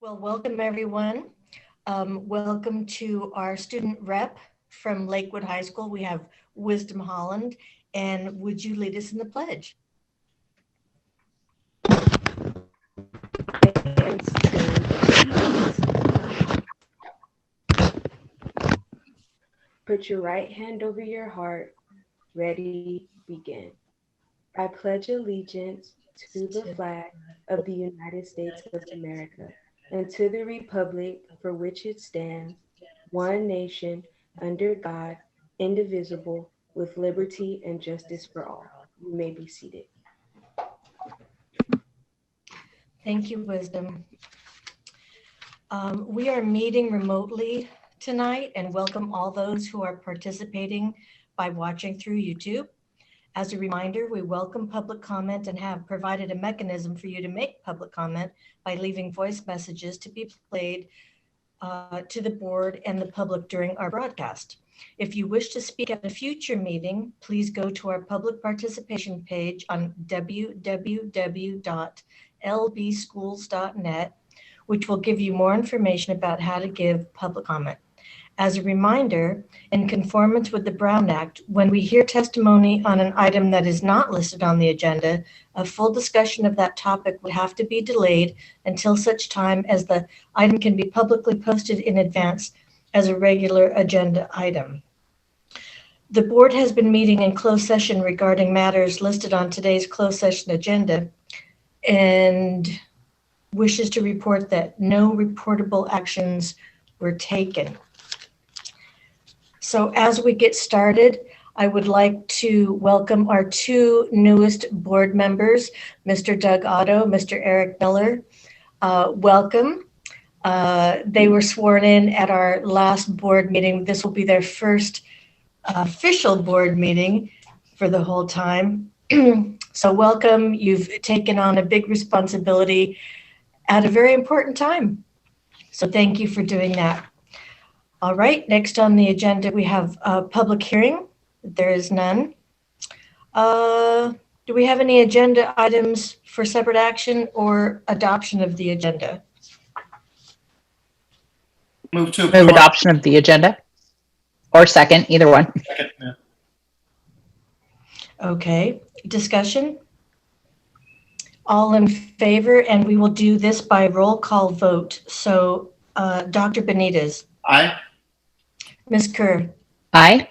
Well, welcome everyone. Welcome to our student rep from Lakewood High School. We have Wisdom Holland, and would you lead us in the pledge? Put your right hand over your heart. Ready, begin. I pledge allegiance to the flag of the United States of America and to the republic for which it stands, one nation, under God, indivisible, with liberty and justice for all. You may be seated. Thank you, Wisdom. We are meeting remotely tonight and welcome all those who are participating by watching through YouTube. As a reminder, we welcome public comment and have provided a mechanism for you to make public comment by leaving voice messages to be played to the board and the public during our broadcast. If you wish to speak at a future meeting, please go to our public participation page on www.lbschools.net, which will give you more information about how to give public comment. As a reminder, in conformance with the Brown Act, when we hear testimony on an item that is not listed on the agenda, a full discussion of that topic would have to be delayed until such time as the item can be publicly posted in advance as a regular agenda item. The board has been meeting in closed session regarding matters listed on today's closed session agenda and wishes to report that no reportable actions were taken. So as we get started, I would like to welcome our two newest board members, Mr. Doug Otto, Mr. Eric Miller. Welcome. They were sworn in at our last board meeting. This will be their first official board meeting for the whole time. So welcome. You've taken on a big responsibility at a very important time. So thank you for doing that. All right, next on the agenda, we have a public hearing. There is none. Do we have any agenda items for separate action or adoption of the agenda? Move to Move approve. adoption of the agenda. Or second, either one. Second, yeah. Okay, discussion? All in favor, and we will do this by roll call vote. So Dr. Benitez, Aye. Ms. Kerr, Aye.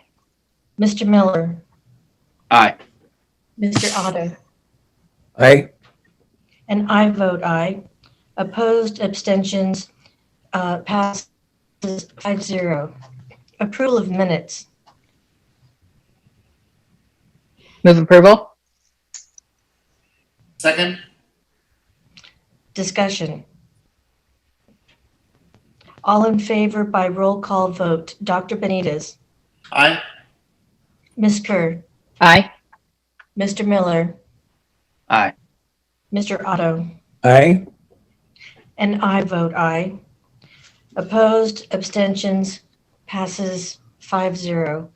Mr. Miller, Aye. Mr. Otto, Aye. and I vote aye. Opposed, abstentions, passes 5-0. Approval of minutes. Move approval. Second. Discussion. All in favor by roll call vote. Dr. Benitez, Aye. Ms. Kerr, Aye. Mr. Miller, Aye. Mr. Otto, Aye. and I vote aye. Opposed, abstentions, passes 5-0.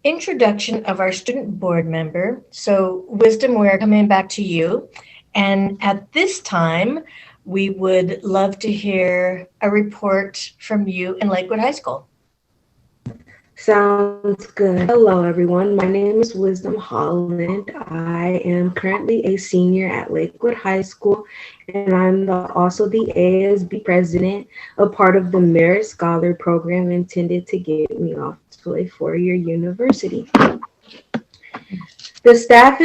Introduction of our student board member. So Wisdom, we're coming back to you. And at this time, we would love to hear a report from you in Lakewood High School. Sounds good. Hello, everyone. My name is Wisdom Holland. I am currently a senior at Lakewood High School, and I'm also the ASB president, a part of the Merit Scholar program intended to get me off to a four-year university. The staff,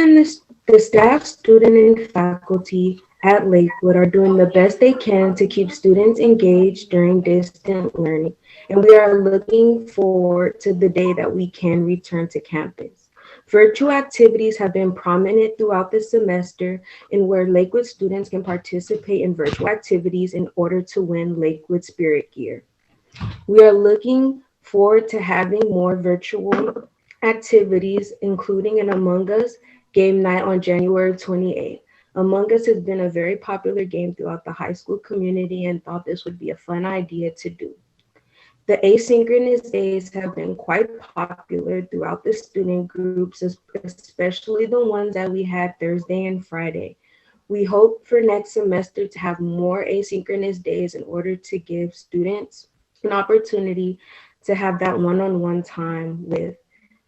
student, and faculty at Lakewood are doing the best they can to keep students engaged during distant learning, and we are looking forward to the day that we can return to campus. Virtual activities have been prominent throughout the semester, in where Lakewood students can participate in virtual activities in order to win Lakewood Spirit Gear. We are looking forward to having more virtual activities, including an Among Us game night on January 28th. Among Us has been a very popular game throughout the high school community, and thought this would be a fun idea to do. The asynchronous days have been quite popular throughout the student groups, especially the ones that we had Thursday and Friday. We hope for next semester to have more asynchronous days in order to give students an opportunity to have that one-on-one time with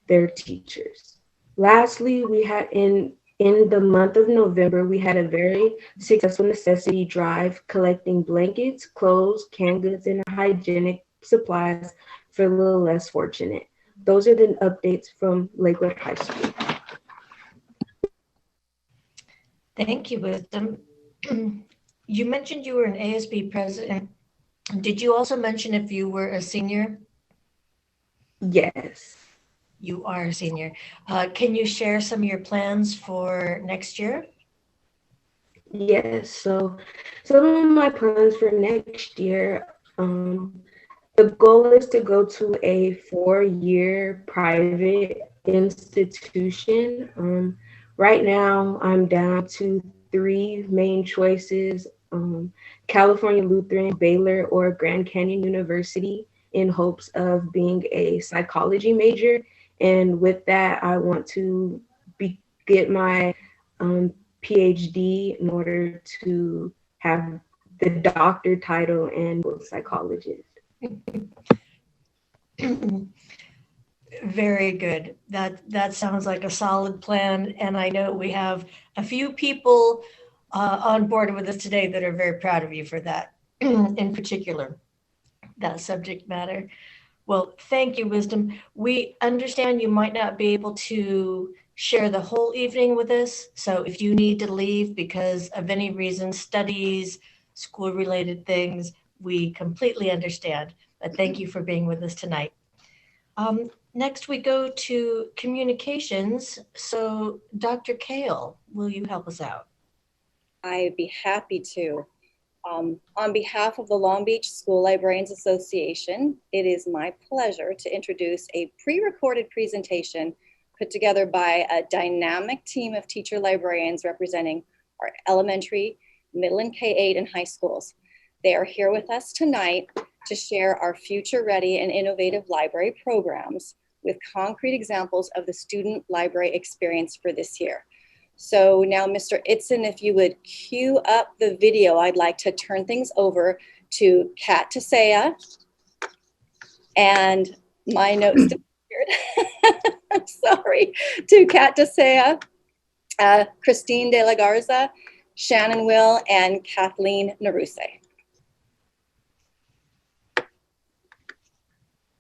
their teachers. Lastly, we had in the month of November, we had a very successful necessity drive collecting blankets, clothes, canned goods, and hygienic supplies for the less fortunate. Those are the updates from Lakewood High School. Thank you, Wisdom. You mentioned you were an ASB president. Did you also mention if you were a senior? Yes. You are a senior. Can you share some of your plans for next year? Yes. So some of my plans for next year, the goal is to go to a 4-year private institution. Right now, I'm down to 3 main choices, California Lutheran, Baylor, or Grand Canyon University, in hopes of being a psychology major. And with that, I want to get my PhD in order to have the doctor title and psychologist. Very good. That sounds like a solid plan. And I know we have a few people on board with us today that are very proud of you for that, in particular, that subject matter. Well, thank you, Wisdom. We understand you might not be able to share the whole evening with us. So if you need to leave because of any reason, studies, school-related things, we completely understand. But thank you for being with us tonight. Next, we go to communications. So Dr. Kale, will you help us out? I'd be happy to. On behalf of the Long Beach School Librarians Association, it is my pleasure to introduce a pre-recorded presentation put together by a dynamic team of teacher librarians representing our elementary, middle and K-8 and high schools. They are here with us tonight to share our future-ready and innovative library programs with concrete examples of the student library experience for this year. So now, Mr. Itzen, if you would cue up the video, I'd like to turn things over to Kat Tasea. And my notes disappeared. I'm sorry. To Kat Tasea, Christine De La Garza, Shannon Will, and Kathleen Naruse.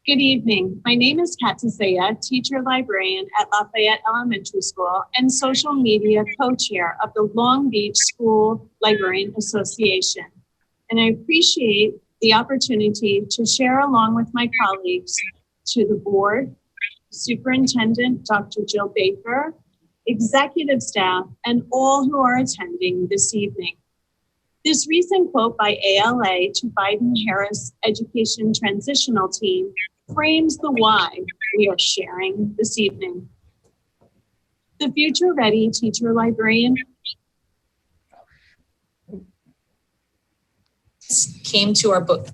Good evening. My name is Kat Tasea, teacher librarian at Lafayette Elementary School and social media co-chair of the Long Beach School Librarian Association. And I appreciate the opportunity to share along with my colleagues to the board, Superintendent Dr. Jill Baker, executive staff, and all who are attending this evening. This recent quote by ALA to Biden-Harris Education Transitional Team frames the why we are sharing this evening. The Future Ready Teacher Librarian came to our book,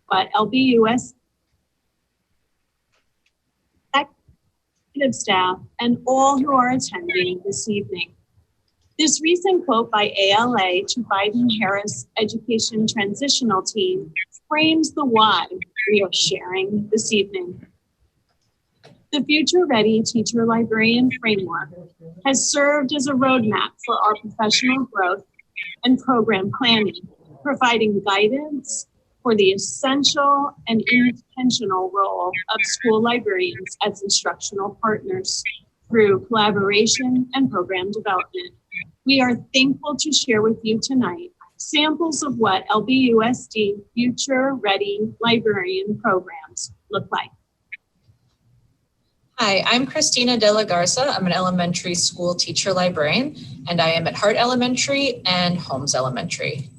but LBUS executive staff and all who are attending this evening. This recent quote by ALA to Biden-Harris Education Transitional Team frames the why we are sharing this evening. The Future Ready Teacher Librarian Framework has served as a roadmap for our professional growth and program planning, providing guidance for the essential and intentional role of school librarians as instructional partners through collaboration and program development. We are thankful to share with you tonight samples of what LBUSD Future Ready Librarian programs look like. Hi, I'm Christina De La Garza. I'm an elementary school teacher librarian, and I am at Hart Elementary and Holmes Elementary.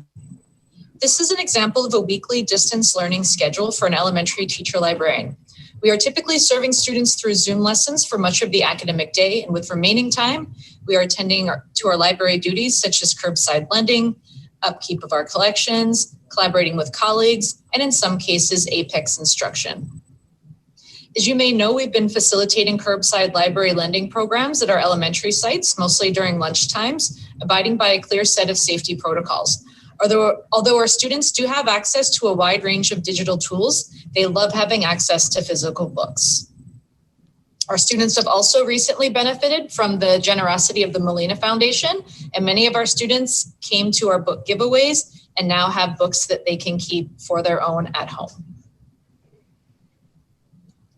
This is an example of a weekly distance learning schedule for an elementary teacher librarian. We are typically serving students through Zoom lessons for much of the academic day, and with remaining time, we are attending to our library duties such as curbside lending, upkeep of our collections, collaborating with colleagues, and in some cases, APEX instruction. As you may know, we've been facilitating curbside library lending programs at our elementary sites, mostly during lunch times, abiding by a clear set of safety protocols. Although our students do have access to a wide range of digital tools, they love having access to physical books. Our students have also recently benefited from the generosity of the Molina Foundation, and many of our students came to our book giveaways and now have books that they can keep for their own at home.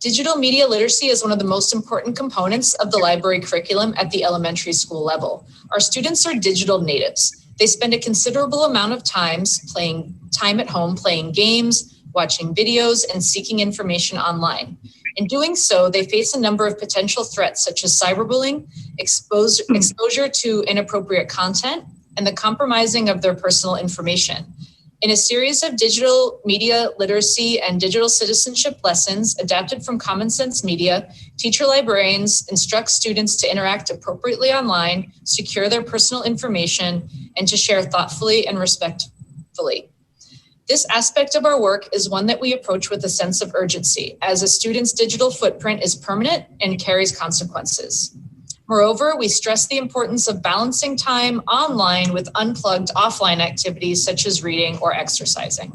Digital media literacy is one of the most important components of the library curriculum at the elementary school level. Our students are digital natives. They spend a considerable amount of time at home playing games, watching videos, and seeking information online. In doing so, they face a number of potential threats such as cyberbullying, exposure to inappropriate content, and the compromising of their personal information. In a series of digital media literacy and digital citizenship lessons adapted from Common Sense Media, teacher librarians instruct students to interact appropriately online, secure their personal information, and to share thoughtfully and respectfully. This aspect of our work is one that we approach with a sense of urgency, as a student's digital footprint is permanent and carries consequences. Moreover, we stress the importance of balancing time online with unplugged offline activities such as reading or exercising.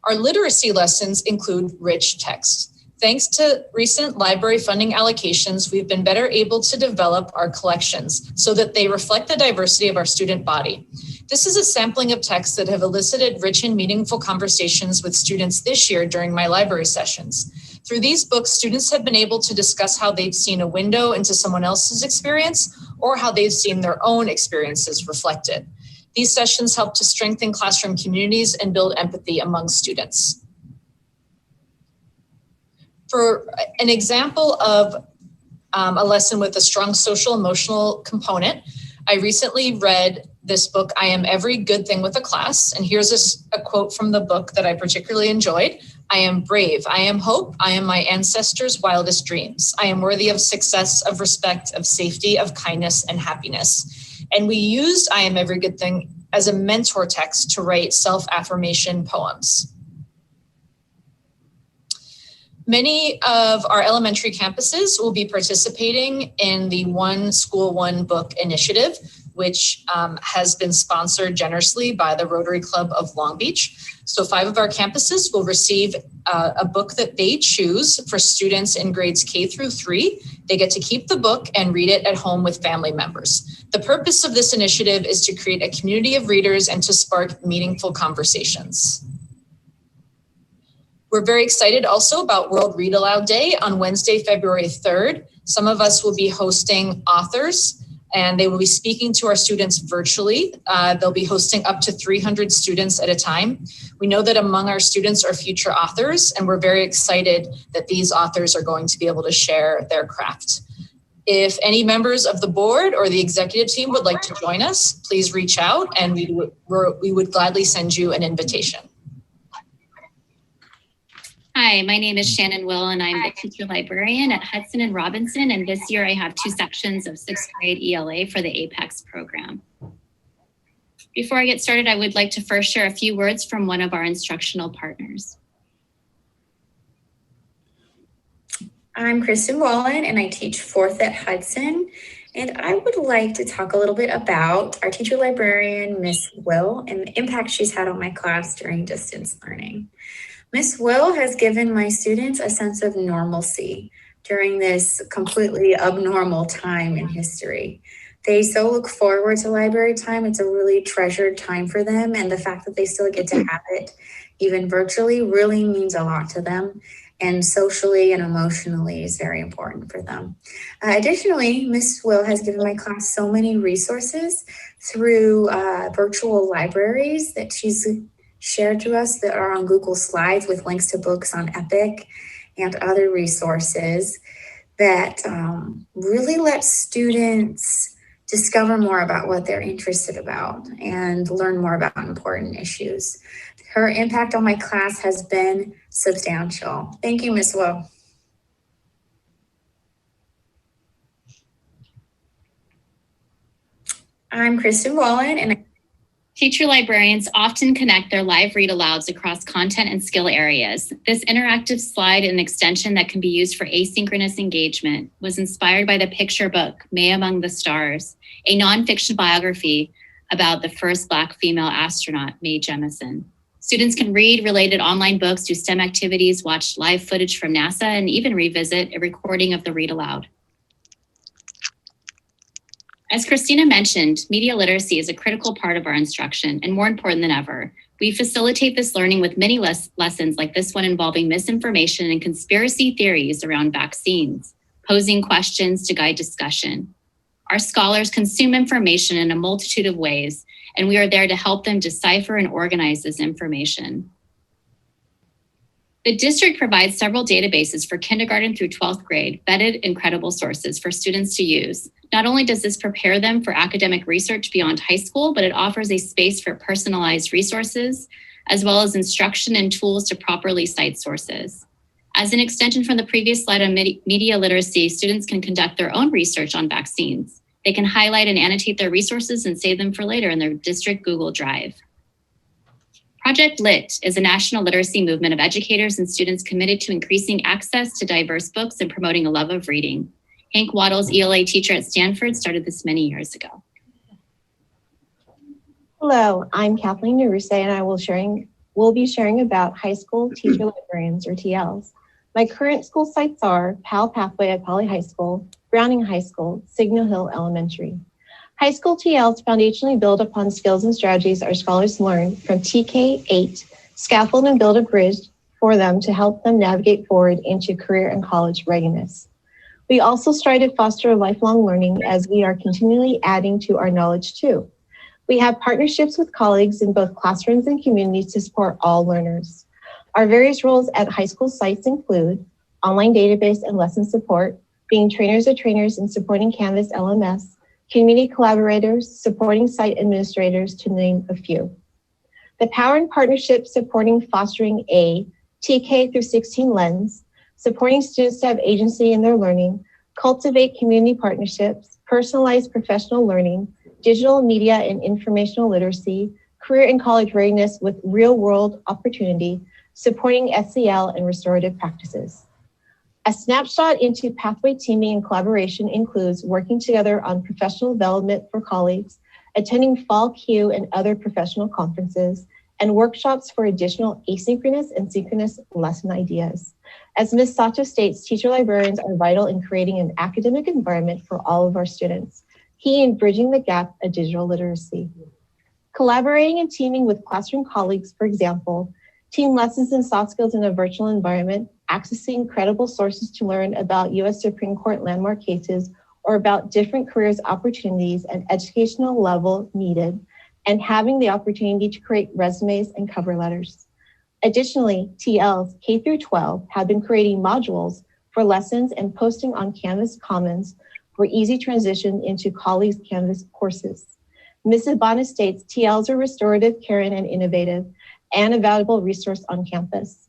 Our literacy lessons include rich text. Thanks to recent library funding allocations, we've been better able to develop our collections so that they reflect the diversity of our student body. This is a sampling of texts that have elicited rich and meaningful conversations with students this year during my library sessions. Through these books, students have been able to discuss how they've seen a window into someone else's experience or how they've seen their own experiences reflected. These sessions help to strengthen classroom communities and build empathy among students. For an example of a lesson with a strong social emotional component, I recently read this book, I Am Every Good Thing with a Class. And here's a quote from the book that I particularly enjoyed. I am brave. I am hope. I am my ancestors' wildest dreams. I am worthy of success, of respect, of safety, of kindness, and happiness. And we used I Am Every Good Thing as a mentor text to write self-affirmation poems. Many of our elementary campuses will be participating in the One School, One Book initiative, which has been sponsored generously by the Rotary Club of Long Beach. So 5 of our campuses will receive a book that they choose for students in grades K through 3. They get to keep the book and read it at home with family members. The purpose of this initiative is to create a community of readers and to spark meaningful conversations. We're very excited also about World Read Aloud Day on Wednesday, February 3rd. Some of us will be hosting authors and they will be speaking to our students virtually. They'll be hosting up to 300 students at a time. We know that among our students are future authors, and we're very excited that these authors are going to be able to share their craft. If any members of the board or the executive team would like to join us, please reach out and we would gladly send you an invitation. Hi, my name is Shannon Will, and I'm the teacher librarian at Hudson and Robinson. And this year I have 2 sections of 6th grade ELA for the APEX program. Before I get started, I would like to first share a few words from one of our instructional partners. I'm Kristen Wallen, and I teach 4th at Hudson. And I would like to talk a little bit about our teacher librarian, Miss Will, and the impact she's had on my class during distance learning. Miss Will has given my students a sense of normalcy during this completely abnormal time in history. They so look forward to library time. It's a really treasured time for them, and the fact that they still get to have it, even virtually, really means a lot to them, and socially and emotionally is very important for them. Additionally, Miss Will has given my class so many resources through virtual libraries that she's shared to us that are on Google Slides with links to books on EPIC and other resources that really let students discover more about what they're interested about and learn more about important issues. Her impact on my class has been substantial. Thank you, Ms. Will. I'm Kristen Wallen, and Teacher librarians often connect their live read-alouds across content and skill areas. This interactive slide and extension that can be used for asynchronous engagement was inspired by the picture book, May Among the Stars, a nonfiction biography about the first Black female astronaut, Mae Jemison. Students can read related online books, do STEM activities, watch live footage from NASA, and even revisit a recording of the read aloud. As Christina mentioned, media literacy is a critical part of our instruction and more important than ever. We facilitate this learning with many lessons like this one involving misinformation and conspiracy theories around vaccines, posing questions to guide discussion. Our scholars consume information in a multitude of ways, and we are there to help them decipher and organize this information. The district provides several databases for kindergarten through 12th grade, vetted and credible sources for students to use. Not only does this prepare them for academic research beyond high school, but it offers a space for personalized resources, as well as instruction and tools to properly cite sources. As an extension from the previous slide on media literacy, students can conduct their own research on vaccines. They can highlight and annotate their resources and save them for later in their district Google Drive. Project Lit is a national literacy movement of educators and students committed to increasing access to diverse books and promoting a love of reading. Hank Waddles, ELA teacher at Stanford, started this many years ago. Hello, I'm Kathleen Naruse, and I will be sharing about high school teacher librarians, or TLs. My current school sites are Powell Pathway at Poly High School, Browning High School, Signal Hill Elementary. High school TLs foundationally build upon skills and strategies our scholars learn from TK8, scaffold and build a bridge for them to help them navigate forward into career and college readiness. We also strive to foster lifelong learning as we are continually adding to our knowledge too. We have partnerships with colleagues in both classrooms and communities to support all learners. Our various roles at high school sites include online database and lesson support, being trainers of trainers and supporting Canvas LMS, community collaborators, supporting site administrators, to name a few. The Power and Partnership supporting fostering a TK through 16 lens, supporting students to have agency in their learning, cultivate community partnerships, personalized professional learning, digital media and informational literacy, career and college readiness with real-world opportunity, supporting SEL and restorative practices. A snapshot into pathway teaming and collaboration includes working together on professional development for colleagues, attending Fall Q and other professional conferences, and workshops for additional asynchronous and synchronous lesson ideas. As Ms. Sato states, teacher librarians are vital in creating an academic environment for all of our students, key in bridging the gap of digital literacy. Collaborating and teaming with classroom colleagues, for example, team lessons and soft skills in a virtual environment, accessing credible sources to learn about US Supreme Court landmark cases or about different careers opportunities and educational level needed, and having the opportunity to create resumes and cover letters. Additionally, TLs K through 12 have been creating modules for lessons and posting on Canvas Commons for easy transition into colleagues' Canvas courses. Ms. Ibana states TLs are restorative, caring, and innovative, and a valuable resource on campus.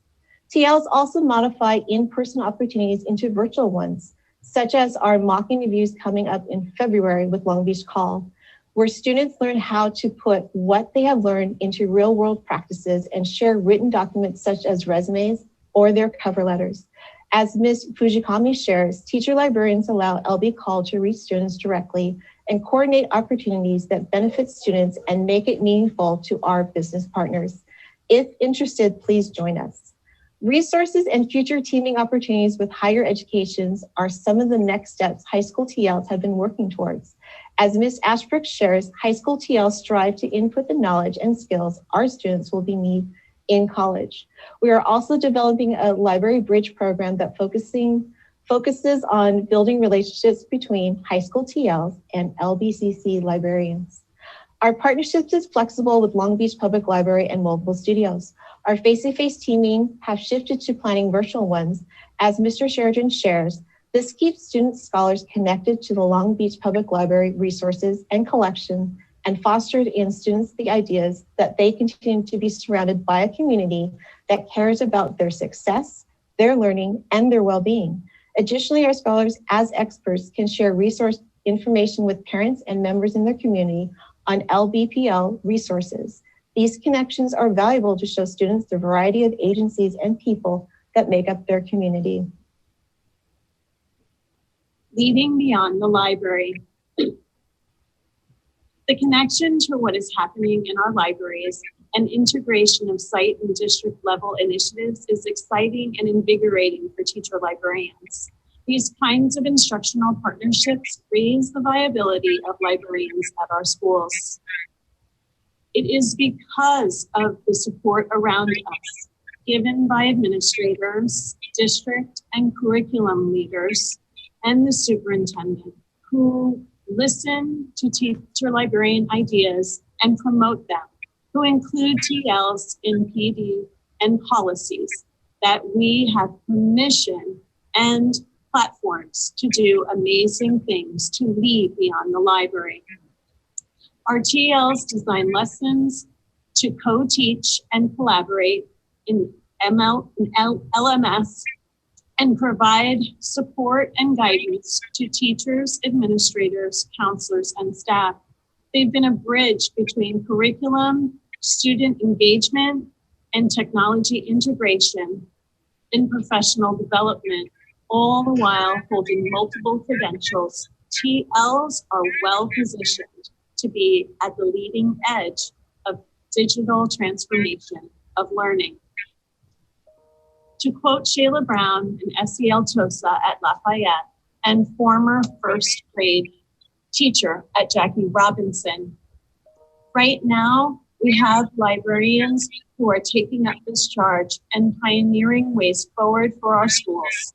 TLs also modify in-person opportunities into virtual ones, such as our mock interviews coming up in February with Long Beach Call, where students learn how to put what they have learned into real-world practices and share written documents such as resumes or their cover letters. As Ms. Fujikami shares, teacher librarians allow LB Call to reach students directly and coordinate opportunities that benefit students and make it meaningful to our business partners. If interested, please join us. Resources and future teaming opportunities with higher educations are some of the next steps high school TLs have been working towards. As Ms. Ashbrook shares, high school TLs strive to input the knowledge and skills our students will be need in college. We are also developing a library bridge program that focuses on building relationships between high school TLs and LBCC librarians. Our partnership is flexible with Long Beach Public Library and Mobile Studios. Our face-to-face teaming have shifted to planning virtual ones. As Mr. Sheridan shares, this keeps students, scholars connected to the Long Beach Public Library resources and collection and fostered in students the ideas that they continue to be surrounded by a community that cares about their success, their learning, and their well-being. Additionally, our scholars as experts can share resource information with parents and members in their community on LBPL resources. These connections are valuable to show students the variety of agencies and people that make up their community. Leading beyond the library. The connection to what is happening in our libraries and integration of site and district level initiatives is exciting and invigorating for teacher librarians. These kinds of instructional partnerships raise the viability of librarians at our schools. It is because of the support around us, given by administrators, district and curriculum leaders, and the superintendent, who listen to teacher librarian ideas and promote them, who include TLs in PD and policies, that we have permission and platforms to do amazing things to lead beyond the library. Our TLs design lessons to co-teach and collaborate in LMS and provide support and guidance to teachers, administrators, counselors, and staff. They've been a bridge between curriculum, student engagement, and technology integration in professional development, all the while holding multiple credentials. TLs are well positioned to be at the leading edge of digital transformation of learning. To quote Shayla Brown, an SEL TOSA at Lafayette and former first grade teacher at Jackie Robinson, right now we have librarians who are taking up this charge and pioneering ways forward for our schools.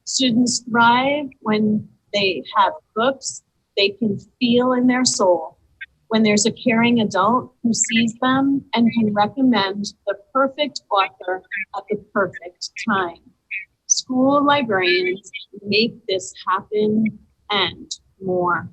Students thrive when they have books they can feel in their soul, when there's a caring adult who sees them and can recommend the perfect author at the perfect time. School librarians make this happen and more.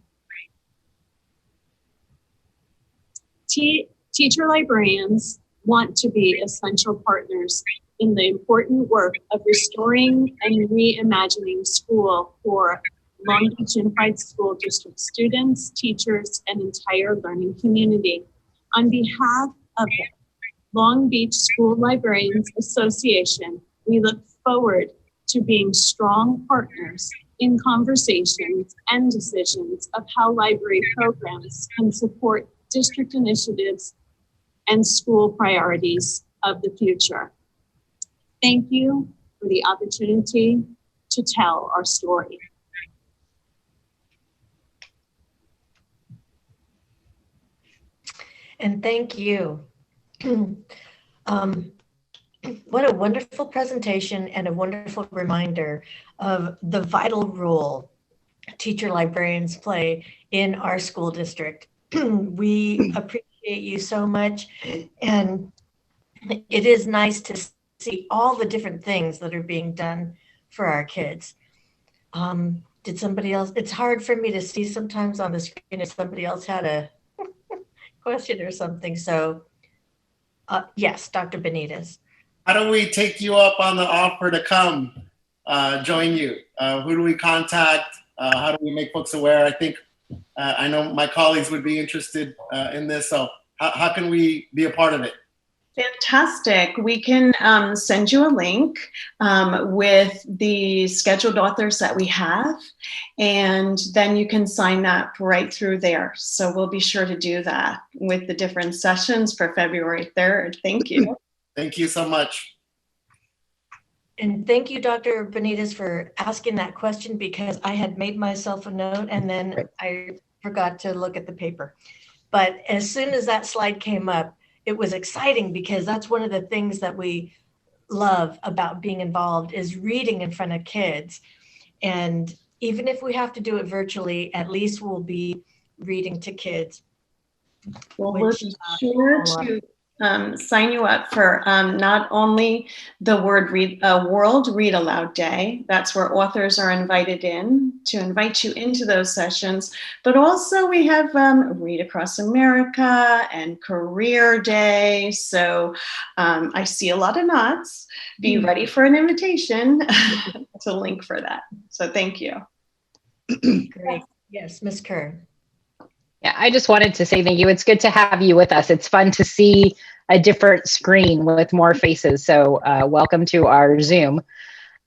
Teacher librarians want to be essential partners in the important work of restoring and reimagining school for Long Beach Unified School District students, teachers, and entire learning community. On behalf of the Long Beach School Librarians Association, we look forward to being strong partners in conversations and decisions of how library programs can support district initiatives and school priorities of the future. Thank you for the opportunity to tell our story. And thank you. What a wonderful presentation and a wonderful reminder of the vital role teacher librarians play in our school district. We appreciate you so much, and it is nice to see all the different things that are being done for our kids. Did somebody else, it's hard for me to see sometimes on the screen if somebody else had a question or something. So yes, Dr. Benitez. How do we take you up on the offer to come join you? Who do we contact? How do we make folks aware? I think I know my colleagues would be interested in this. So how can we be a part of it? Fantastic. We can send you a link with the scheduled authors that we have, and then you can sign up right through there. So we'll be sure to do that with the different sessions for February 3rd. Thank you. Thank you so much. And thank you, Dr. Benitez, for asking that question, because I had made myself a note and then I forgot to look at the paper. But as soon as that slide came up, it was exciting, because that's one of the things that we love about being involved is reading in front of kids. And even if we have to do it virtually, at least we'll be reading to kids. Well, we're sure to sign you up for not only the World Read Aloud Day, that's where authors are invited in, to invite you into those sessions, but also we have Read Across America and Career Day. So I see a lot of nods. Be ready for an invitation to link for that. So thank you. Great. Yes, Ms. Kerr. Yeah, I just wanted to say thank you. It's good to have you with us. It's fun to see a different screen with more faces. So welcome to our Zoom.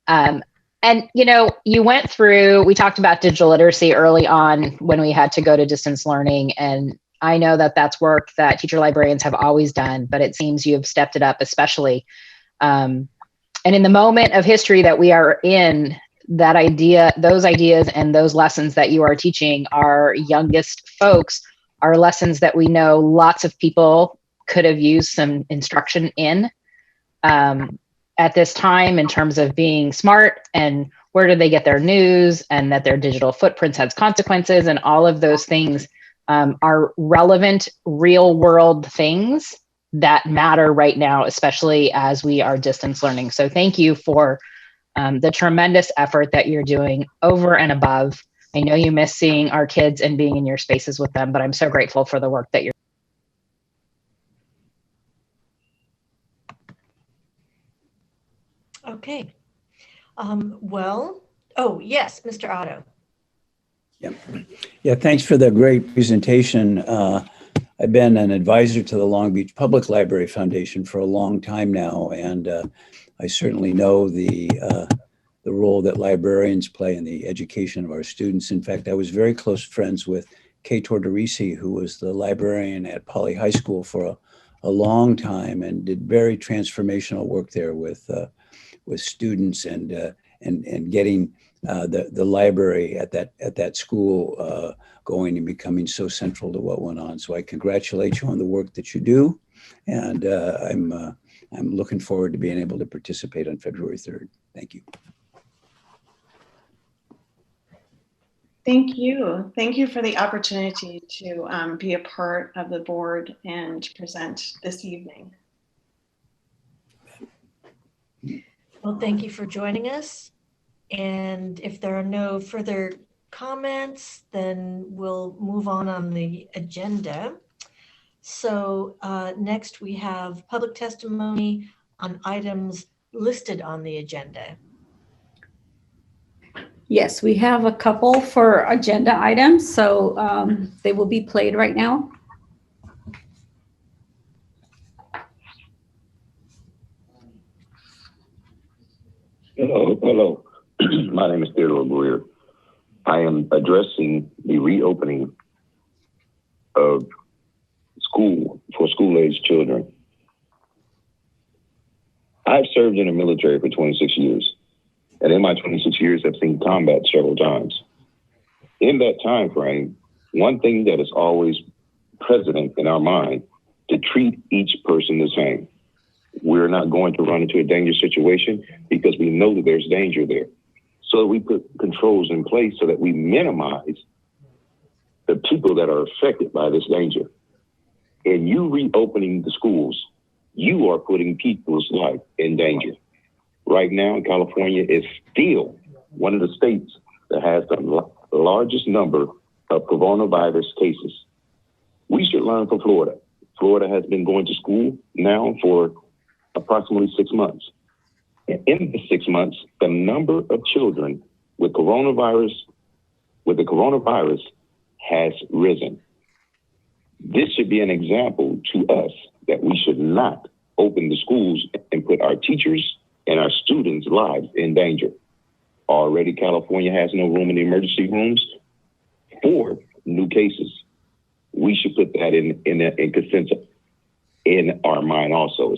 And you know, you went through, we talked about digital literacy early on when we had to go to distance learning. And I know that that's work that teacher librarians have always done, but it seems you've stepped it up especially. And in the moment of history that we are in, that idea, those ideas and those lessons that you are teaching our youngest folks are lessons that we know lots of people could have used some instruction in at this time in terms of being smart and where do they get their news and that their digital footprints has consequences and all of those things are relevant real world things that matter right now, especially as we are distance learning. So thank you for the tremendous effort that you're doing over and above. I know you miss seeing our kids and being in your spaces with them, but I'm so grateful for the work that you're Okay. Well, oh, yes, Mr. Otto. Yeah, thanks for the great presentation. I've been an advisor to the Long Beach Public Library Foundation for a long time now, and I certainly know the role that librarians play in the education of our students. In fact, I was very close friends with Kay Tortorisi, who was the librarian at Poly High School for a long time and did very transformational work there with students and getting the library at that school going and becoming so central to what went on. So I congratulate you on the work that you do, and I'm looking forward to being able to participate on February 3rd. Thank you. Thank you. Thank you for the opportunity to be a part of the board and present this evening. Well, thank you for joining us. And if there are no further comments, then we'll move on the agenda. So next we have public testimony on items listed on the agenda. Yes, we have a couple for agenda items, so they will be played right now. Hello. My name is Theodore Greer. I am addressing the reopening of school for school-aged children. I've served in the military for 26 years, and in my 26 years, I've seen combat several times. In that time frame, one thing that is always present in our mind, to treat each person the same. We're not going to run into a dangerous situation because we know that there's danger there. So we put controls in place so that we minimize the people that are affected by this danger. And you reopening the schools, you are putting people's life in danger. Right now, California is still one of the states that has the largest number of coronavirus cases. We should learn from Florida. Florida has been going to school now for approximately 6 months. And in the 6 months, the number of children with the coronavirus has risen. This should be an example to us that we should not open the schools and put our teachers and our students' lives in danger. Already, California has no room in the emergency rooms for new cases. We should put that in consensus in our mind also.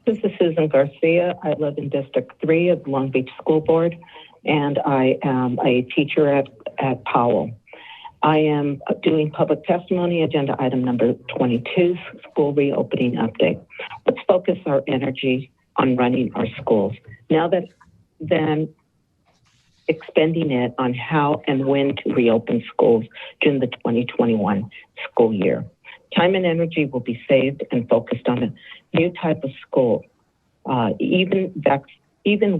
This is Susan Garcia. I live in District 3 of Long Beach School Board, and I am a teacher at Powell. I am doing public testimony, agenda item number 22, school reopening update. Let's focus our energy on running our schools. Now that then expending it on how and when to reopen schools during the 2021 school year. Time and energy will be saved and focused on a new type of school. Even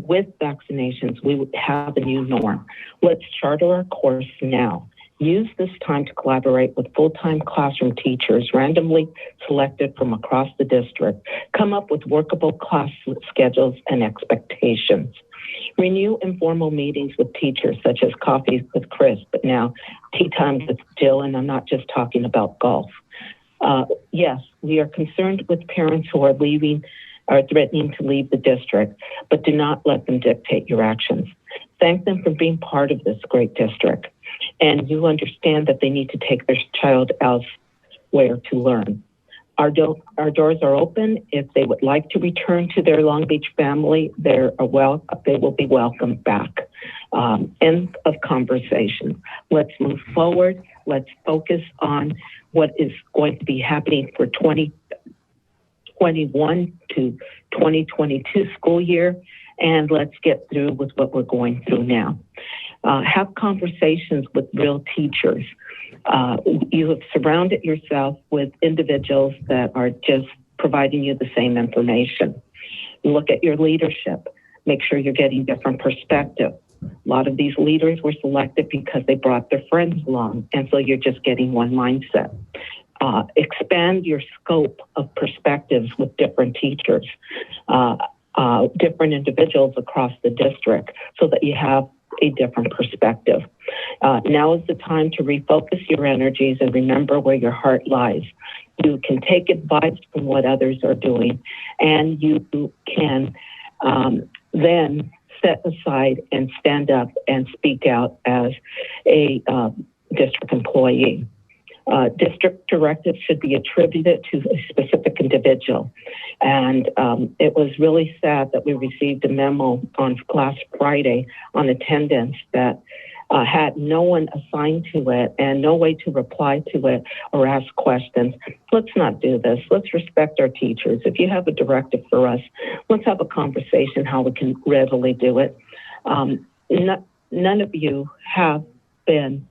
with vaccinations, we would have a new norm. Let's charter our course now. Use this time to collaborate with full-time classroom teachers randomly selected from across the district. Come up with workable class schedules and expectations. Renew informal meetings with teachers, such as coffees with Chris, but now tea times with Jill, and I'm not just talking about golf. Yes, we are concerned with parents who are leaving or threatening to leave the district, but do not let them dictate your actions. Thank them for being part of this great district. And you understand that they need to take their child elsewhere to learn. Our doors are open. If they would like to return to their Long Beach family, they will be welcomed back. End of conversation. Let's move forward. Let's focus on what is going to be happening for 2021 to 2022 school year, and let's get through with what we're going through now. Have conversations with real teachers. You have surrounded yourself with individuals that are just providing you the same information. Look at your leadership. Make sure you're getting different perspective. A lot of these leaders were selected because they brought their friends along, and so you're just getting one mindset. Expand your scope of perspectives with different teachers, different individuals across the district, so that you have a different perspective. Now is the time to refocus your energies and remember where your heart lies. You can take advice from what others are doing, and you can then set aside and stand up and speak out as a district employee. District directives should be attributed to a specific individual. And it was really sad that we received a memo on last Friday on attendance that had no one assigned to it and no way to reply to it or ask questions. Let's not do this. Let's respect our teachers. If you have a directive for us, let's have a conversation how we can readily do it. None of you have been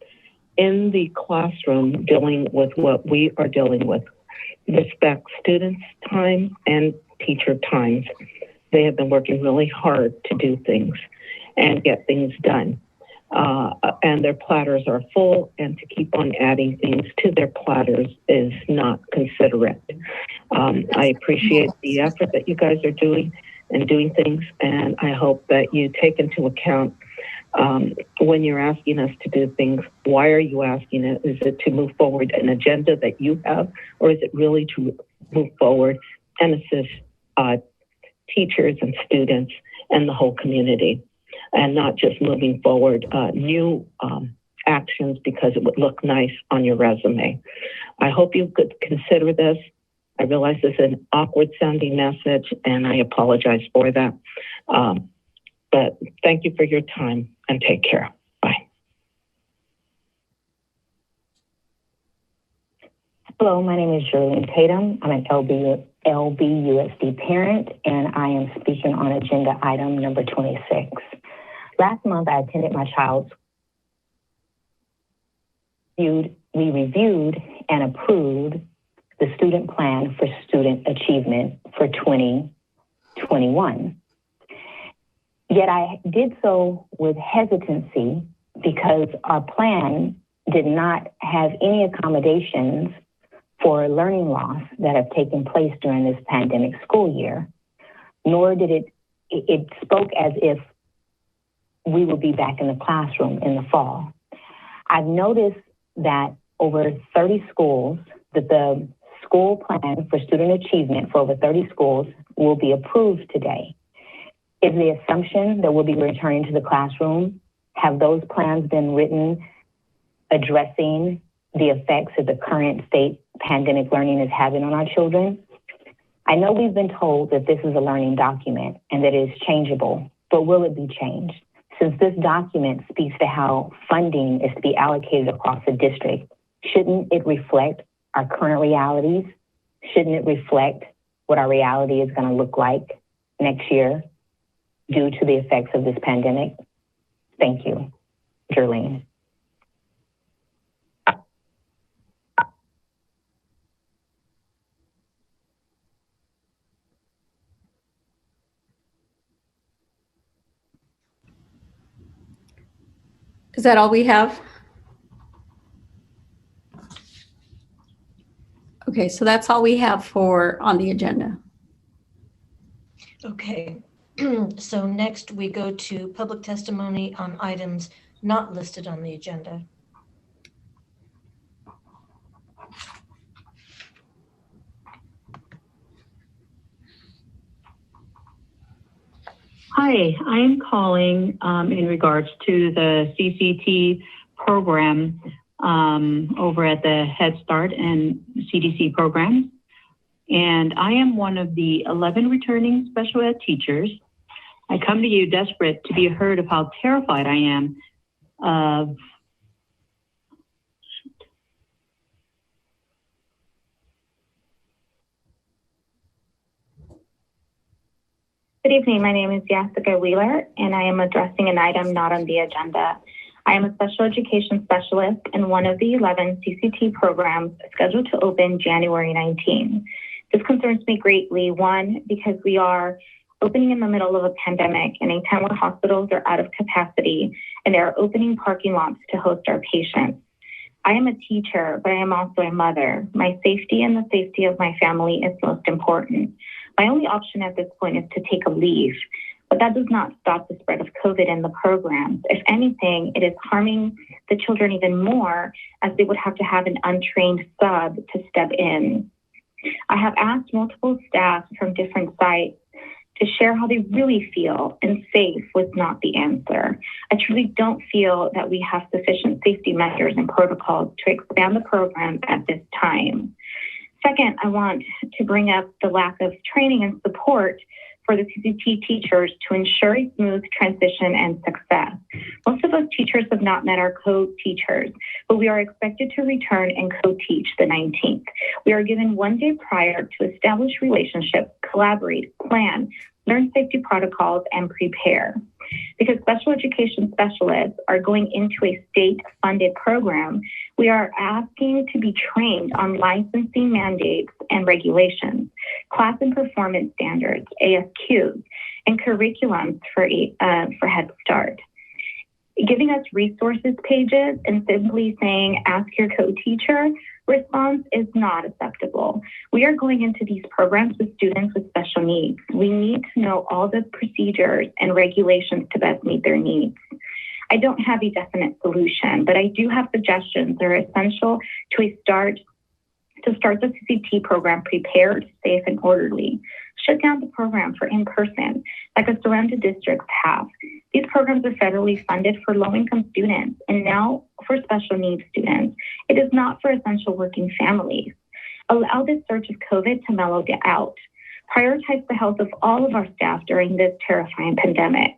in the classroom dealing with what we are dealing with. Respect students' time and teacher times. They have been working really hard to do things and get things done. And their platters are full, and to keep on adding things to their platters is not considerate. I appreciate the effort that you guys are doing and doing things, and I hope that you take into account when you're asking us to do things, why are you asking it? Is it to move forward an agenda that you have, or is it really to move forward and assist teachers and students and the whole community, and not just moving forward new actions because it would look nice on your resume? I hope you could consider this. I realize this is an awkward sounding message, and I apologize for that. But thank you for your time, and take care. Bye. Hello, my name is Jerlene Tatum. I'm an LBUSD parent, and I am speaking on agenda item number 26. Last month, I attended my child's. We reviewed and approved the student plan for student achievement for 2021. Yet I did so with hesitancy because our plan did not have any accommodations for learning loss that have taken place during this pandemic school year, nor did it spoke as if we would be back in the classroom in the fall. I've noticed that over 30 schools, that the school plan for student achievement for over 30 schools will be approved today. Is the assumption that we'll be returning to the classroom? Have those plans been written addressing the effects of the current state pandemic learning is having on our children? I know we've been told that this is a learning document and that it is changeable, but will it be changed? Since this document speaks to how funding is to be allocated across the district, shouldn't it reflect our current realities? Shouldn't it reflect what our reality is going to look like next year due to the effects of this pandemic? Thank you, Jerlene. Is that all we have? Okay, so that's all we have for on the agenda. Okay, so next we go to public testimony on items not listed on the agenda. Hi, I am calling in regards to the CCT program over at the Head Start and CDC programs. And I am one of the 11 returning special ed teachers. I come to you desperate to be heard of how terrified I am of Good evening. My name is Jessica Wheeler, and I am addressing an item not on the agenda. I am a special education specialist in one of the 11 CCT programs scheduled to open January 19. This concerns me greatly, one, because we are opening in the middle of a pandemic in a time when hospitals are out of capacity and there are opening parking lots to host our patients. I am a teacher, but I am also a mother. My safety and the safety of my family is most important. My only option at this point is to take a leave, but that does not stop the spread of COVID in the programs. If anything, it is harming the children even more, as they would have to have an untrained sub to step in. I have asked multiple staff from different sites to share how they really feel, and safe was not the answer. I truly don't feel that we have sufficient safety measures and protocols to expand the program at this time. Second, I want to bring up the lack of training and support for the CCT teachers to ensure a smooth transition and success. Most of us teachers have not met our co-teachers, but we are expected to return and co-teach the 19th. We are given 1 day prior to establish relationships, collaborate, plan, learn safety protocols, and prepare. Because special education specialists are going into a state-funded program, we are asking to be trained on licensing mandates and regulations, class and performance standards, ASQs, and curriculums for Head Start. Giving us resources pages and simply saying, ask your co-teacher response is not acceptable. We are going into these programs with students with special needs. We need to know all the procedures and regulations to best meet their needs. I don't have a definite solution, but I do have suggestions that are essential to start the CCT program prepared, safe, and orderly. Shut down the program for in-person, like the surrounded districts have. These programs are federally funded for low-income students, and now for special needs students. It is not for essential working families. Allow this surge of COVID to mellow out. Prioritize the health of all of our staff during this terrifying pandemic.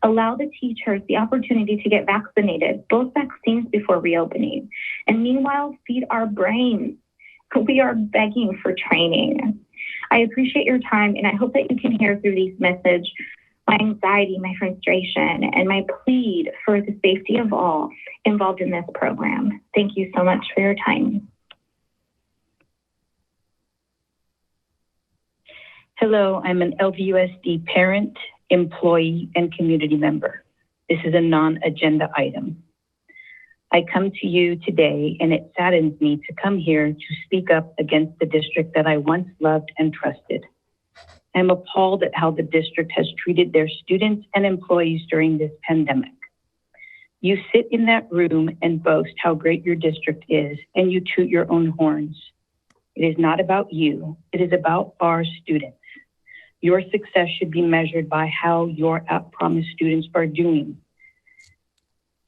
Allow the teachers the opportunity to get vaccinated, both vaccines before reopening. And meanwhile, feed our brains. We are begging for training. I appreciate your time, and I hope that you can hear through these messages my anxiety, my frustration, and my plead for the safety of all involved in this program. Thank you so much for your time. Hello, I'm an LVUSD parent, employee, and community member. This is a non-agenda item. I come to you today, and it saddens me to come here to speak up against the district that I once loved and trusted. I'm appalled at how the district has treated their students and employees during this pandemic. You sit in that room and boast how great your district is, and you toot your own horns. It is not about you. It is about our students. Your success should be measured by how your at-promise students are doing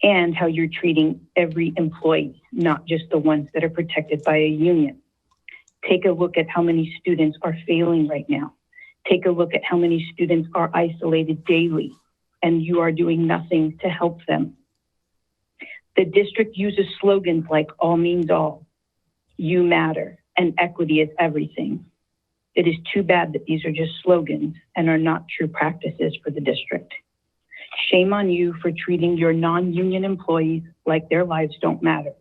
and how you're treating every employee, not just the ones that are protected by a union. Take a look at how many students are failing right now. Take a look at how many students are isolated daily, and you are doing nothing to help them. The district uses slogans like all means all, you matter, and equity is everything. It is too bad that these are just slogans and are not true practices for the district. Shame on you for treating your non-union employees like their lives don't matter.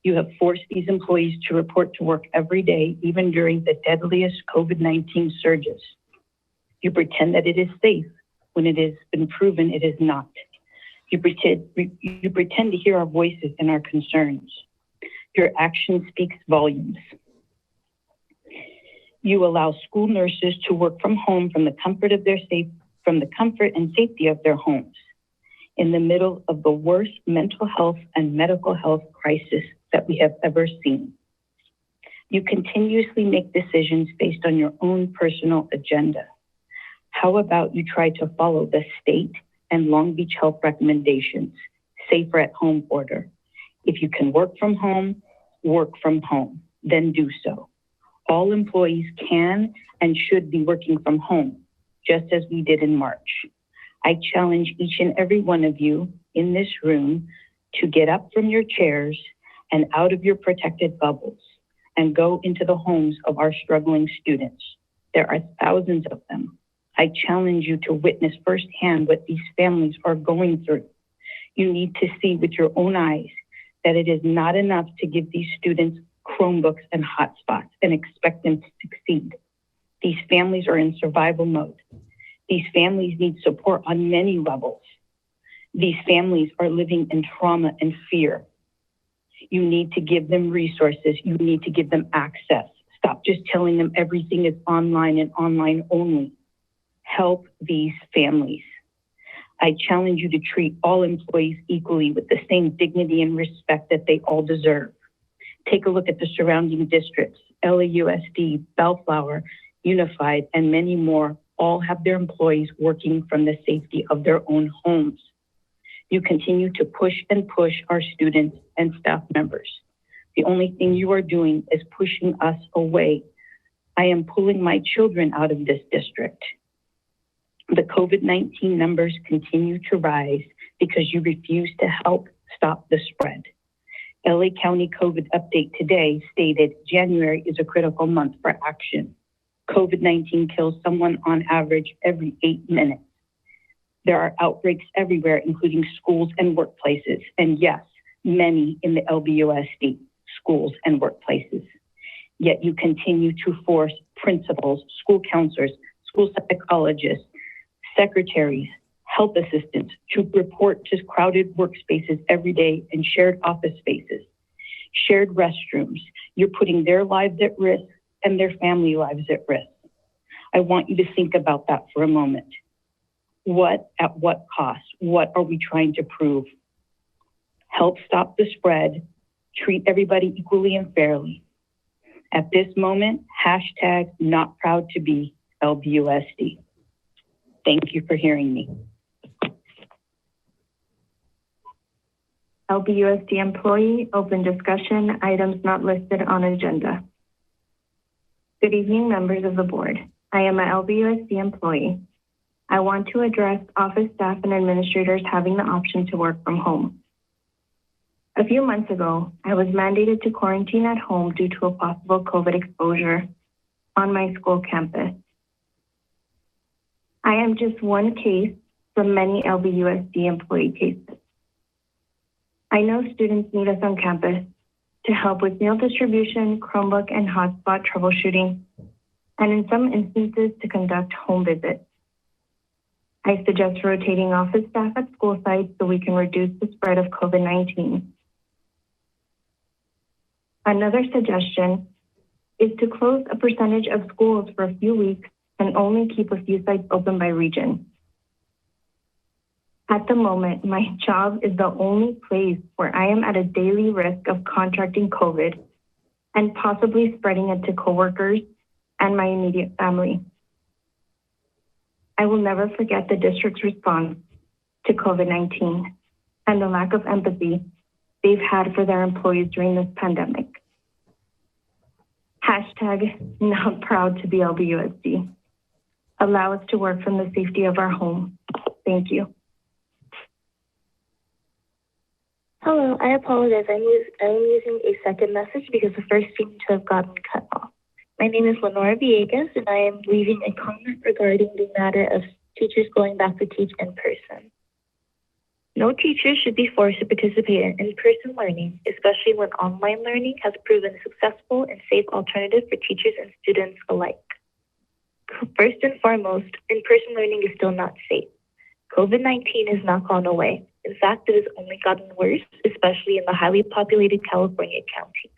You have forced these employees to report to work every day, even during the deadliest COVID-19 surges. You pretend that it is safe when it has been proven it is not. You pretend to hear our voices and our concerns. Your action speaks volumes. You allow school nurses to work from home from the comfort and safety of their homes in the middle of the worst mental health and medical health crisis that we have ever seen. You continuously make decisions based on your own personal agenda. How about you try to follow the state and Long Beach Health recommendations, safer at home order? If you can work from home, then do so. All employees can and should be working from home, just as we did in March. I challenge each and every one of you in this room to get up from your chairs and out of your protected bubbles and go into the homes of our struggling students. There are thousands of them. I challenge you to witness firsthand what these families are going through. You need to see with your own eyes that it is not enough to give these students Chromebooks and hotspots and expect them to succeed. These families are in survival mode. These families need support on many levels. These families are living in trauma and fear. You need to give them resources. You need to give them access. Stop just telling them everything is online and online only. Help these families. I challenge you to treat all employees equally with the same dignity and respect that they all deserve. Take a look at the surrounding districts. LAUSD, Bellflower, Unified, and many more all have their employees working from the safety of their own homes. You continue to push and push our students and staff members. The only thing you are doing is pushing us away. I am pulling my children out of this district. The COVID-19 numbers continue to rise because you refuse to help stop the spread. LA County COVID update today stated January is a critical month for action. COVID-19 kills someone on average every 8 minutes. There are outbreaks everywhere, including schools and workplaces. And yes, many in the LBUSD, schools and workplaces. Yet you continue to force principals, school counselors, school psychologists, secretaries, health assistants to report to crowded workspaces every day and shared office spaces, shared restrooms. You're putting their lives at risk and their family lives at risk. I want you to think about that for a moment. At what cost? What are we trying to prove? Help stop the spread, treat everybody equally and fairly. At this moment, hashtag not proud to be LBUSD. Thank you for hearing me. LBUSD employee, open discussion, items not listed on agenda. Good evening, members of the board. I am an LBUSD employee. I want to address office staff and administrators having the option to work from home. A few months ago, I was mandated to quarantine at home due to a possible COVID exposure on my school campus. I am just one case from many LBUSD employee cases. I know students need us on campus to help with meal distribution, Chromebook and hotspot troubleshooting, and in some instances to conduct home visits. I suggest rotating office staff at school sites so we can reduce the spread of COVID-19. Another suggestion is to close a percentage of schools for a few weeks and only keep a few sites open by region. At the moment, my job is the only place where I am at a daily risk of contracting COVID and possibly spreading it to coworkers and my immediate family. I will never forget the district's response to COVID-19 and the lack of empathy they've had for their employees during this pandemic. Hashtag not proud to be LBUSD. Allow us to work from the safety of our home. Thank you. Hello, I apologize. I'm using a second message because the first seemed to have gotten cut off. My name is Lenora Villegas, and I am leaving a comment regarding the matter of teachers going back to teach in person. No teacher should be forced to participate in in-person learning, especially when online learning has proven a successful and safe alternative for teachers and students alike. First and foremost, in-person learning is still not safe. COVID-19 has not gone away. In fact, it has only gotten worse, especially in the highly populated California counties.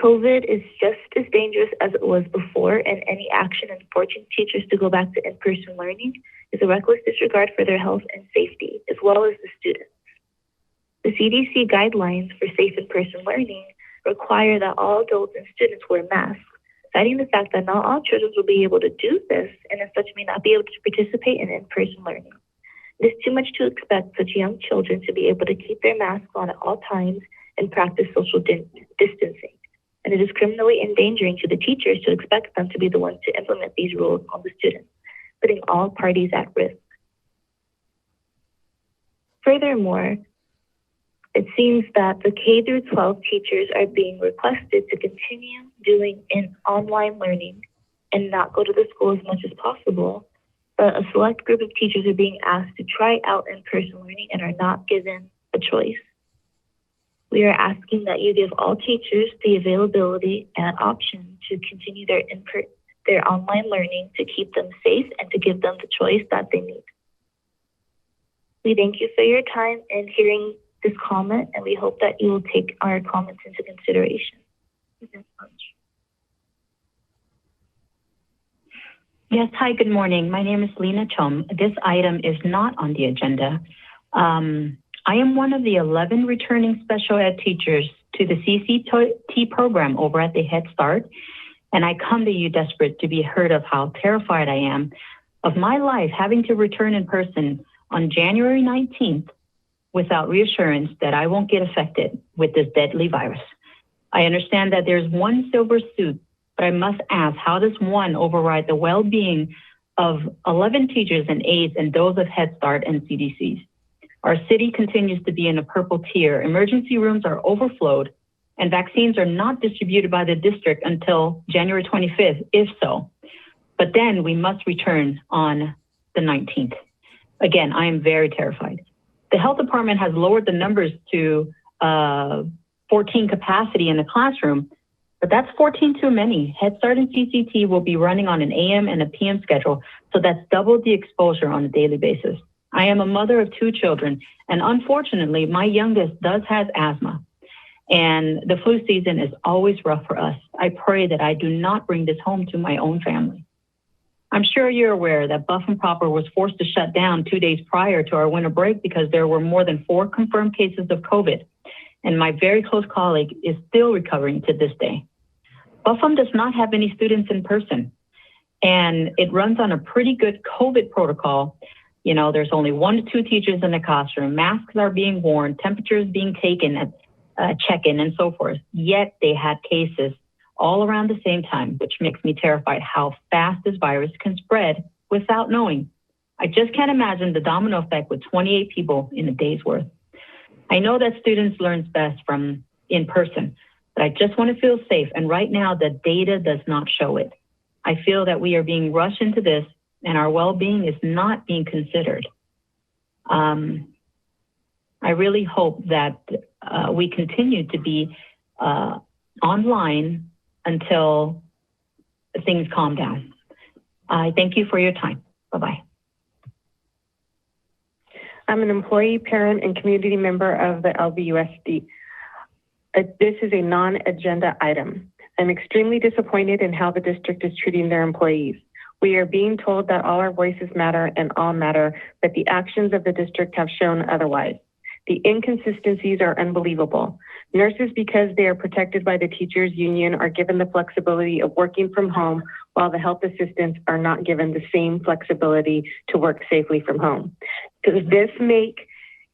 COVID is just as dangerous as it was before, and any action in forcing teachers to go back to in-person learning is a reckless disregard for their health and safety, as well as the students. The CDC guidelines for safe in-person learning require that all adults and students wear masks, citing the fact that not all children will be able to do this and as such may not be able to participate in in-person learning. It is too much to expect such young children to be able to keep their masks on at all times and practice social distancing. And it is criminally endangering to the teachers to expect them to be the ones to implement these rules on the students, putting all parties at risk. Furthermore, it seems that the K-12 teachers are being requested to continue doing in online learning and not go to the school as much as possible. But a select group of teachers are being asked to try out in-person learning and are not given a choice. We are asking that you give all teachers the availability and option to continue their online learning to keep them safe and to give them the choice that they need. We thank you for your time and hearing this comment, and we hope that you will take our comments into consideration. Thank you very much. Yes, hi, good morning. My name is Lena Chom. This item is not on the agenda. I am one of the 11 returning special ed teachers to the CCT program over at the Head Start, and I come to you desperate to be heard of how terrified I am of my life having to return in person on January 19th without reassurance that I won't get affected with this deadly virus. I understand that there's one silver suit, but I must ask, how does one override the well-being of 11 teachers and aides and those of Head Start and CDCs? Our city continues to be in a purple tier. Emergency rooms are overflowed, and vaccines are not distributed by the district until January 25th, if so. But then we must return on the 19th. Again, I am very terrified. The health department has lowered the numbers to 14 capacity in the classroom, but that's 14 too many. Head Start and CCT will be running on an AM and a PM schedule, so that's double the exposure on a daily basis. I am a mother of 2 children, and unfortunately, my youngest does have asthma, and the flu season is always rough for us. I pray that I do not bring this home to my own family. I'm sure you're aware that Buffum Proper was forced to shut down 2 days prior to our winter break because there were more than 4 confirmed cases of COVID, and my very close colleague is still recovering to this day. Buffum does not have any students in person, and it runs on a pretty good COVID protocol. You know, there's only 1 to 2 teachers in the classroom, masks are being worn, temperatures being taken at check-in and so forth. Yet they had cases all around the same time, which makes me terrified how fast this virus can spread without knowing. I just can't imagine the domino effect with 28 people in a day's worth. I know that students learn best from in person, but I just want to feel safe. And right now the data does not show it. I feel that we are being rushed into this and our well-being is not being considered. I really hope that we continue to be online until things calm down. I thank you for your time. Bye-bye. I'm an employee, parent, and community member of the LVUSD. This is a non-agenda item. I'm extremely disappointed in how the district is treating their employees. We are being told that all our voices matter and all matter, but the actions of the district have shown otherwise. The inconsistencies are unbelievable. Nurses, because they are protected by the teachers union, are given the flexibility of working from home, while the health assistants are not given the same flexibility to work safely from home. Does this make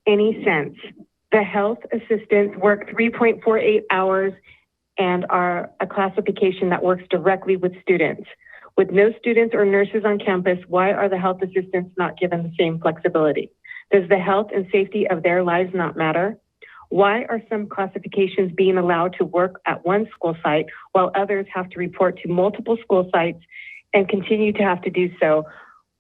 any sense? The health assistants work 3.48 hours and are a classification that works directly with students. With no students or nurses on campus, why are the health assistants not given the same flexibility? Does the health and safety of their lives not matter? Why are some classifications being allowed to work at one school site while others have to report to multiple school sites and continue to have to do so?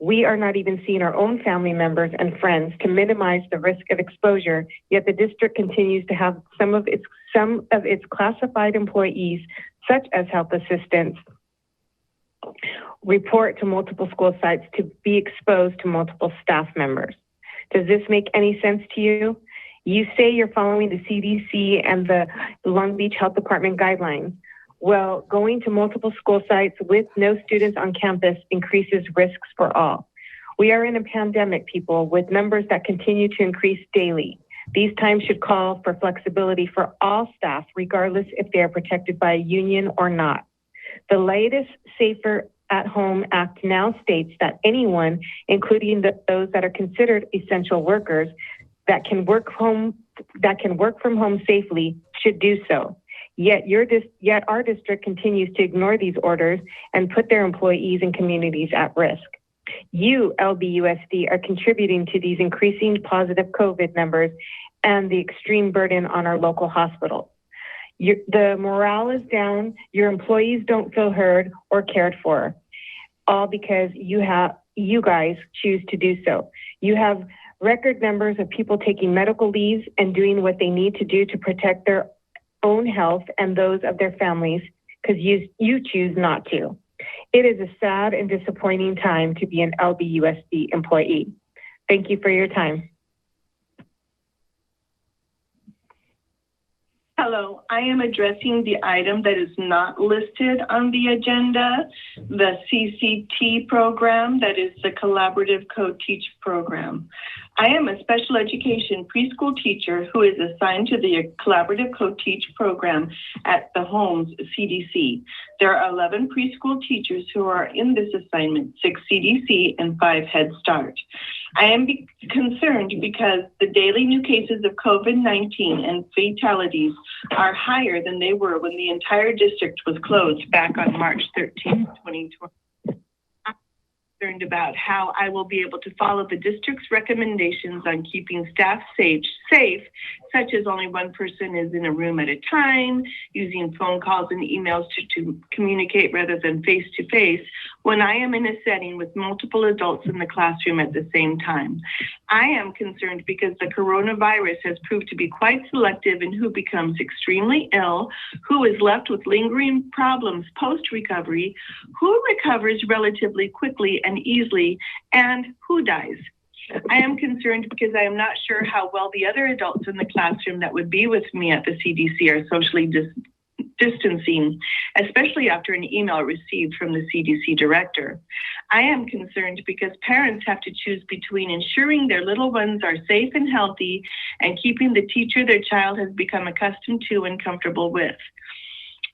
We are not even seeing our own family members and friends to minimize the risk of exposure, yet the district continues to have some of its classified employees, such as health assistants, report to multiple school sites to be exposed to multiple staff members. Does this make any sense to you? You say you're following the CDC and the Long Beach Health Department guidelines, Well, going to multiple school sites with no students on campus increases risks for all. We are in a pandemic, people, with numbers that continue to increase daily. These times should call for flexibility for all staff, regardless if they are protected by a union or not. The latest Safer at Home Act now states that anyone, including those that are considered essential workers, that can work from home safely, should do so. Yet our district continues to ignore these orders and put their employees and communities at risk. You, LBUSD, are contributing to these increasing positive COVID numbers and the extreme burden on our local hospitals. The morale is down, your employees don't feel heard or cared for, all because you guys choose to do so. You have record numbers of people taking medical leaves and doing what they need to do to protect their own health and those of their families because you choose not to. It is a sad and disappointing time to be an LBUSD employee. Thank you for your time. Hello, I am addressing the item that is not listed on the agenda, the CCT program, that is the Collaborative Co-Teach program. I am a special education preschool teacher who is assigned to the Collaborative Co-Teach program at the Holmes CDC. There are 11 preschool teachers who are in this assignment, 6 CDC and 5 Head Start. I am concerned because the daily new cases of COVID-19 and fatalities are higher than they were when the entire district was closed back on March 13, 2020. I'm concerned about how I will be able to follow the district's recommendations on keeping staff safe, such as only one person is in a room at a time, using phone calls and emails to communicate rather than face-to-face, when I am in a setting with multiple adults in the classroom at the same time. I am concerned because the coronavirus has proved to be quite selective in who becomes extremely ill, who is left with lingering problems post-recovery, who recovers relatively quickly and easily, and who dies. I am concerned because I am not sure how well the other adults in the classroom that would be with me at the CDC are socially distancing, especially after an email received from the CDC director. I am concerned because parents have to choose between ensuring their little ones are safe and healthy and keeping the teacher their child has become accustomed to and comfortable with.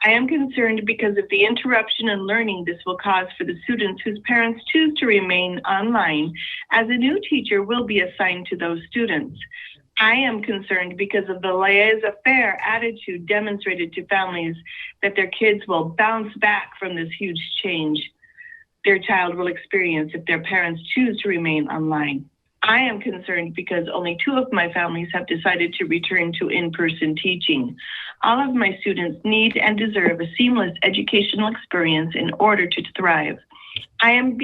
I am concerned because of the interruption in learning this will cause for the students whose parents choose to remain online, as a new teacher will be assigned to those students. I am concerned because of the laissez-faire attitude demonstrated to families that their kids will bounce back from this huge change their child will experience if their parents choose to remain online. I am concerned because only 2 of my families have decided to return to in-person teaching. All of my students need and deserve a seamless educational experience in order to thrive. I am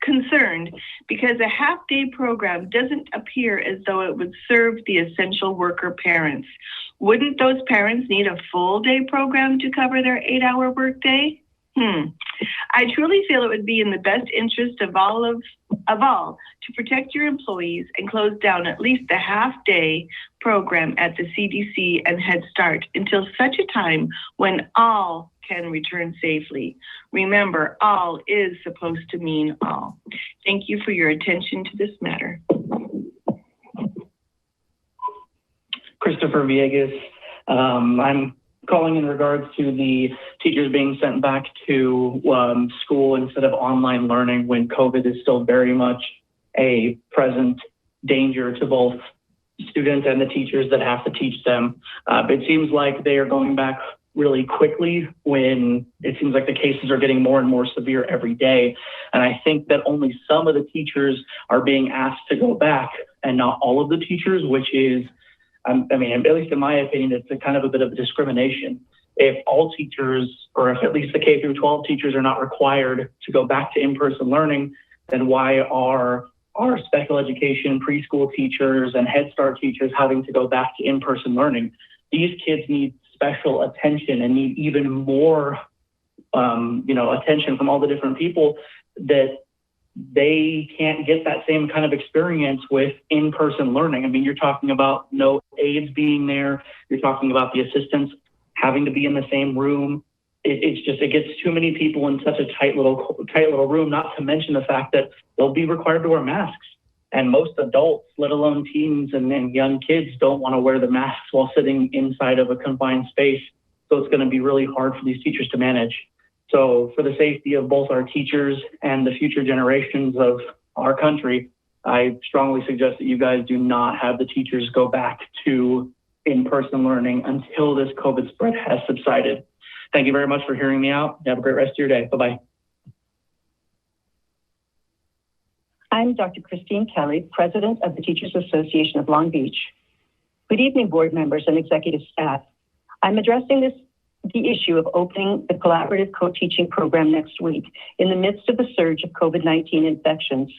concerned because a half-day program doesn't appear as though it would serve the essential worker parents. Wouldn't those parents need a full-day program to cover their 8-hour workday? I truly feel it would be in the best interest of all to protect your employees and close down at least the half-day program at the CDC and Head Start until such a time when all can return safely. Remember, all is supposed to mean all. Thank you for your attention to this matter. Christopher Villegas. I'm calling in regards to the teachers being sent back to school instead of online learning when COVID is still very much a present danger to both students and the teachers that have to teach them. It seems like they are going back really quickly when it seems like the cases are getting more and more severe every day. And I think that only some of the teachers are being asked to go back and not all of the teachers, which is, I mean, at least in my opinion, it's a kind of a bit of a discrimination. If all teachers, or if at least the K through 12 teachers are not required to go back to in-person learning, then why are our special education preschool teachers and Head Start teachers having to go back to in-person learning? These kids need special attention and need even more, attention from all the different people that they can't get that same kind of experience with in-person learning. I mean, you're talking about no aides being there. You're talking about the assistants having to be in the same room. it gets too many people in such a tight little room, not to mention the fact that they'll be required to wear masks. And most adults, let alone teens and young kids, don't want to wear the masks while sitting inside of a confined space. So it's going to be really hard for these teachers to manage. So for the safety of both our teachers and the future generations of our country, I strongly suggest that you guys do not have the teachers go back to in-person learning until this COVID spread has subsided. Thank you very much for hearing me out. Have a great rest of your day. Bye-bye. I'm Dr. Christine Kelly, President of the Teachers Association of Long Beach. Good evening, board members and executive staff. I'm addressing the issue of opening the collaborative co-teaching program next week in the midst of the surge of COVID-19 infections.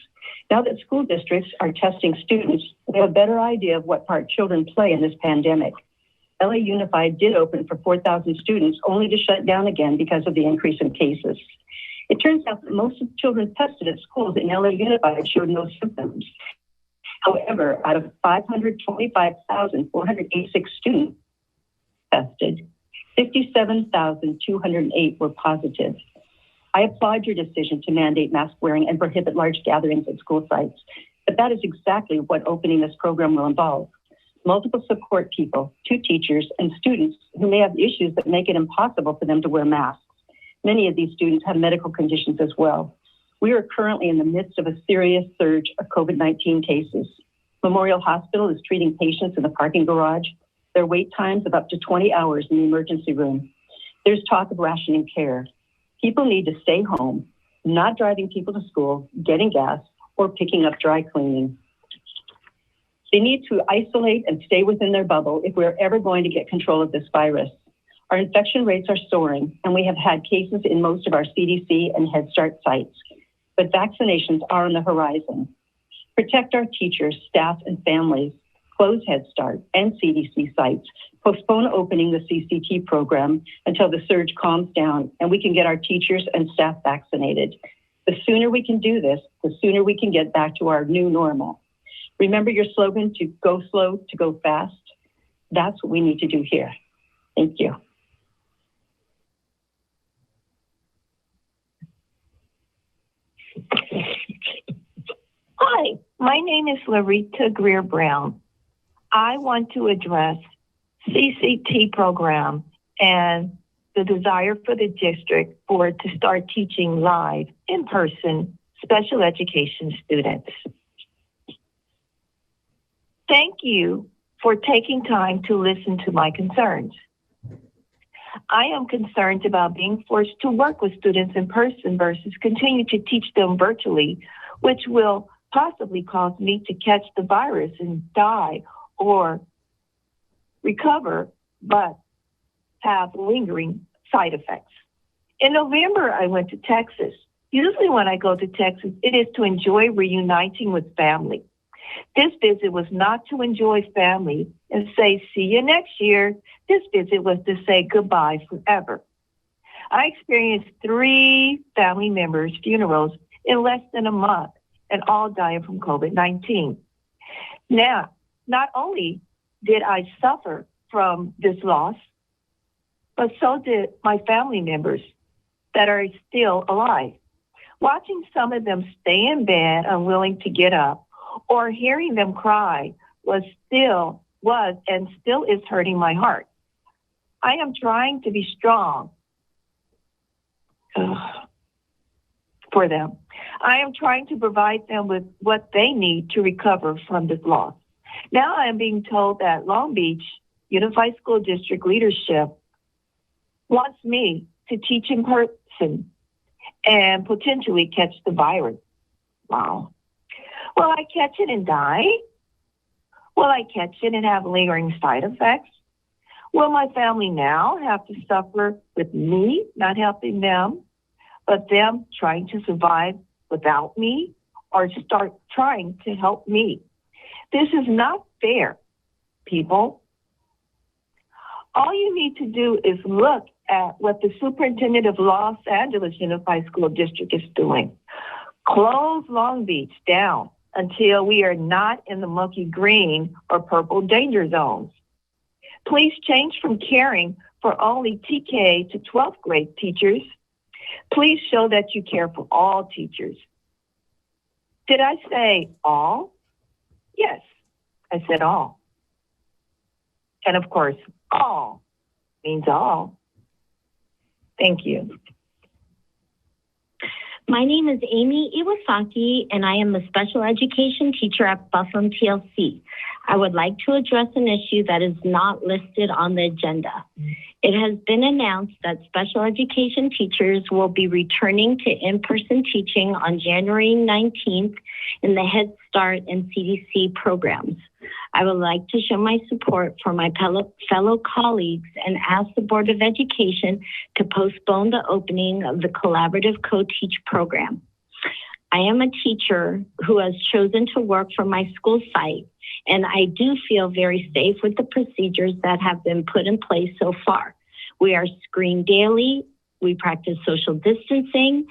Now that school districts are testing students, we have a better idea of what part children play in this pandemic. LA Unified did open for 4,000 students, only to shut down again because of the increase in cases. It turns out that most of the children tested at schools in LA Unified showed no symptoms. However, out of 525,486 students tested, 57,208 were positive. I applaud your decision to mandate mask wearing and prohibit large gatherings at school sites, but that is exactly what opening this program will involve. Multiple support people, 2 teachers, and students who may have issues that make it impossible for them to wear masks. Many of these students have medical conditions as well. We are currently in the midst of a serious surge of COVID-19 cases. Memorial Hospital is treating patients in the parking garage. There are wait times of up to 20 hours in the emergency room. There's talk of rationing care. People need to stay home, not driving people to school, getting gas, or picking up dry cleaning. They need to isolate and stay within their bubble if we're ever going to get control of this virus. Our infection rates are soaring, and we have had cases in most of our CDC and Head Start sites, but vaccinations are on the horizon. Protect our teachers, staff, and families. Close Head Start and CDC sites. Postpone opening the CCT program until the surge calms down and we can get our teachers and staff vaccinated. The sooner we can do this, the sooner we can get back to our new normal. Remember your slogan, to go slow, to go fast? That's what we need to do here. Thank you. Hi, my name is Larita Greer Brown. I want to address CCT program and the desire for the district for it to start teaching live in-person special education students. Thank you for taking time to listen to my concerns. I am concerned about being forced to work with students in person versus continue to teach them virtually, which will possibly cause me to catch the virus and die or recover, but have lingering side effects. In November, I went to Texas. Usually when I go to Texas, it is to enjoy reuniting with family. This visit was not to enjoy family and say, see you next year. This visit was to say goodbye forever. I experienced 3 family members' funerals in less than a month, and all dying from COVID-19. Now, not only did I suffer from this loss, but so did my family members that are still alive. Watching some of them stay in bed, unwilling to get up, or hearing them cry was and still is hurting my heart. I am trying to be strong for them. I am trying to provide them with what they need to recover from this loss. Now I am being told that Long Beach Unified School District leadership wants me to teach in person and potentially catch the virus. Wow. Will I catch it and die? Will I catch it and have lingering side effects? Will my family now have to suffer with me not helping them, but them trying to survive without me, or start trying to help me? This is not fair, people. All you need to do is look at what the superintendent of Los Angeles Unified School District is doing. Close Long Beach down until we are not in the monkey green or purple danger zones. Please change from caring for only TK to 12th grade teachers, please show that you care for all teachers. Did I say all? Yes, I said all. And of course, all means all. Thank you. My name is Amy Iwasaki, and I am a special education teacher at Buffalo TLC. I would like to address an issue that is not listed on the agenda. It has been announced that special education teachers will be returning to in-person teaching on January 19th in the Head Start and CDC programs. I would like to show my support for my fellow colleagues and ask the Board of Education to postpone the opening of the Collaborative Co-Teach program. I am a teacher who has chosen to work from my school site, and I do feel very safe with the procedures that have been put in place so far. We are screened daily, we practice social distancing,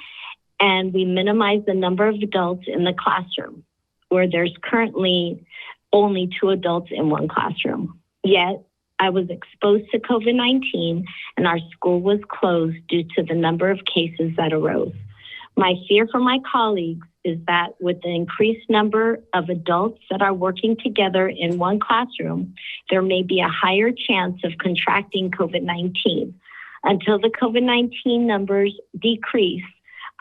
and we minimize the number of adults in the classroom, where there's currently only 2 adults in 1 classroom. Yet, I was exposed to COVID-19 and our school was closed due to the number of cases that arose. My fear for my colleagues is that with the increased number of adults that are working together in 1 classroom, there may be a higher chance of contracting COVID-19. Until the COVID-19 numbers decrease,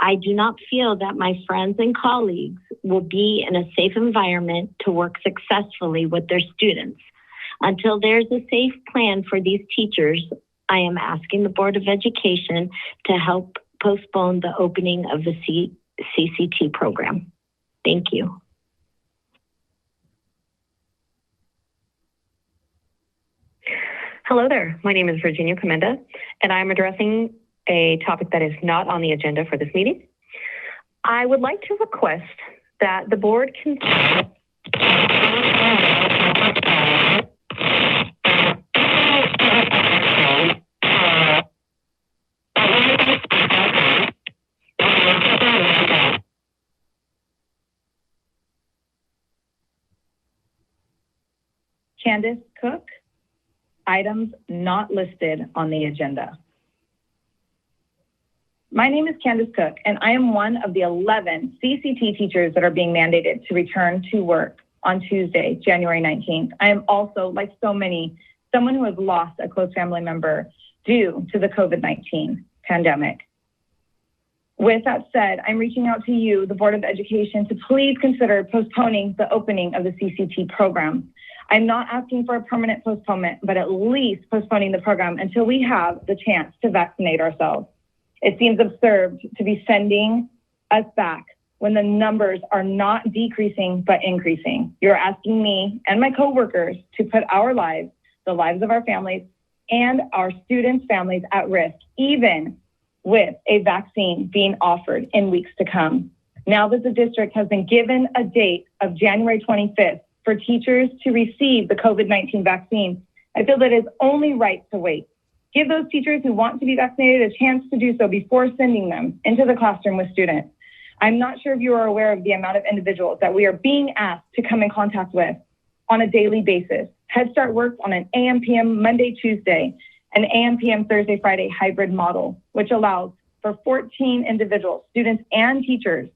I do not feel that my friends and colleagues will be in a safe environment to work successfully with their students. Until there's a safe plan for these teachers, I am asking the Board of Education to help postpone the opening of the CCT program. Thank you. Hello there. My name is Virginia Comenda, and I'm addressing a topic that is not on the agenda for this meeting. I would like to request that the board consider Candace Cook, items not listed on the agenda. My name is Candace Cook, and I am one of the 11 CCT teachers that are being mandated to return to work on Tuesday, January 19th. I am also, like so many, someone who has lost a close family member due to the COVID-19 pandemic. With that said, I'm reaching out to you, the Board of Education, to please consider postponing the opening of the CCT program. I'm not asking for a permanent postponement, but at least postponing the program until we have the chance to vaccinate ourselves. It seems absurd to be sending us back when the numbers are not decreasing, but increasing. You're asking me and my coworkers to put our lives, the lives of our families, and our students' families at risk, even with a vaccine being offered in weeks to come. Now that the district has been given a date of January 25th for teachers to receive the COVID-19 vaccine, I feel that it's only right to wait. Give those teachers who want to be vaccinated a chance to do so before sending them into the classroom with students. I'm not sure if you are aware of the amount of individuals that we are being asked to come in contact with on a daily basis. Head Start works on an AM/PM Monday, Tuesday, an AM/PM Thursday, Friday hybrid model, which allows for 14 individuals, students and teachers,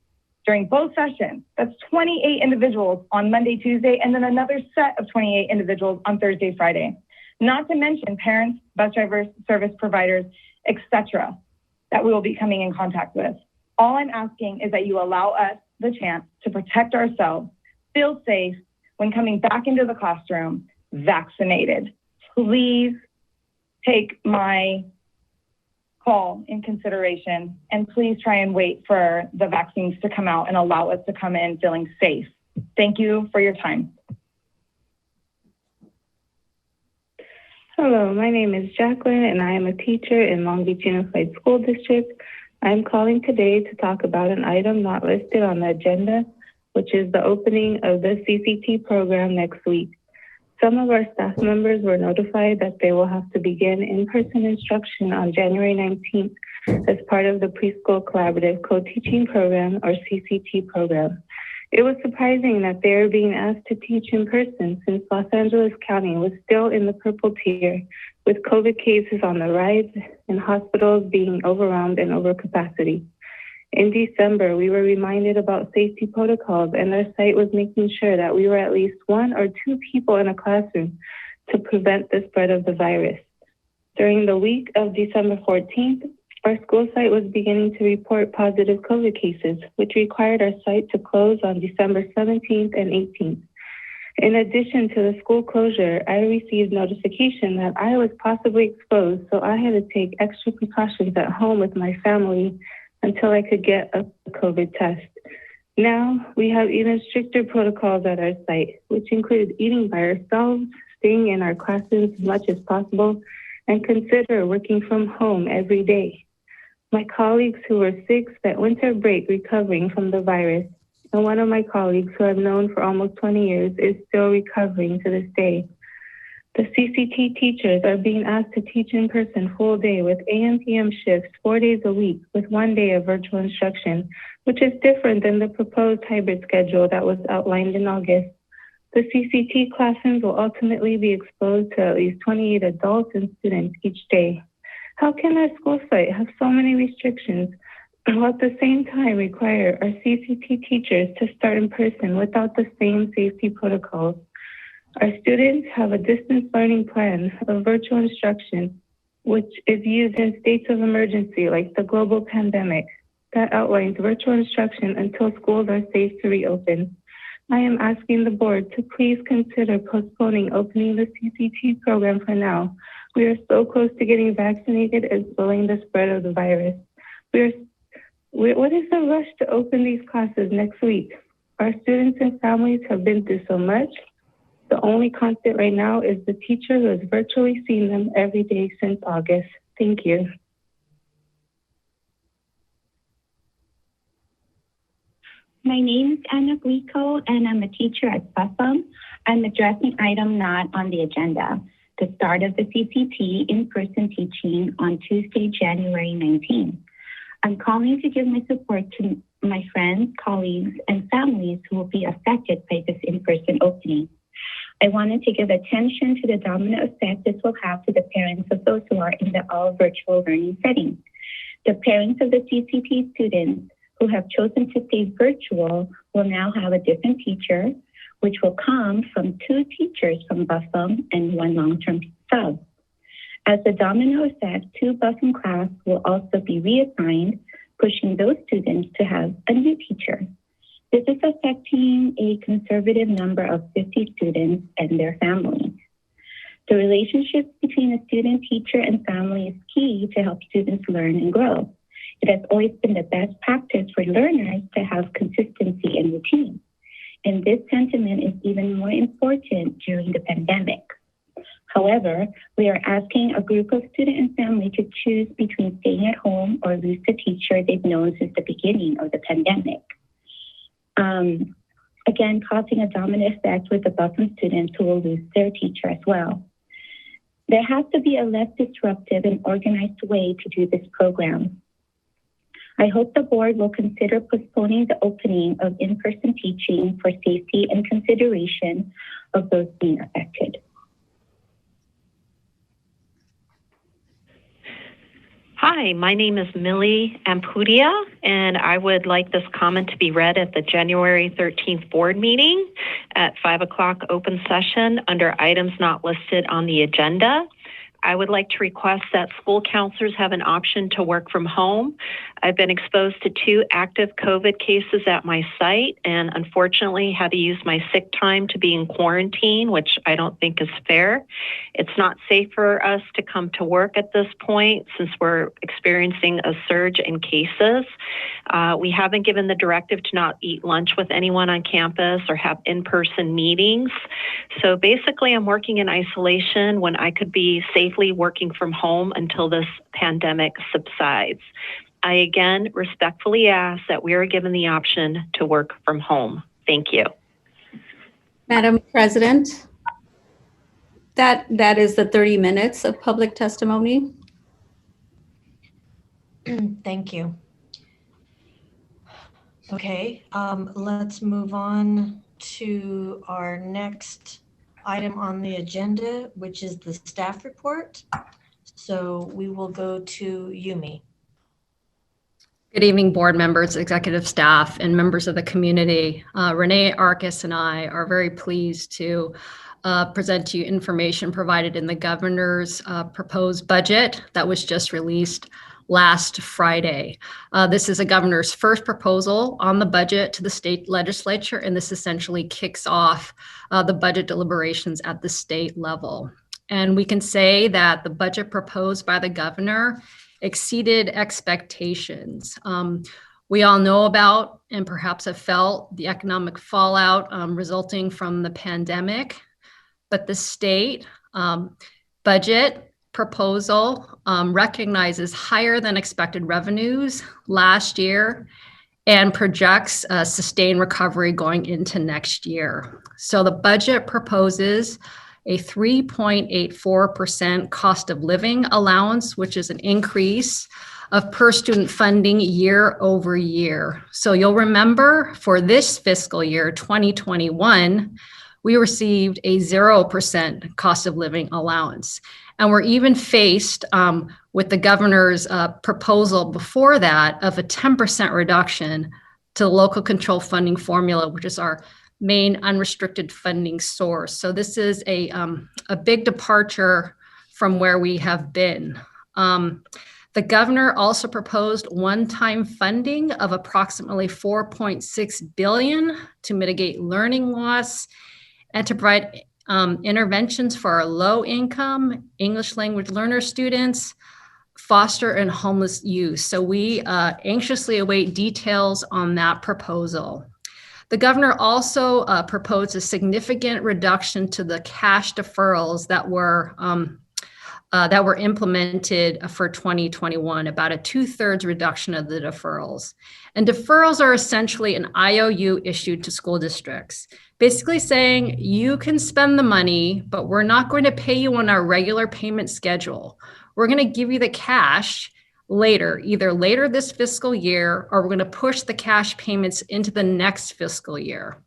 during both sessions. That's 28 individuals on Monday, Tuesday, and then another set of 28 individuals on Thursday, Friday. Not to mention parents, bus drivers, service providers, etc., that we will be coming in contact with. All I'm asking is that you allow us the chance to protect ourselves, feel safe when coming back into the classroom, vaccinated. Please take my call in consideration, and please try and wait for the vaccines to come out and allow us to come in feeling safe. Thank you for your time. Hello, my name is Jacqueline, and I am a teacher in Long Beach Unified School District. I'm calling today to talk about an item not listed on the agenda, which is the opening of the CCT program next week. Some of our staff members were notified that they will have to begin in-person instruction on January 19th as part of the Preschool Collaborative Co-Teaching Program, or CCT program. It was surprising that they are being asked to teach in person since Los Angeles County was still in the purple tier with COVID cases on the rise and hospitals being overwhelmed and over capacity. In December, we were reminded about safety protocols, and our site was making sure that we were at least 1 or 2 people in a classroom to prevent the spread of the virus. During the week of December 14th, our school site was beginning to report positive COVID cases, which required our site to close on December 17th and 18th. In addition to the school closure, I received notification that I was possibly exposed, so I had to take extra precautions at home with my family until I could get a COVID test. Now, we have even stricter protocols at our site, which include eating by ourselves, staying in our classrooms as much as possible, and consider working from home every day. My colleagues who were sick spent winter break recovering from the virus, and one of my colleagues who I've known for almost 20 years is still recovering to this day. The CCT teachers are being asked to teach in person full day with AM/PM shifts 4 days a week with 1 day of virtual instruction, which is different than the proposed hybrid schedule that was outlined in August. The CCT classrooms will ultimately be exposed to at least 28 adults and students each day. How can our school site have so many restrictions while at the same time require our CCT teachers to start in person without the same safety protocols? Our students have a distance learning plan of virtual instruction, which is used in states of emergency like the global pandemic, that outlines virtual instruction until schools are safe to reopen. I am asking the board to please consider postponing opening the CCT program for now. We are so close to getting vaccinated and slowing the spread of the virus. What is the rush to open these classes next week? Our students and families have been through so much. The only constant right now is the teacher who has virtually seen them every day since August. Thank you. My name is Anna Glico, and I'm a teacher at Buffum. I'm addressing item not on the agenda, the start of the CCT in-person teaching on Tuesday, January 19th. I'm calling to give my support to my friends, colleagues, and families who will be affected by this in-person opening. I wanted to give attention to the domino effect this will have to the parents of those who are in the all virtual learning setting. The parents of the CCT students who have chosen to stay virtual will now have a different teacher, which will come from 2 teachers from Buffum and 1 long-term sub. As a domino effect, 2 Buffum class will also be reassigned, pushing those students to have a new teacher. This is affecting a conservative number of 50 students and their families. The relationship between a student, teacher, and family is key to help students learn and grow. It has always been the best practice for learners to have consistency and routine. And this sentiment is even more important during the pandemic. However, we are asking a group of students and family to choose between staying at home or lose the teacher they've known since the beginning of the pandemic. Again, causing a domino effect with the Buffum students who will lose their teacher as well. There has to be a less disruptive and organized way to do this program. I hope the board will consider postponing the opening of in-person teaching for safety and consideration of those being affected. Hi, my name is Millie Ampudia, and I would like this comment to be read at the January 13th board meeting at 5 o'clock open session under items not listed on the agenda. I would like to request that school counselors have an option to work from home. I've been exposed to 2 active COVID cases at my site and unfortunately had to use my sick time to be in quarantine, which I don't think is fair. It's not safe for us to come to work at this point since we're experiencing a surge in cases. We haven't given the directive to not eat lunch with anyone on campus or have in-person meetings. So basically I'm working in isolation when I could be safely working from home until this pandemic subsides. I again respectfully ask that we are given the option to work from home. Thank you. Madam President, that is the 30 minutes of public testimony. Thank you. Okay, let's move on to our next item on the agenda, which is the staff report. So we will go to Yumi. Good evening, board members, executive staff, and members of the community. Renee Arcus and I are very pleased to present to you information provided in the governor's proposed budget that was just released last Friday. This is a governor's first proposal on the budget to the state legislature, and this essentially kicks off the budget deliberations at the state level. And we can say that the budget proposed by the governor exceeded expectations. We all know about and perhaps have felt the economic fallout resulting from the pandemic, but the state budget proposal recognizes higher than expected revenues last year and projects a sustained recovery going into next year. So the budget proposes a 3.84% cost of living allowance, which is an increase of per student funding year over year. So you'll remember for this fiscal year, 2021, we received a 0% cost of living allowance. And we're even faced with the governor's proposal before that of a 10% reduction to the local control funding formula, which is our main unrestricted funding source. So this is a big departure from where we have been. The governor also proposed one-time funding of approximately $4.6 billion to mitigate learning loss and to provide interventions for our low-income English language learner students, foster and homeless youth. So we anxiously await details on that proposal. The governor also proposed a significant reduction to the cash deferrals that were implemented for 2021, about a 2/3 reduction of the deferrals. And deferrals are essentially an IOU issued to school districts, basically saying you can spend the money, but we're not going to pay you on our regular payment schedule. We're going to give you the cash later, either later this fiscal year, or we're going to push the cash payments into the next fiscal year.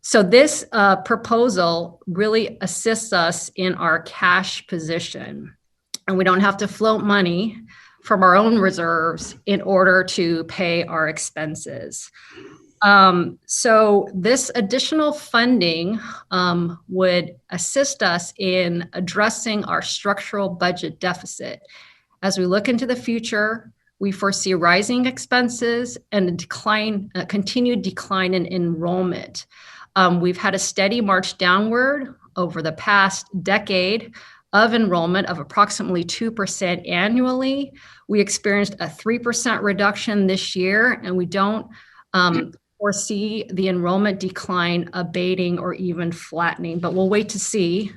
So this proposal really assists us in our cash position, and we don't have to float money from our own reserves in order to pay our expenses. So this additional funding would assist us in addressing our structural budget deficit. As we look into the future, we foresee rising expenses and a continued decline in enrollment. We've had a steady march downward over the past decade of enrollment of approximately 2% annually. We experienced a 3% reduction this year, and we don't foresee the enrollment decline abating or even flattening, but we'll wait to see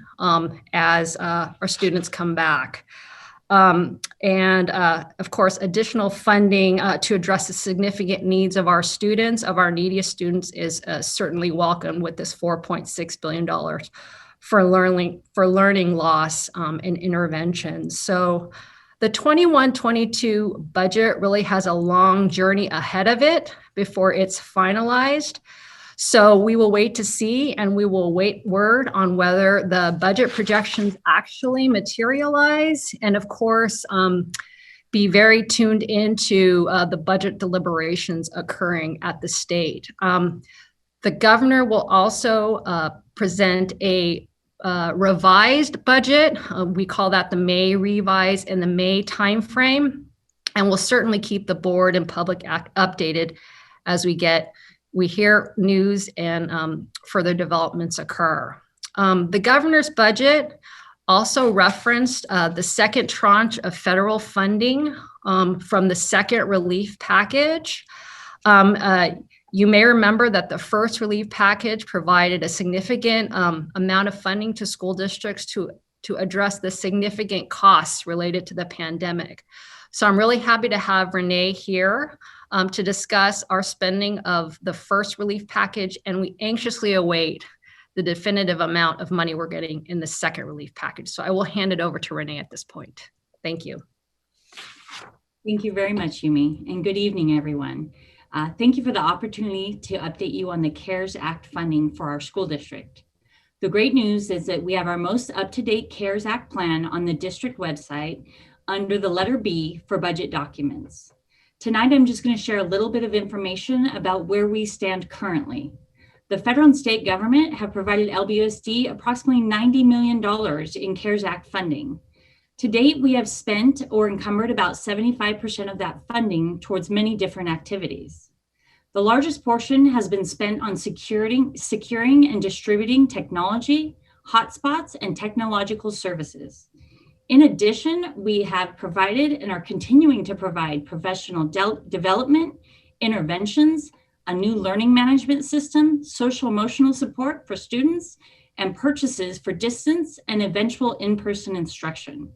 as our students come back. Of course, additional funding to address the significant needs of our students, of our neediest students, is certainly welcome with this $4.6 billion for learning loss and interventions. So the 21-22 budget really has a long journey ahead of it before it's finalized. So we will wait to see, and we will wait word on whether the budget projections actually materialize. And of course, be very tuned into the budget deliberations occurring at the state. The governor will also present a revised budget. We call that the May revise in the May timeframe. And we'll certainly keep the board and public updated as we hear news and further developments occur. The governor's budget also referenced the second tranche of federal funding from the second relief package. You may remember that the first relief package provided a significant amount of funding to school districts to address the significant costs related to the pandemic. So I'm really happy to have Renee here to discuss our spending of the first relief package, and we anxiously await the definitive amount of money we're getting in the second relief package. So I will hand it over to Renee at this point. Thank you. Thank you very much, Yumi, and good evening, everyone. Thank you for the opportunity to update you on the CARES Act funding for our school district. The great news is that we have our most up-to-date CARES Act plan on the district website under the letter B for budget documents. Tonight, I'm just going to share a little bit of information about where we stand currently. The federal and state government have provided LBUSD approximately $90 million in CARES Act funding. To date, we have spent or encumbered about 75% of that funding towards many different activities. The largest portion has been spent on securing and distributing technology, hotspots, and technological services. In addition, we have provided and are continuing to provide professional development, interventions, a new learning management system, social emotional support for students, and purchases for distance and eventual in-person instruction.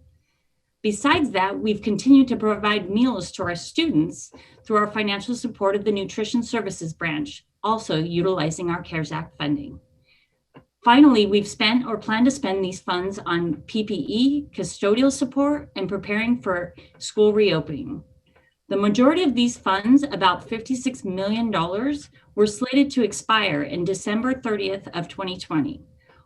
Besides that, we've continued to provide meals to our students through our financial support of the Nutrition Services Branch, also utilizing our CARES Act funding. Finally, we've spent or plan to spend these funds on PPE, custodial support, and preparing for school reopening. The majority of these funds, about $56 million, were slated to expire in December 30th of 2020.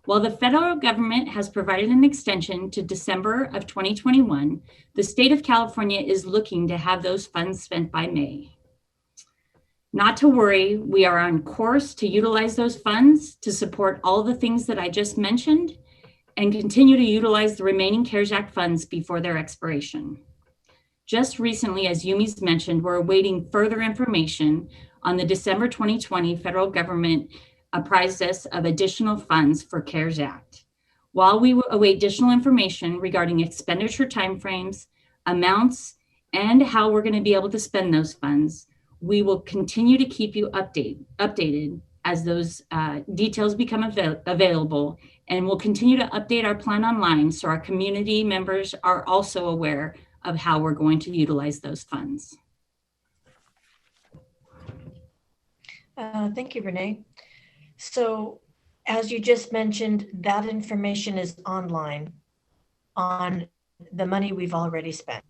While the federal government has provided an extension to December of 2021, the state of California is looking to have those funds spent by May. Not to worry, we are on course to utilize those funds to support all the things that I just mentioned and continue to utilize the remaining CARES Act funds before their expiration. Just recently, as Yumi's mentioned, we're awaiting further information on the December 2020 federal government apprised us of additional funds for CARES Act. While we await additional information regarding expenditure timeframes, amounts, and how we're going to be able to spend those funds, we will continue to keep you updated as those details become available, and we'll continue to update our plan online so our community members are also aware of how we're going to utilize those funds. Thank you, Renee. So as you just mentioned, that information is online on the money we've already spent.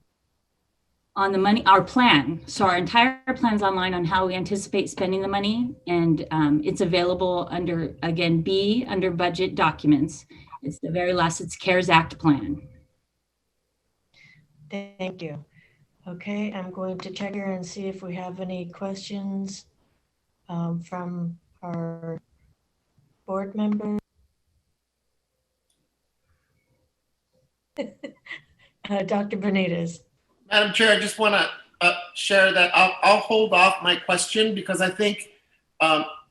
On the money, our plan. So our entire plan's online on how we anticipate spending the money. And it's available under, again, B, under budget documents. It's the very last, it's CARES Act plan. Thank you. Okay, I'm going to check here and see if we have any questions from our board members. Dr. Benitez. Madam Chair, I just want to share that I'll hold off my question because I think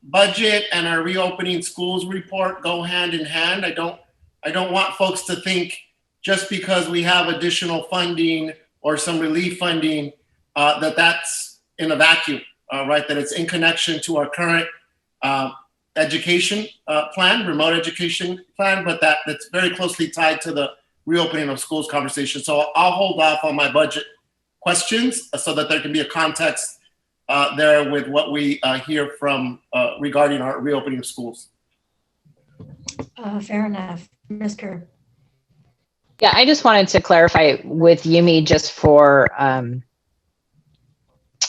budget and our reopening schools report go hand in hand. I don't want folks to think just because we have additional funding or some relief funding that's in a vacuum, right? That it's in connection to our current education plan, remote education plan, but that's very closely tied to the reopening of schools conversation. So I'll hold off on my budget questions so that there can be a context there with what we hear from regarding our reopening of schools. Fair enough. Ms. Kerr. Yeah, I just wanted to clarify with Yumi just for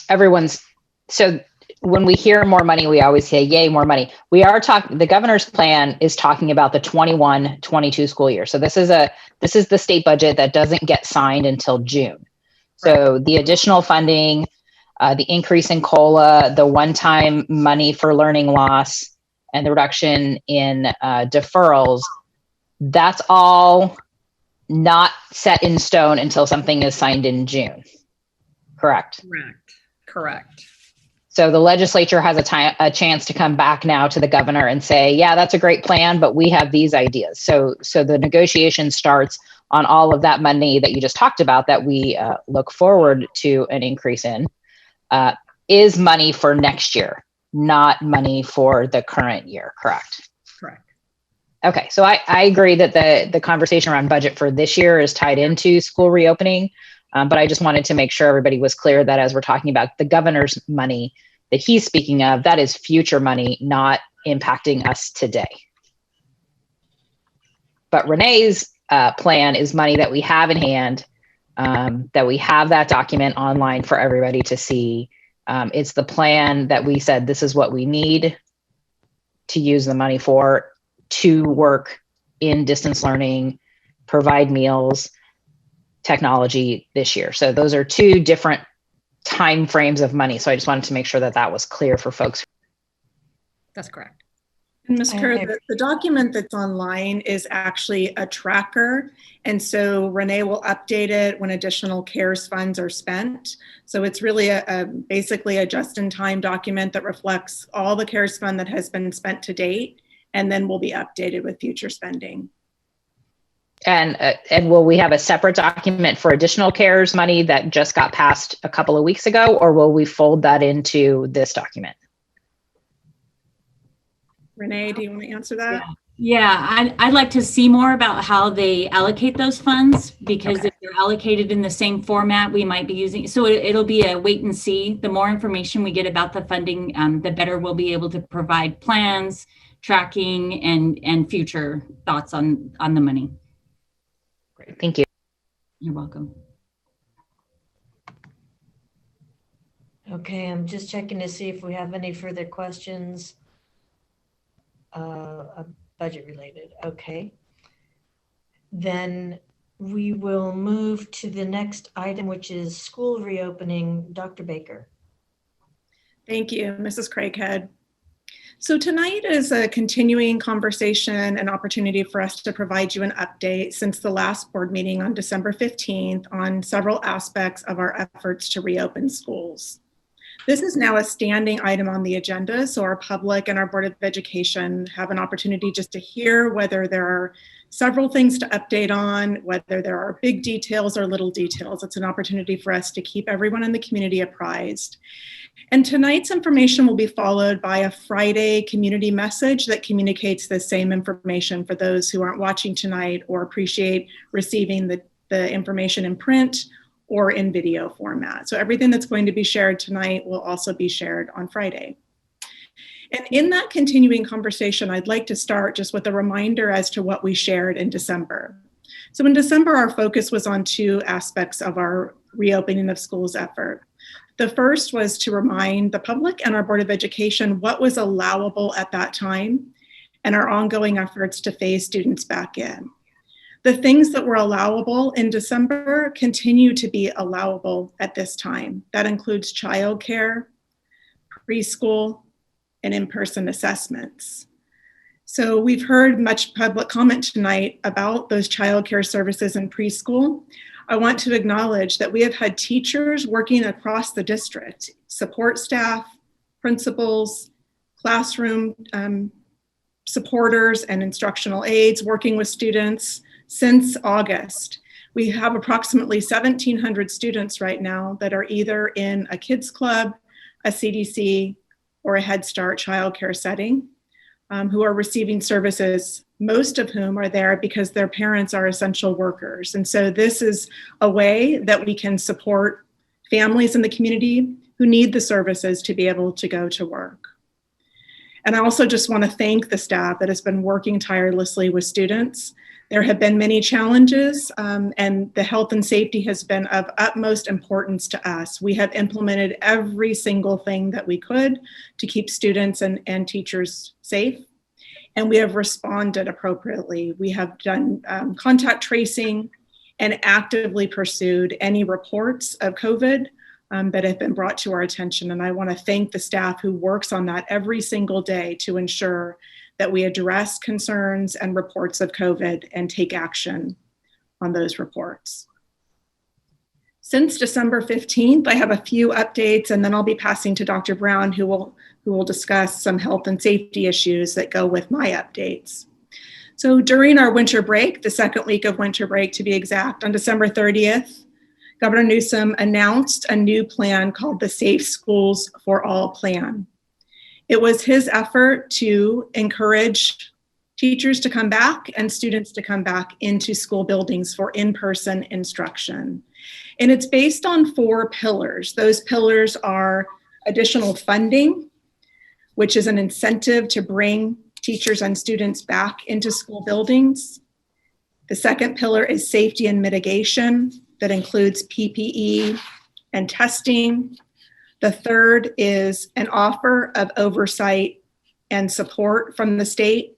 everyone's, so when we hear more money, we always say, yay, more money. We are talking, the governor's plan is talking about the 21-22 school year. So this is the state budget that doesn't get signed until June. So the additional funding, the increase in COLA, the one-time money for learning loss, and the reduction in deferrals, that's all not set in stone until something is signed in June. Correct? Correct. So the legislature has a chance to come back now to the governor and say, yeah, that's a great plan, but we have these ideas. So the negotiation starts on all of that money that you just talked about that we look forward to an increase in is money for next year, not money for the current year, correct? Correct. Okay, so I agree that the conversation around budget for this year is tied into school reopening, but I just wanted to make sure everybody was clear that as we're talking about the governor's money that he's speaking of, that is future money, not impacting us today. But Renee's plan is money that we have in hand, that we have that document online for everybody to see. It's the plan that we said, this is what we need to use the money for. to work in distance learning, provide meals, technology this year. So those are two different time frames of money. So I just wanted to make sure that that was clear for folks. That's correct. And Ms. Kerr, the document that's online is actually a tracker. And so Renee will update it when additional CARES funds are spent. So it's really basically a just-in-time document that reflects all the CARES fund that has been spent to date, and then will be updated with future spending. And will we have a separate document for additional CARES money that just got passed a couple of weeks ago, or will we fold that into this document? Renee, do you want to answer that? Yeah, I'd like to see more about how they allocate those funds, because if they're allocated in the same format, we might be using, so it'll be a wait and see. The more information we get about the funding, the better we'll be able to provide plans, tracking, and future thoughts on the money. Great, thank you. You're welcome. Okay, I'm just checking to see if we have any further questions. Budget related. Okay. Then we will move to the next item, which is school reopening. Dr. Baker. Thank you, Mrs. Craighead. So tonight is a continuing conversation and opportunity for us to provide you an update since the last board meeting on December 15th on several aspects of our efforts to reopen schools. This is now a standing item on the agenda, so our public and our Board of Education have an opportunity just to hear whether there are several things to update on, whether there are big details or little details. It's an opportunity for us to keep everyone in the community apprised. And tonight's information will be followed by a Friday community message that communicates the same information for those who aren't watching tonight or appreciate receiving the information in print or in video format. So everything that's going to be shared tonight will also be shared on Friday. And in that continuing conversation, I'd like to start just with a reminder as to what we shared in December. So in December, our focus was on two aspects of our reopening of schools effort. The first was to remind the public and our Board of Education what was allowable at that time and our ongoing efforts to phase students back in. The things that were allowable in December continue to be allowable at this time. That includes childcare, preschool, and in-person assessments. So we've heard much public comment tonight about those childcare services in preschool. I want to acknowledge that we have had teachers working across the district, support staff, principals, classroom supporters, and instructional aides working with students since August. We have approximately 1,700 students right now that are either in a kids club, a CDC, or a Head Start childcare setting who are receiving services, most of whom are there because their parents are essential workers. And so this is a way that we can support families in the community who need the services to be able to go to work. And I also just want to thank the staff that has been working tirelessly with students. There have been many challenges, and the health and safety has been of utmost importance to us. We have implemented every single thing that we could to keep students and teachers safe, and we have responded appropriately. We have done contact tracing and actively pursued any reports of COVID that have been brought to our attention. And I want to thank the staff who works on that every single day to ensure that we address concerns and reports of COVID and take action on those reports. Since December 15th, I have a few updates, and then I'll be passing to Dr. Brown, who will discuss some health and safety issues that go with my updates. So during our winter break, the second week of winter break to be exact, on December 30th, Governor Newsom announced a new plan called the Safe Schools for All Plan. It was his effort to encourage teachers to come back and students to come back into school buildings for in-person instruction. And it's based on 4 pillars. Those pillars are additional funding, which is an incentive to bring teachers and students back into school buildings. The second pillar is safety and mitigation that includes PPE and testing. The third is an offer of oversight and support from the state.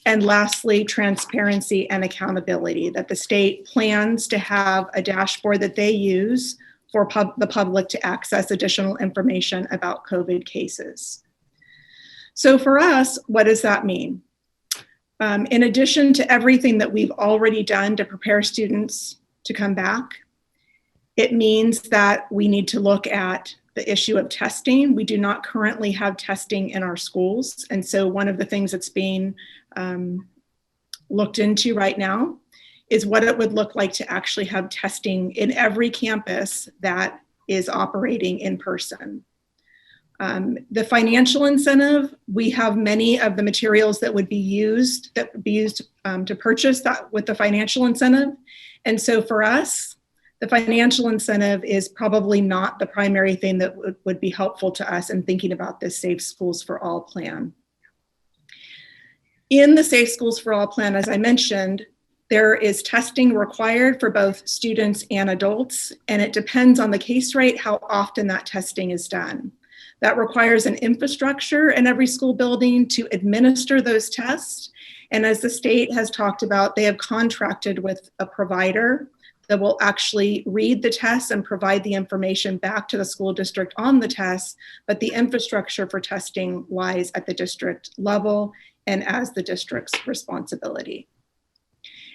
And lastly, transparency and accountability, that the state plans to have a dashboard that they use for the public to access additional information about COVID cases. So for us, what does that mean? In addition to everything that we've already done to prepare students to come back, it means that we need to look at the issue of testing. We do not currently have testing in our schools. And so one of the things that's being looked into right now is what it would look like to actually have testing in every campus that is operating in person. The financial incentive, we have many of the materials that would be used to purchase that with the financial incentive. And so for us, the financial incentive is probably not the primary thing that would be helpful to us in thinking about this Safe Schools for All plan. In the Safe Schools for All plan, as I mentioned, there is testing required for both students and adults, and it depends on the case rate how often that testing is done. That requires an infrastructure in every school building to administer those tests. And as the state has talked about, they have contracted with a provider that will actually read the tests and provide the information back to the school district on the tests, but the infrastructure for testing lies at the district level and as the district's responsibility.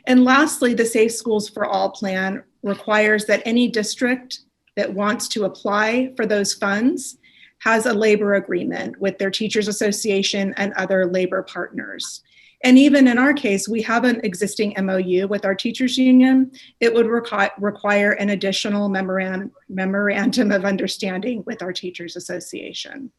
And lastly, the Safe Schools for All plan requires that any district that wants to apply for those funds has a labor agreement with their teachers association and other labor partners. And even in our case, we have an existing MOU with our teachers union. It would require an additional memorandum of understanding with our teachers association.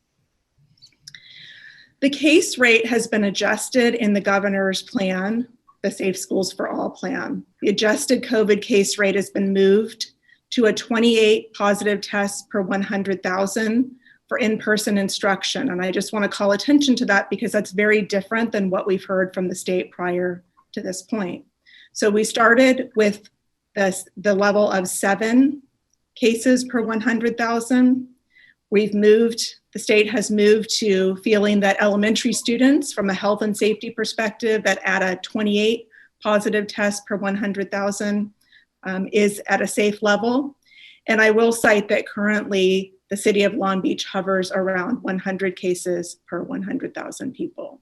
The case rate has been adjusted in the governor's plan, the Safe Schools for All plan. The adjusted COVID case rate has been moved to a 28 positive tests per 100,000 for in-person instruction. And I just want to call attention to that because that's very different than what we've heard from the state prior to this point. So we started with the level of 7 cases per 100,000. The state has moved to feeling that elementary students from a health and safety perspective that at a 28 positive tests per 100,000 is at a safe level. And I will cite that currently the city of Long Beach hovers around 100 cases per 100,000 people.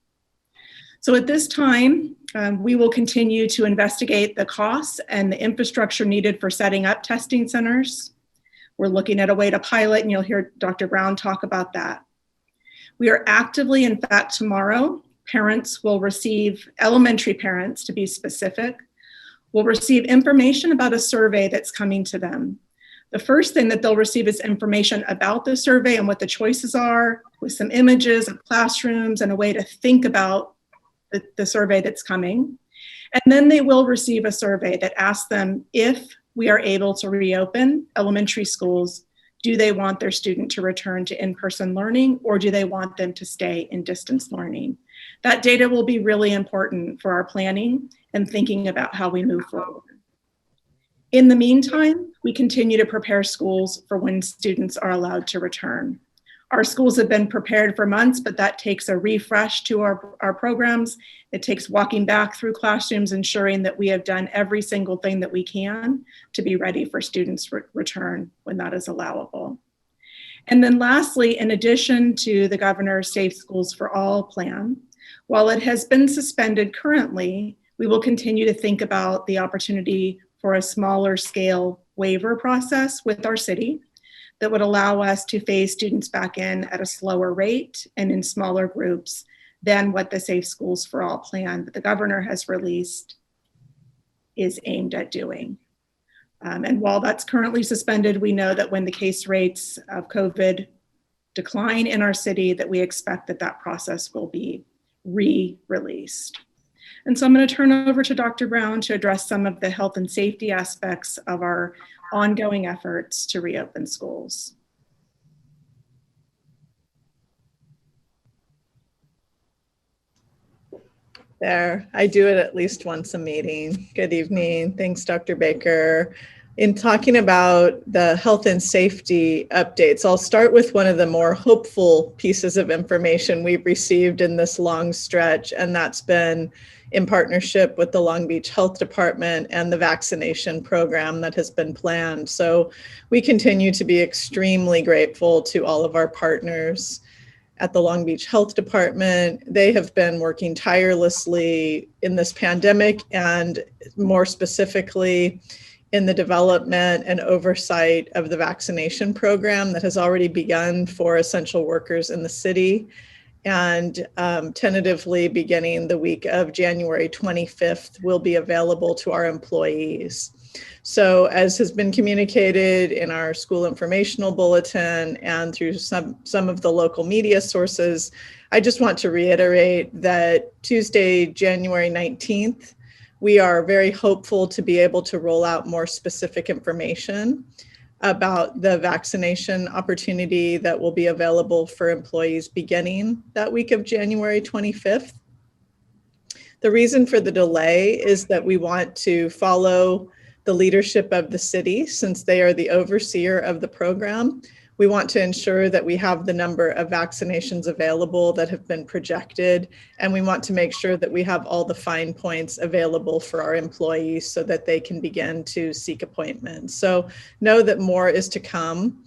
So at this time, we will continue to investigate the costs and the infrastructure needed for setting up testing centers. We're looking at a way to pilot, and you'll hear Dr. Brown talk about that. We are actively, in fact, tomorrow, parents will receive, elementary parents to be specific, will receive information about a survey that's coming to them. The first thing that they'll receive is information about the survey and what the choices are, with some images of classrooms and a way to think about the survey that's coming. And then they will receive a survey that asks them if we are able to reopen elementary schools, do they want their student to return to in-person learning or do they want them to stay in distance learning? That data will be really important for our planning and thinking about how we move forward. In the meantime, we continue to prepare schools for when students are allowed to return. Our schools have been prepared for months, but that takes a refresh to our programs. It takes walking back through classrooms, ensuring that we have done every single thing that we can to be ready for students' return when that is allowable. And then lastly, in addition to the governor's Safe Schools for All plan, while it has been suspended currently, we will continue to think about the opportunity for a smaller scale waiver process with our city that would allow us to phase students back in at a slower rate and in smaller groups than what the Safe Schools for All plan that the governor has released is aimed at doing. And while that's currently suspended, we know that when the case rates of COVID decline in our city, that we expect that that process will be re-released. And so I'm going to turn over to Dr. Brown to address some of the health and safety aspects of our ongoing efforts to reopen schools. There, I do it at least once a meeting. Good evening. Thanks, Dr. Baker. In talking about the health and safety updates, I'll start with one of the more hopeful pieces of information we've received in this long stretch, and that's been in partnership with the Long Beach Health Department and the vaccination program that has been planned. So we continue to be extremely grateful to all of our partners at the Long Beach Health Department. They have been working tirelessly in this pandemic, and more specifically in the development and oversight of the vaccination program that has already begun for essential workers in the city, and tentatively beginning the week of January 25th will be available to our employees. So as has been communicated in our school informational bulletin and through some of the local media sources, I just want to reiterate that Tuesday, January 19th, we are very hopeful to be able to roll out more specific information about the vaccination opportunity that will be available for employees beginning that week of January 25th. The reason for the delay is that we want to follow the leadership of the city, since they are the overseer of the program. We want to ensure that we have the number of vaccinations available that have been projected, and we want to make sure that we have all the fine points available for our employees so that they can begin to seek appointments. So know that more is to come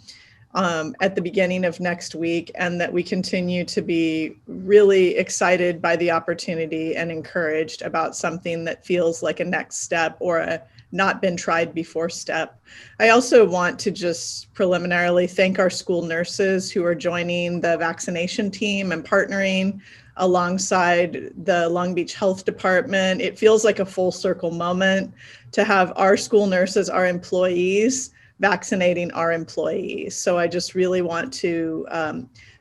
at the beginning of next week, and that we continue to be really excited by the opportunity and encouraged about something that feels like a next step or a not been tried before step. I also want to just preliminarily thank our school nurses who are joining the vaccination team and partnering alongside the Long Beach Health Department. It feels like a full circle moment to have our school nurses, our employees, vaccinating our employees. So I just really want to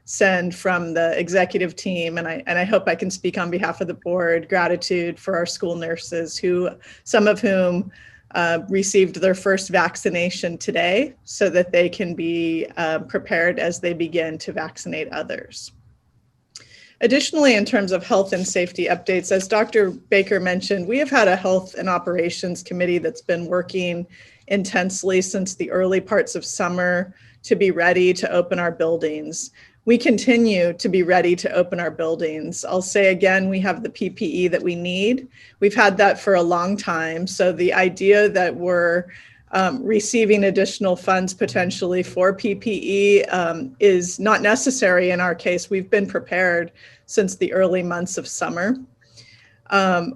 send from the executive team, and I hope I can speak on behalf of the board, gratitude for our school nurses, who some of whom received their first vaccination today so that they can be prepared as they begin to vaccinate others. Additionally, in terms of health and safety updates, as Dr. Baker mentioned, we have had a health and operations committee that's been working intensely since the early parts of summer to be ready to open our buildings. We continue to be ready to open our buildings. I'll say again, we have the PPE that we need. We've had that for a long time. So the idea that we're receiving additional funds potentially for PPE is not necessary in our case. We've been prepared since the early months of summer.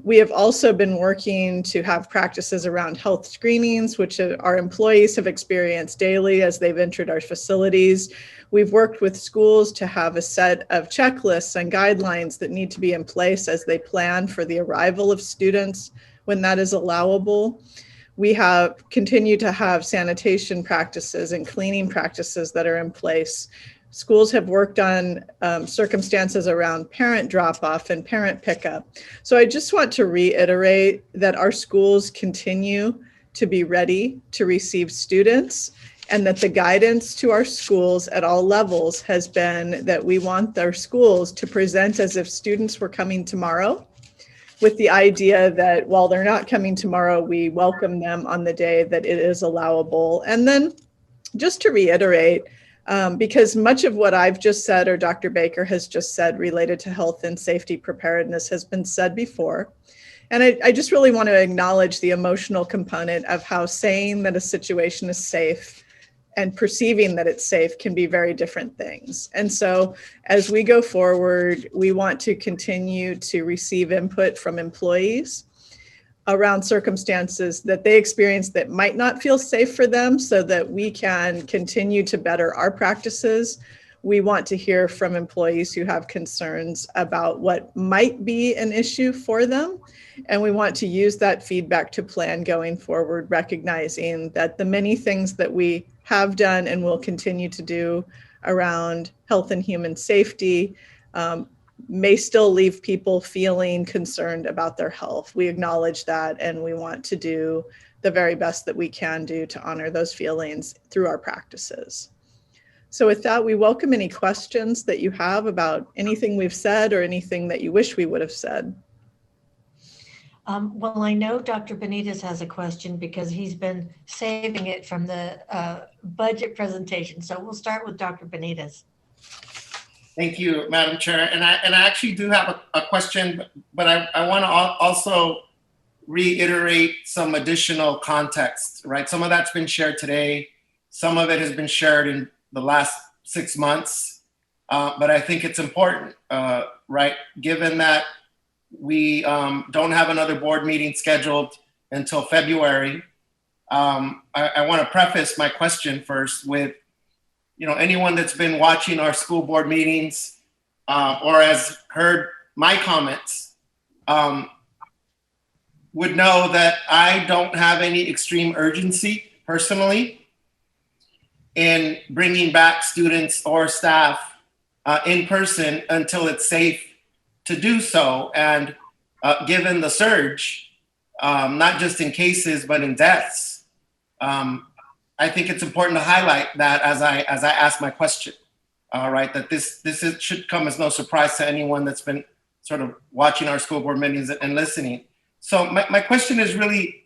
We have also been working to have practices around health screenings, which our employees have experienced daily as they've entered our facilities. We've worked with schools to have a set of checklists and guidelines that need to be in place as they plan for the arrival of students when that is allowable. We have continued to have sanitation practices and cleaning practices that are in place. Schools have worked on circumstances around parent drop-off and parent pickup. So I just want to reiterate that our schools continue to be ready to receive students, and that the guidance to our schools at all levels has been that we want our schools to present as if students were coming tomorrow, with the idea that while they're not coming tomorrow, we welcome them on the day that it is allowable. And then just to reiterate, because much of what I've just said or Dr. Baker has just said related to health and safety preparedness has been said before. And I just really want to acknowledge the emotional component of how saying that a situation is safe and perceiving that it's safe can be very different things. And so as we go forward, we want to continue to receive input from employees around circumstances that they experience that might not feel safe for them, so that we can continue to better our practices. We want to hear from employees who have concerns about what might be an issue for them. And we want to use that feedback to plan going forward, recognizing that the many things that we have done and will continue to do around health and human safety may still leave people feeling concerned about their health. We acknowledge that, and we want to do the very best that we can do to honor those feelings through our practices. So with that, we welcome any questions that you have about anything we've said or anything that you wish we would have said. Well, I know Dr. Benitez has a question because he's been saving it from the budget presentation. So we'll start with Dr. Benitez. Thank you, Madam Chair. And I actually do have a question, but I want to also reiterate some additional context, right? Some of that's been shared today. Some of it has been shared in the last 6 months. But I think it's important, right? Given that we don't have another board meeting scheduled until February, I want to preface my question first with, anyone that's been watching our school board meetings or has heard my comments would know that I don't have any extreme urgency personally in bringing back students or staff in person until it's safe to do so. And given the surge, not just in cases, but in deaths, I think it's important to highlight that as I ask my question, right? That this should come as no surprise to anyone that's been sort of watching our school board meetings and listening. So my question is really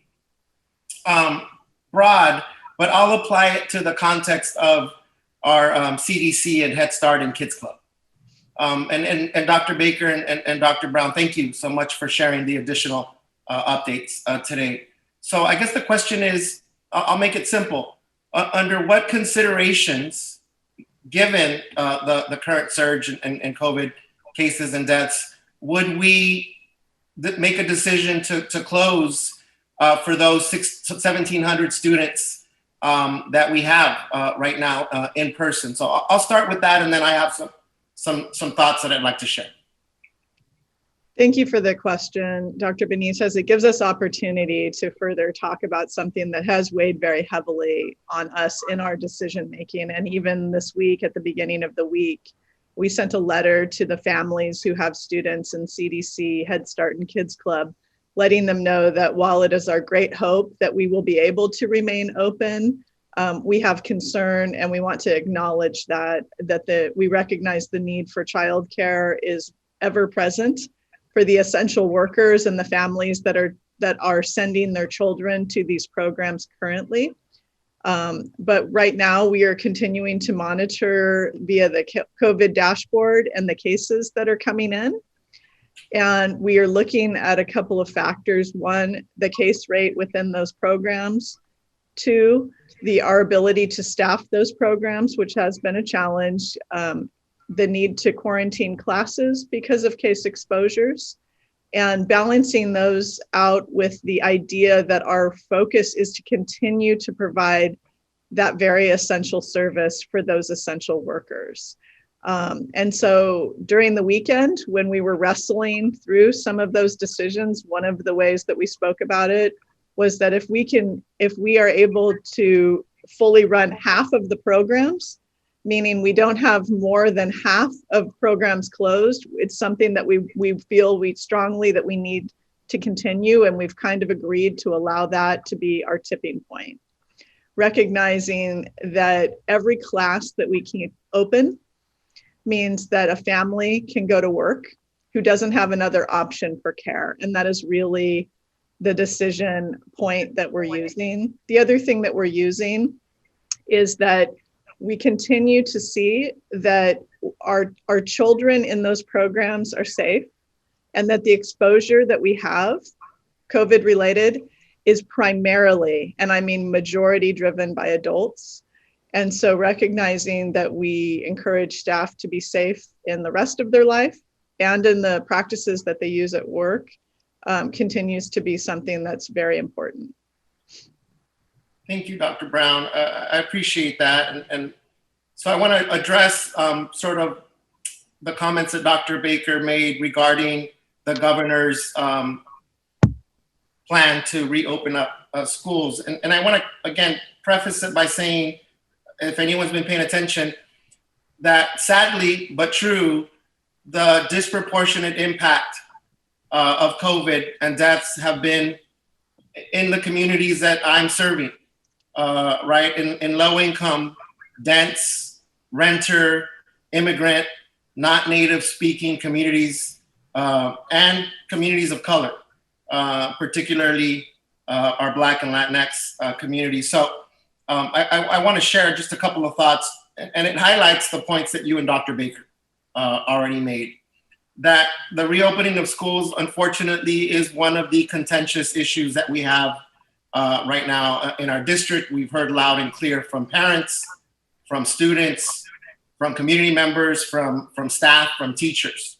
broad, but I'll apply it to the context of our CDC and Head Start and Kids Club. And Dr. Baker and Dr. Brown, thank you so much for sharing the additional updates today. So I guess the question is, I'll make it simple. Under what considerations, given the current surge in COVID cases and deaths, would we make a decision to close for those 1,700 students that we have right now in person? So I'll start with that, and then I have some thoughts that I'd like to share. Thank you for the question, Dr. Benitez. It gives us opportunity to further talk about something that has weighed very heavily on us in our decision making. And even this week, at the beginning of the week, we sent a letter to the families who have students in CDC, Head Start, and Kids Club, letting them know that while it is our great hope that we will be able to remain open, we have concern, and we want to acknowledge that we recognize the need for childcare is ever present for the essential workers and the families that are sending their children to these programs currently. But right now we are continuing to monitor via the COVID dashboard and the cases that are coming in. And we are looking at a couple of factors. One, the case rate within those programs. Two, our ability to staff those programs, which has been a challenge. The need to quarantine classes because of case exposures, and balancing those out with the idea that our focus is to continue to provide that very essential service for those essential workers. And so during the weekend, when we were wrestling through some of those decisions, one of the ways that we spoke about it was that if we are able to fully run half of the programs, meaning we don't have more than half of programs closed, it's something that we feel strongly that we need to continue, and we've kind of agreed to allow that to be our tipping point. Recognizing that every class that we keep open means that a family can go to work who doesn't have another option for care, and that is really the decision point that we're using. The other thing that we're using is that we continue to see that our children in those programs are safe, and that the exposure that we have, COVID related, is primarily, and I mean majority, driven by adults. And so recognizing that we encourage staff to be safe in the rest of their life and in the practices that they use at work continues to be something that's very important. Thank you, Dr. Brown. I appreciate that. And so I want to address sort of the comments that Dr. Baker made regarding the governor's plan to reopen up schools. And I want to, again, preface it by saying, if anyone's been paying attention, that sadly but true, the disproportionate impact of COVID and deaths have been in the communities that I'm serving. Right, in low income, dense, renter, immigrant, not native speaking communities, and communities of color. particularly our Black and Latinx community. So I want to share just a couple of thoughts, and it highlights the points that you and Dr. Baker already made. That the reopening of schools, unfortunately, is one of the contentious issues that we have right now in our district. We've heard loud and clear from parents, from students, from community members, from staff, from teachers,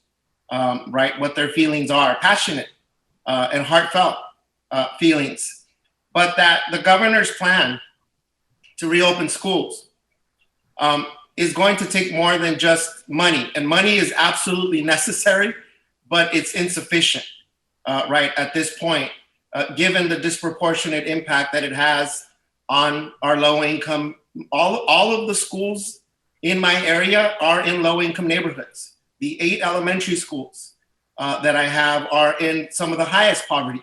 right? What their feelings are, passionate and heartfelt feelings. But that the governor's plan to reopen schools is going to take more than just money. And money is absolutely necessary, but it's insufficient, right, at this point, given the disproportionate impact that it has on our low income. All of the schools in my area are in low income neighborhoods. The 8 elementary schools that I have are in some of the highest poverty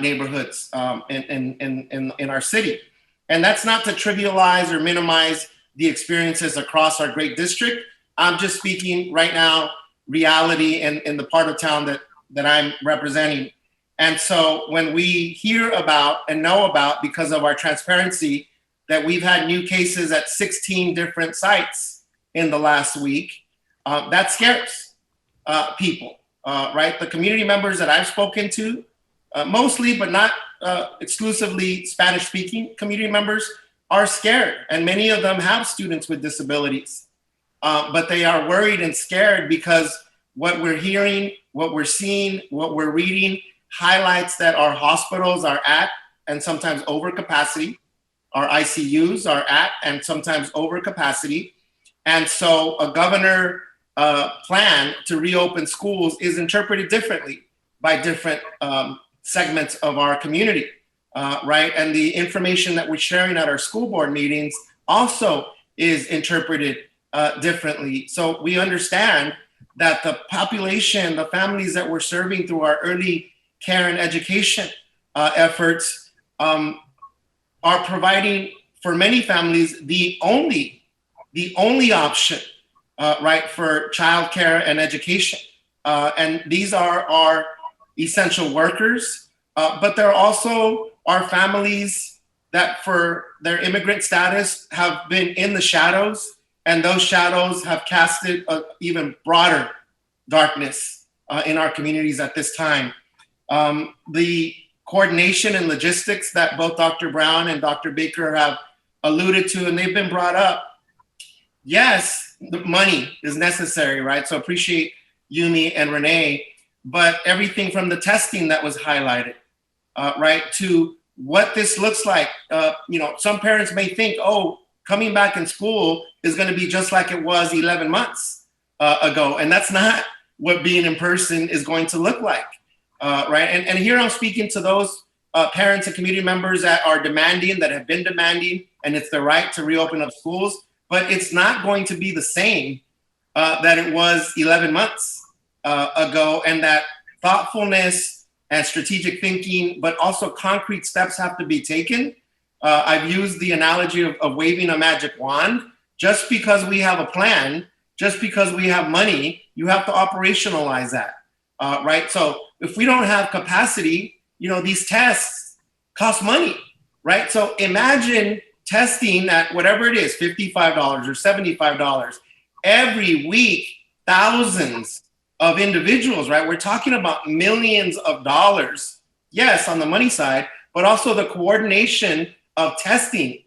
neighborhoods in our city. And that's not to trivialize or minimize the experiences across our great district. I'm just speaking right now, reality in the part of town that I'm representing. And so when we hear about and know about, because of our transparency, that we've had new cases at 16 different sites in the last week, that scares people, right? The community members that I've spoken to, mostly, but not exclusively Spanish-speaking community members, are scared. And many of them have students with disabilities, but they are worried and scared because what we're hearing, what we're seeing, what we're reading highlights that our hospitals are at and sometimes over capacity. Our ICUs are at and sometimes over capacity. And so a governor plan to reopen schools is interpreted differently by different segments of our community, right? And the information that we're sharing at our school board meetings also is interpreted differently. So we understand that the population, the families that we're serving through our early care and education efforts are providing for many families the only option, right, for childcare and education. And these are our essential workers, but there are also our families that for their immigrant status have been in the shadows, and those shadows have casted an even broader darkness in our communities at this time. The coordination and logistics that both Dr. Brown and Dr. Baker have alluded to, and they've been brought up. Yes, the money is necessary, right? So appreciate Yumi and Renee, but everything from the testing that was highlighted, right, to what this looks like. Some parents may think, oh, coming back in school is going to be just like it was 11 months ago. And that's not what being in person is going to look like. Right. And here I'm speaking to those parents and community members that are demanding, that have been demanding, and it's their right to reopen up schools. But it's not going to be the same that it was 11 months ago, and that thoughtfulness and strategic thinking, but also concrete steps have to be taken. I've used the analogy of waving a magic wand. Just because we have a plan, just because we have money, you have to operationalize that, right? So if we don't have capacity, these tests cost money, right? So imagine testing at whatever it is, $55 or $75 every week, thousands of individuals, right? We're talking about millions of dollars, yes, on the money side, but also the coordination of testing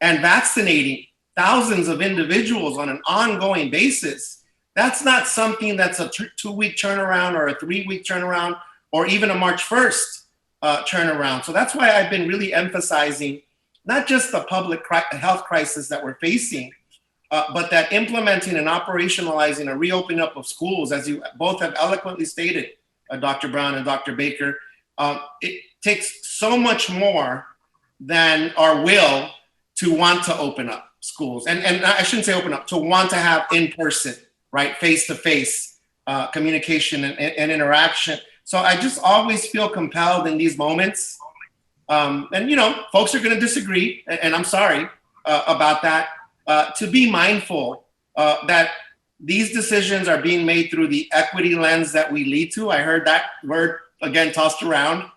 and vaccinating thousands of individuals on an ongoing basis. That's not something that's a 2-week turnaround or a 3-week turnaround or even a March 1st turnaround. So that's why I've been really emphasizing not just the public health crisis that we're facing, but that implementing and operationalizing a reopening up of schools, as you both have eloquently stated, Dr. Brown and Dr. Baker, it takes so much more than our will to want to open up schools. And I shouldn't say open up, to want to have in-person, right, face-to-face communication and interaction. So I just always feel compelled in these moments. And folks are going to disagree, and I'm sorry about that, to be mindful that these decisions are being made through the equity lens that we lead to. I heard that word again tossed around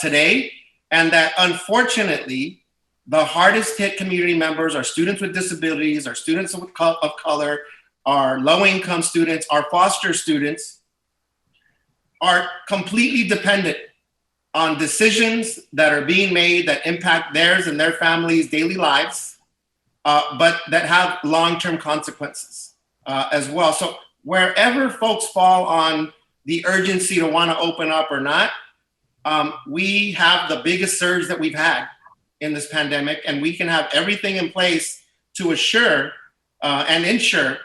today, and that unfortunately, the hardest hit community members are students with disabilities, our students of color, our low-income students, our foster students, are completely dependent on decisions that are being made that impact theirs and their families' daily lives, but that have long-term consequences as well. So wherever folks fall on the urgency to want to open up or not, we have the biggest surge that we've had in this pandemic, and we can have everything in place to assure and ensure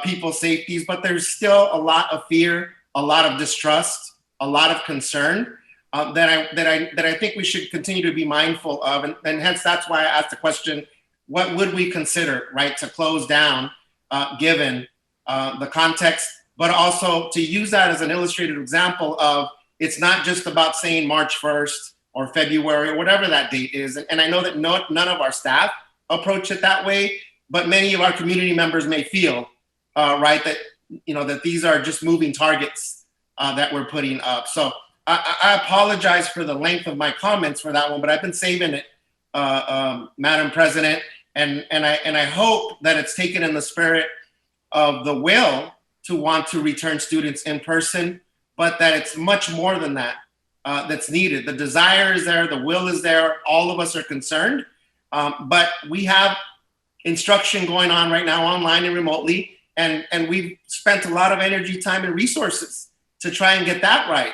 people's safeties, but there's still a lot of fear, a lot of distrust, a lot of concern that I think we should continue to be mindful of, and hence that's why I asked the question: what would we consider, right, to close down, given the context, but also to use that as an illustrative example of it's not just about saying March 1st or February or whatever that date is. And I know that none of our staff approach it that way, but many of our community members may feel, right, that, that these are just moving targets that we're putting up. So I apologize for the length of my comments for that one, but I've been saving it, Madam President, and I hope that it's taken in the spirit of the will to want to return students in person, but that it's much more than that that's needed. The desire is there, the will is there, all of us are concerned, but we have instruction going on right now online and remotely, and we've spent a lot of energy, time, and resources to try and get that right.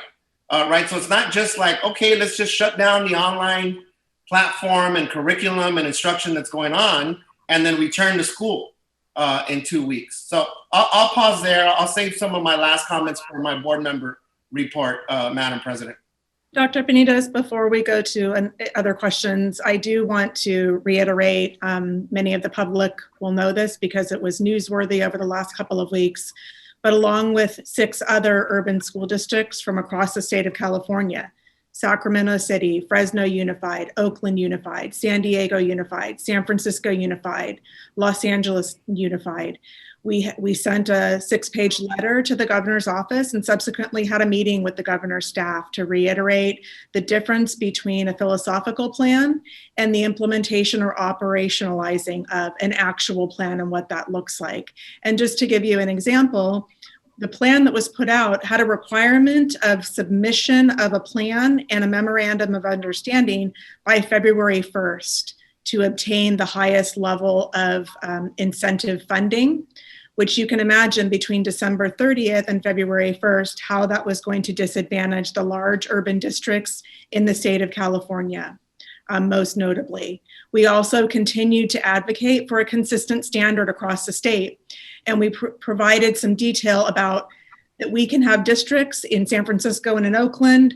Right, so it's not just like, okay, let's just shut down the online platform and curriculum and instruction that's going on and then return to school in 2 weeks. So I'll pause there. I'll save some of my last comments for my board member report, Madam President. Dr. Benitez, before we go to other questions, I do want to reiterate, many of the public will know this because it was newsworthy over the last couple of weeks, but along with 6 other urban school districts from across the state of California, Sacramento City, Fresno Unified, Oakland Unified, San Diego Unified, San Francisco Unified, Los Angeles Unified. We sent a 6-page letter to the governor's office and subsequently had a meeting with the governor's staff to reiterate the difference between a philosophical plan and the implementation or operationalizing of an actual plan and what that looks like. And just to give you an example, the plan that was put out had a requirement of submission of a plan and a memorandum of understanding by February 1st to obtain the highest level of incentive funding, which you can imagine between December 30th and February 1st, how that was going to disadvantage the large urban districts in the state of California, most notably. We also continued to advocate for a consistent standard across the state. And we provided some detail about that we can have districts in San Francisco and in Oakland,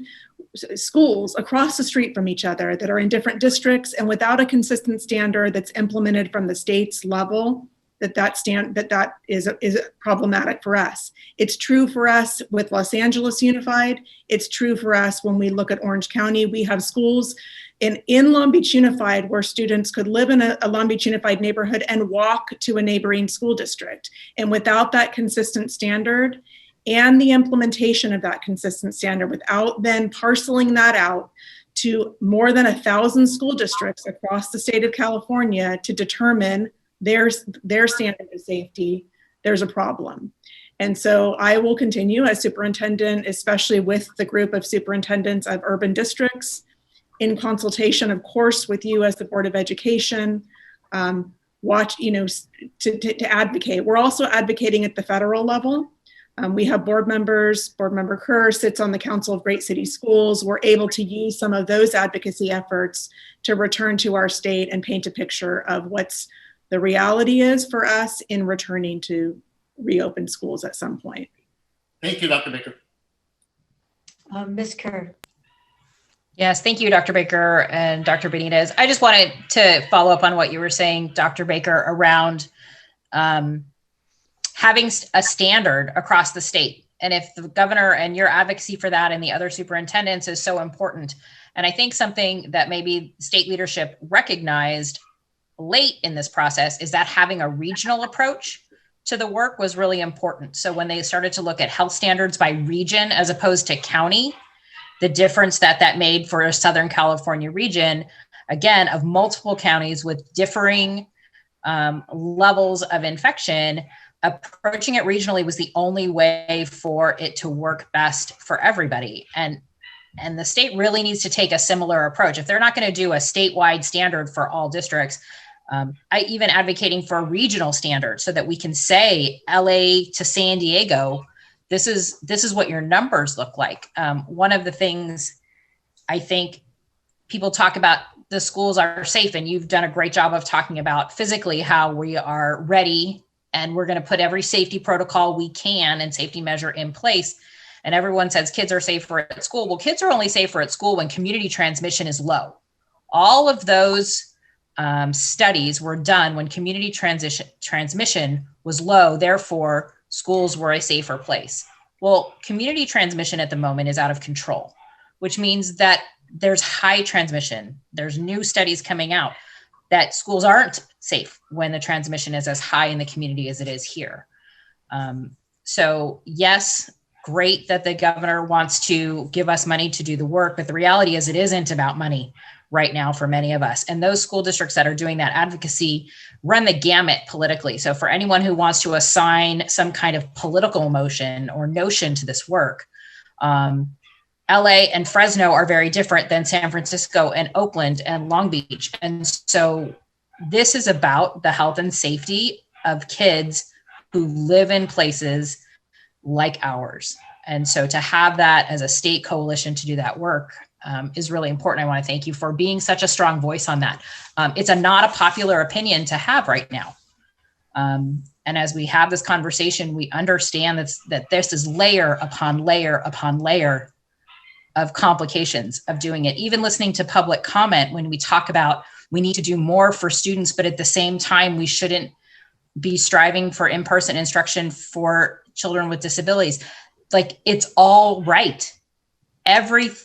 schools across the street from each other that are in different districts, and without a consistent standard that's implemented from the state's level, that is problematic for us. It's true for us with Los Angeles Unified. It's true for us when we look at Orange County. We have schools in Long Beach Unified where students could live in a Long Beach Unified neighborhood and walk to a neighboring school district. And without that consistent standard and the implementation of that consistent standard, without then parceling that out to more than 1,000 school districts across the state of California to determine their standard of safety, there's a problem. And so I will continue as superintendent, especially with the group of superintendents of urban districts, in consultation, of course, with you as the Board of Education, to advocate. We're also advocating at the federal level. We have board members, Board Member Kerr sits on the Council of Great City Schools. We're able to use some of those advocacy efforts to return to our state and paint a picture of what's the reality is for us in returning to reopen schools at some point. Thank you, Dr. Baker. Ms. Kerr. Yes, thank you, Dr. Baker and Dr. Benitez. I just wanted to follow up on what you were saying, Dr. Baker, around having a standard across the state. And if the governor and your advocacy for that and the other superintendents is so important. And I think something that maybe state leadership recognized late in this process is that having a regional approach to the work was really important. So when they started to look at health standards by region as opposed to county, the difference that made for a Southern California region, again, of multiple counties with differing levels of infection. Approaching it regionally was the only way for it to work best for everybody. And the state really needs to take a similar approach. If they're not going to do a statewide standard for all districts, I even advocating for a regional standard so that we can say LA to San Diego, this is what your numbers look like. One of the things I think people talk about, the schools are safe, and you've done a great job of talking about physically how we are ready and we're going to put every safety protocol we can and safety measure in place. And everyone says kids are safer at school. Well, kids are only safer at school when community transmission is low. All of those studies were done when community transmission was low. Therefore, schools were a safer place. Well, community transmission at the moment is out of control, which means that there's high transmission. There's new studies coming out that schools aren't safe when the transmission is as high in the community as it is here. So yes, great that the governor wants to give us money to do the work, but the reality is it isn't about money right now for many of us. And those school districts that are doing that advocacy run the gamut politically. So for anyone who wants to assign some kind of political emotion or notion to this work, LA and Fresno are very different than San Francisco and Oakland and Long Beach. And so this is about the health and safety of kids who live in places like ours. And so to have that as a state coalition to do that work is really important. I want to thank you for being such a strong voice on that. It's not a popular opinion to have right now. And as we have this conversation, we understand that this is layer upon layer upon layer of complications of doing it. Even listening to public comment when we talk about we need to do more for students, but at the same time, we shouldn't be striving for in-person instruction for children with disabilities. Like, it's all right.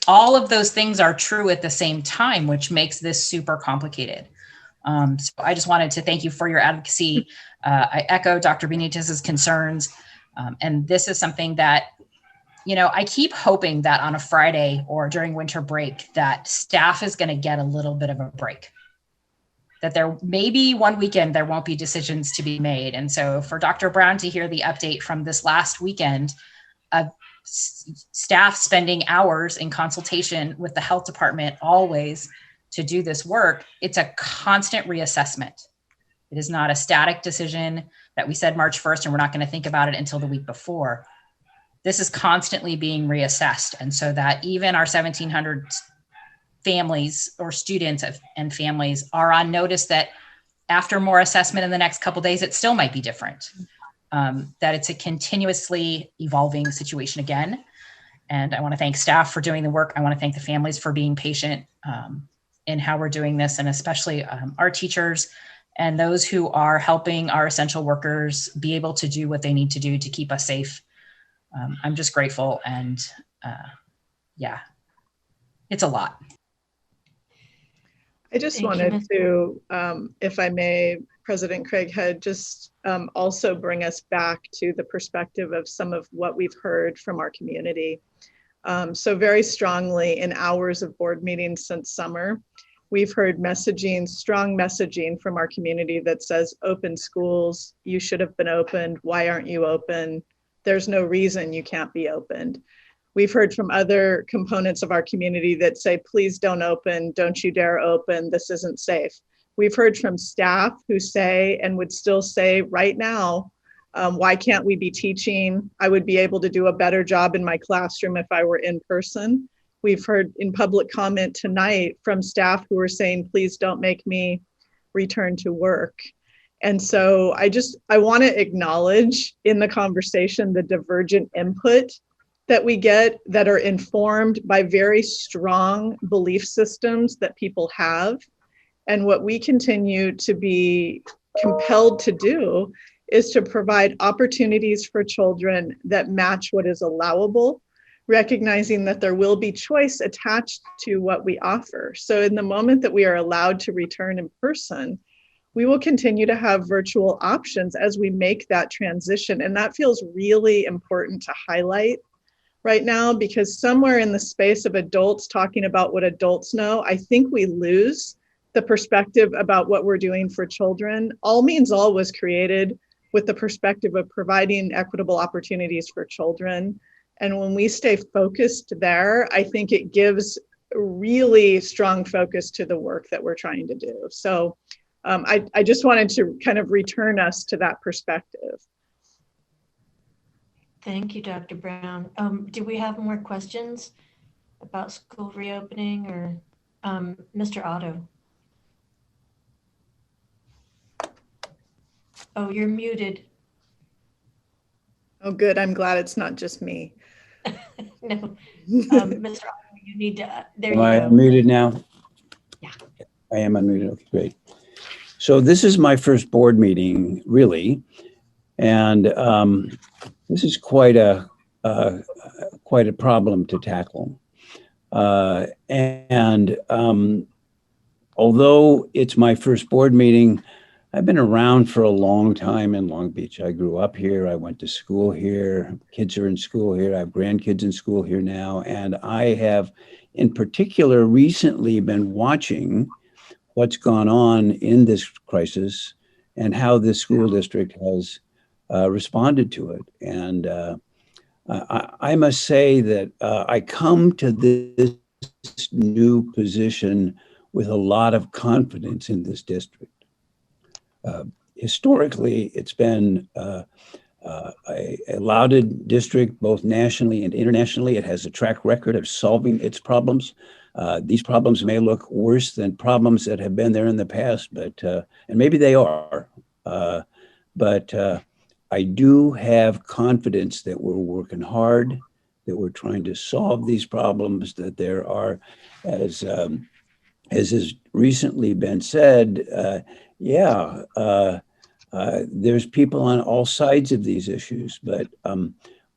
All of those things are true at the same time, which makes this super complicated. So I just wanted to thank you for your advocacy. I echo Dr. Benitez's concerns. And this is something that, I keep hoping that on a Friday or during winter break that staff is going to get a little bit of a break, that there maybe one weekend there won't be decisions to be made. And so for Dr. Brown to hear the update from this last weekend of staff spending hours in consultation with the health department always to do this work, it's a constant reassessment. It is not a static decision that we said March 1st and we're not going to think about it until the week before. This is constantly being reassessed. And so that even our 1,700 families or students and families are on notice that after more assessment in the next couple of days, it still might be different, that it's a continuously evolving situation again. And I want to thank staff for doing the work. I want to thank the families for being patient in how we're doing this, and especially our teachers and those who are helping our essential workers be able to do what they need to do to keep us safe. I'm just grateful, and it's a lot. I just wanted to, if I may, President Craighead, just also bring us back to the perspective of some of what we've heard from our community. So very strongly in hours of board meetings since summer, we've heard messaging, strong messaging from our community that says, open schools, you should have been opened. Why aren't you open? There's no reason you can't be opened. We've heard from other components of our community that say, please don't open, don't you dare open, this isn't safe. We've heard from staff who say, and would still say right now, why can't we be teaching? I would be able to do a better job in my classroom if I were in person. We've heard in public comment tonight from staff who are saying, please don't make me return to work. And so I want to acknowledge in the conversation the divergent input that we get that are informed by very strong belief systems that people have. And what we continue to be compelled to do is to provide opportunities for children that match what is allowable, recognizing that there will be choice attached to what we offer. So in the moment that we are allowed to return in person, we will continue to have virtual options as we make that transition. And that feels really important to highlight. right now, because somewhere in the space of adults talking about what adults know, I think we lose the perspective about what we're doing for children. All Means All was created with the perspective of providing equitable opportunities for children. And when we stay focused there, I think it gives really strong focus to the work that we're trying to do. So I just wanted to kind of return us to that perspective. Thank you, Dr. Brown. Do we have more questions about school reopening, or Mr. Otto? Oh, you're muted. Oh, good. I'm glad it's not just me. No, Mr. Otto, you need to, there you go. Am I unmuted now? Yeah. I am unmuted. Okay, great. So this is my first board meeting, really, and this is quite a problem to tackle. Although it's my first board meeting, I've been around for a long time in Long Beach. I grew up here. I went to school here. Kids are in school here. I have grandkids in school here now. And I have, in particular, recently been watching what's gone on in this crisis and how the school district has responded to it. And I must say that I come to this new position with a lot of confidence in this district. Historically, it's been a lauded district, both nationally and internationally. It has a track record of solving its problems. These problems may look worse than problems that have been there in the past, but and maybe they are. But I do have confidence that we're working hard, that we're trying to solve these problems, that there are, as has recently been said, there's people on all sides of these issues, but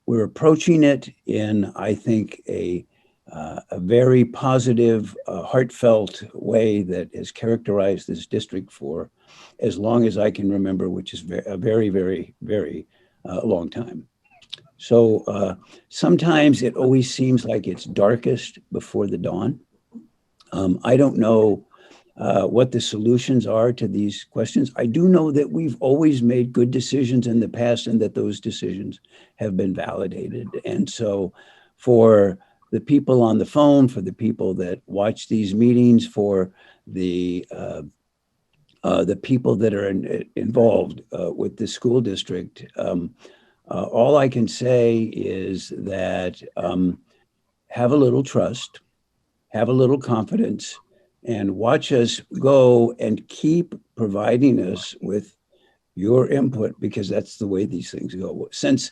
we're approaching it in, I think, a very positive, heartfelt way that has characterized this district for as long as I can remember, which is a very, very, very long time. So sometimes it always seems like it's darkest before the dawn. I don't know what the solutions are to these questions. I do know that we've always made good decisions in the past and that those decisions have been validated. And so for the people on the phone, for the people that watch these meetings, for the people that are involved with the school district, all I can say is that have a little trust, have a little confidence, and watch us go and keep providing us with your input, because that's the way these things go. Since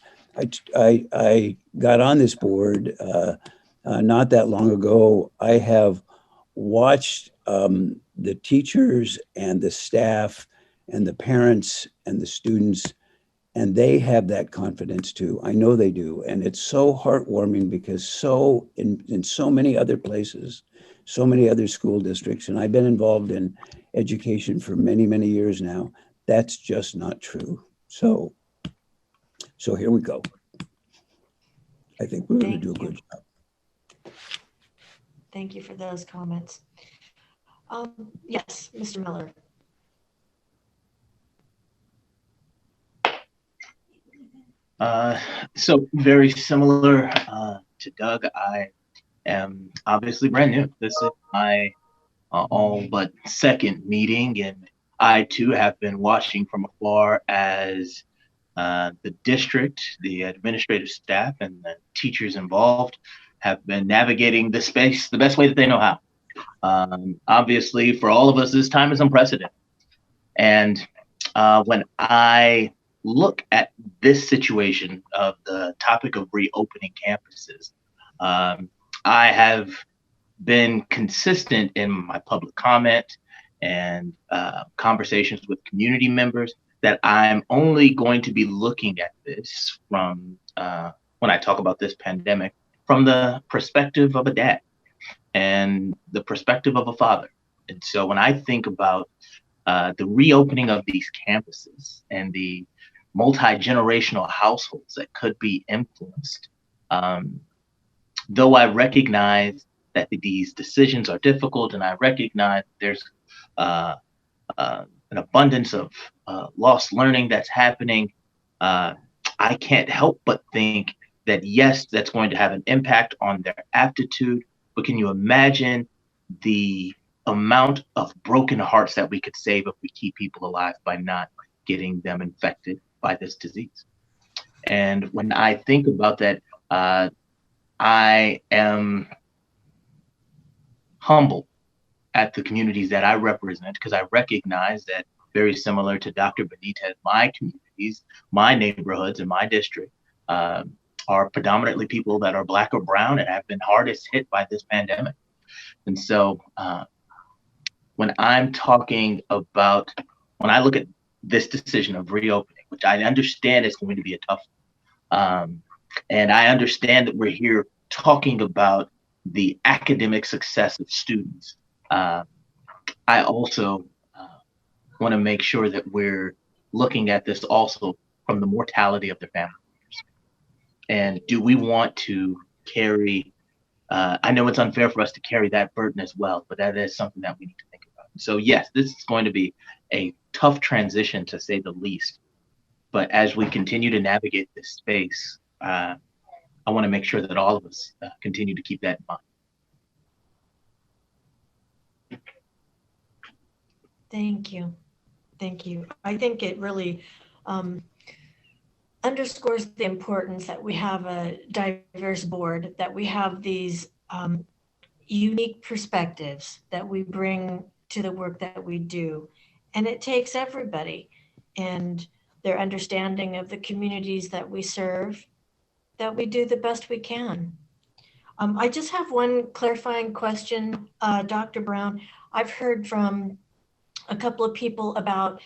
I got on this board not that long ago, I have watched the teachers and the staff and the parents and the students, and they have that confidence too. I know they do. And it's so heartwarming, because in so many other places, so many other school districts, and I've been involved in education for many, many years now, that's just not true. So here we go. I think we're going to do a good job. Thank you for those comments. Yes, Mr. Miller. So very similar to Doug, I am obviously brand new. This is my all but second meeting, and I too have been watching from afar as the district, the administrative staff, and the teachers involved have been navigating this space the best way that they know how. Obviously, for all of us, this time is unprecedented. And when I look at this situation of the topic of reopening campuses, I have been consistent in my public comment and conversations with community members that I'm only going to be looking at this from, when I talk about this pandemic, from the perspective of a dad and the perspective of a father. And so when I think about the reopening of these campuses and the multi-generational households that could be influenced, though I recognize that these decisions are difficult, and I recognize there's an abundance of lost learning that's happening, I can't help but think that yes, that's going to have an impact on their aptitude, but can you imagine the amount of broken hearts that we could save if we keep people alive by not getting them infected by this disease? And when I think about that, I am humble at the communities that I represent, because I recognize that, very similar to Dr. Benitez, my communities, my neighborhoods in my district are predominantly people that are Black or brown and have been hardest hit by this pandemic. And so when I'm talking about, when I look at this decision of reopening, which I understand is going to be a tough one, and I understand that we're here talking about the academic success of students, I also want to make sure that we're looking at this also from the mortality of their family members. And do we want to carry, I know it's unfair for us to carry that burden as well, but that is something that we need to think about. So yes, this is going to be a tough transition, to say the least. But as we continue to navigate this space, I want to make sure that all of us continue to keep that in mind. Thank you. Thank you. I think it really underscores the importance that we have a diverse board, that we have these unique perspectives that we bring to the work that we do. And it takes everybody and their understanding of the communities that we serve, that we do the best we can. I just have one clarifying question, Dr. Brown. I've heard from a couple of people about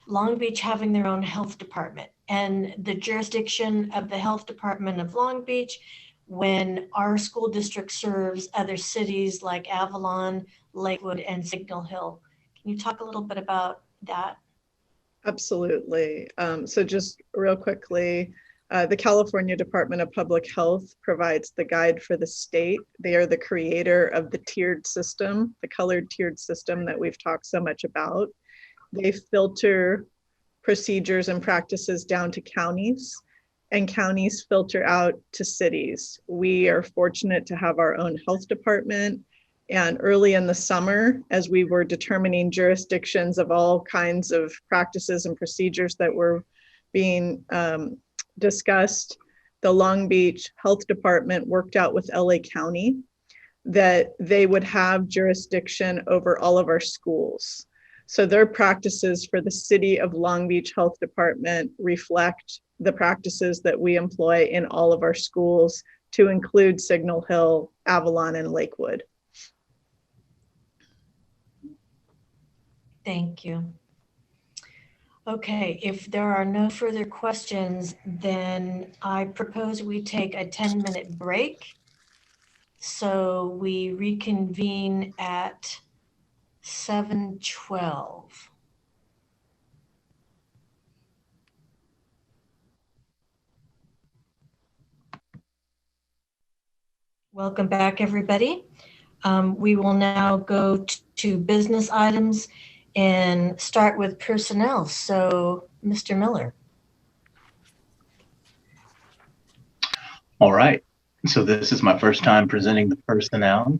Long Beach having their own health department and the jurisdiction of the health department of Long Beach when our school district serves other cities like Avalon, Lakewood, and Signal Hill. Can you talk a little bit about that? Absolutely. So just real quickly, the California Department of Public Health provides the guide for the state. They are the creator of the tiered system, the colored tiered system that we've talked so much about. They filter procedures and practices down to counties, and counties filter out to cities. We are fortunate to have our own health department. And early in the summer, as we were determining jurisdictions of all kinds of practices and procedures that were being discussed, the Long Beach Health Department worked out with LA County that they would have jurisdiction over all of our schools. So their practices for the City of Long Beach Health Department reflect the practices that we employ in all of our schools, to include Signal Hill, Avalon, and Lakewood. Thank you. Okay, if there are no further questions, then I propose we take a 10-minute break. So we reconvene at 7:12. Welcome back, everybody. We will now go to business items and start with personnel. So, Mr. Miller. All right. So this is my first time presenting the personnel.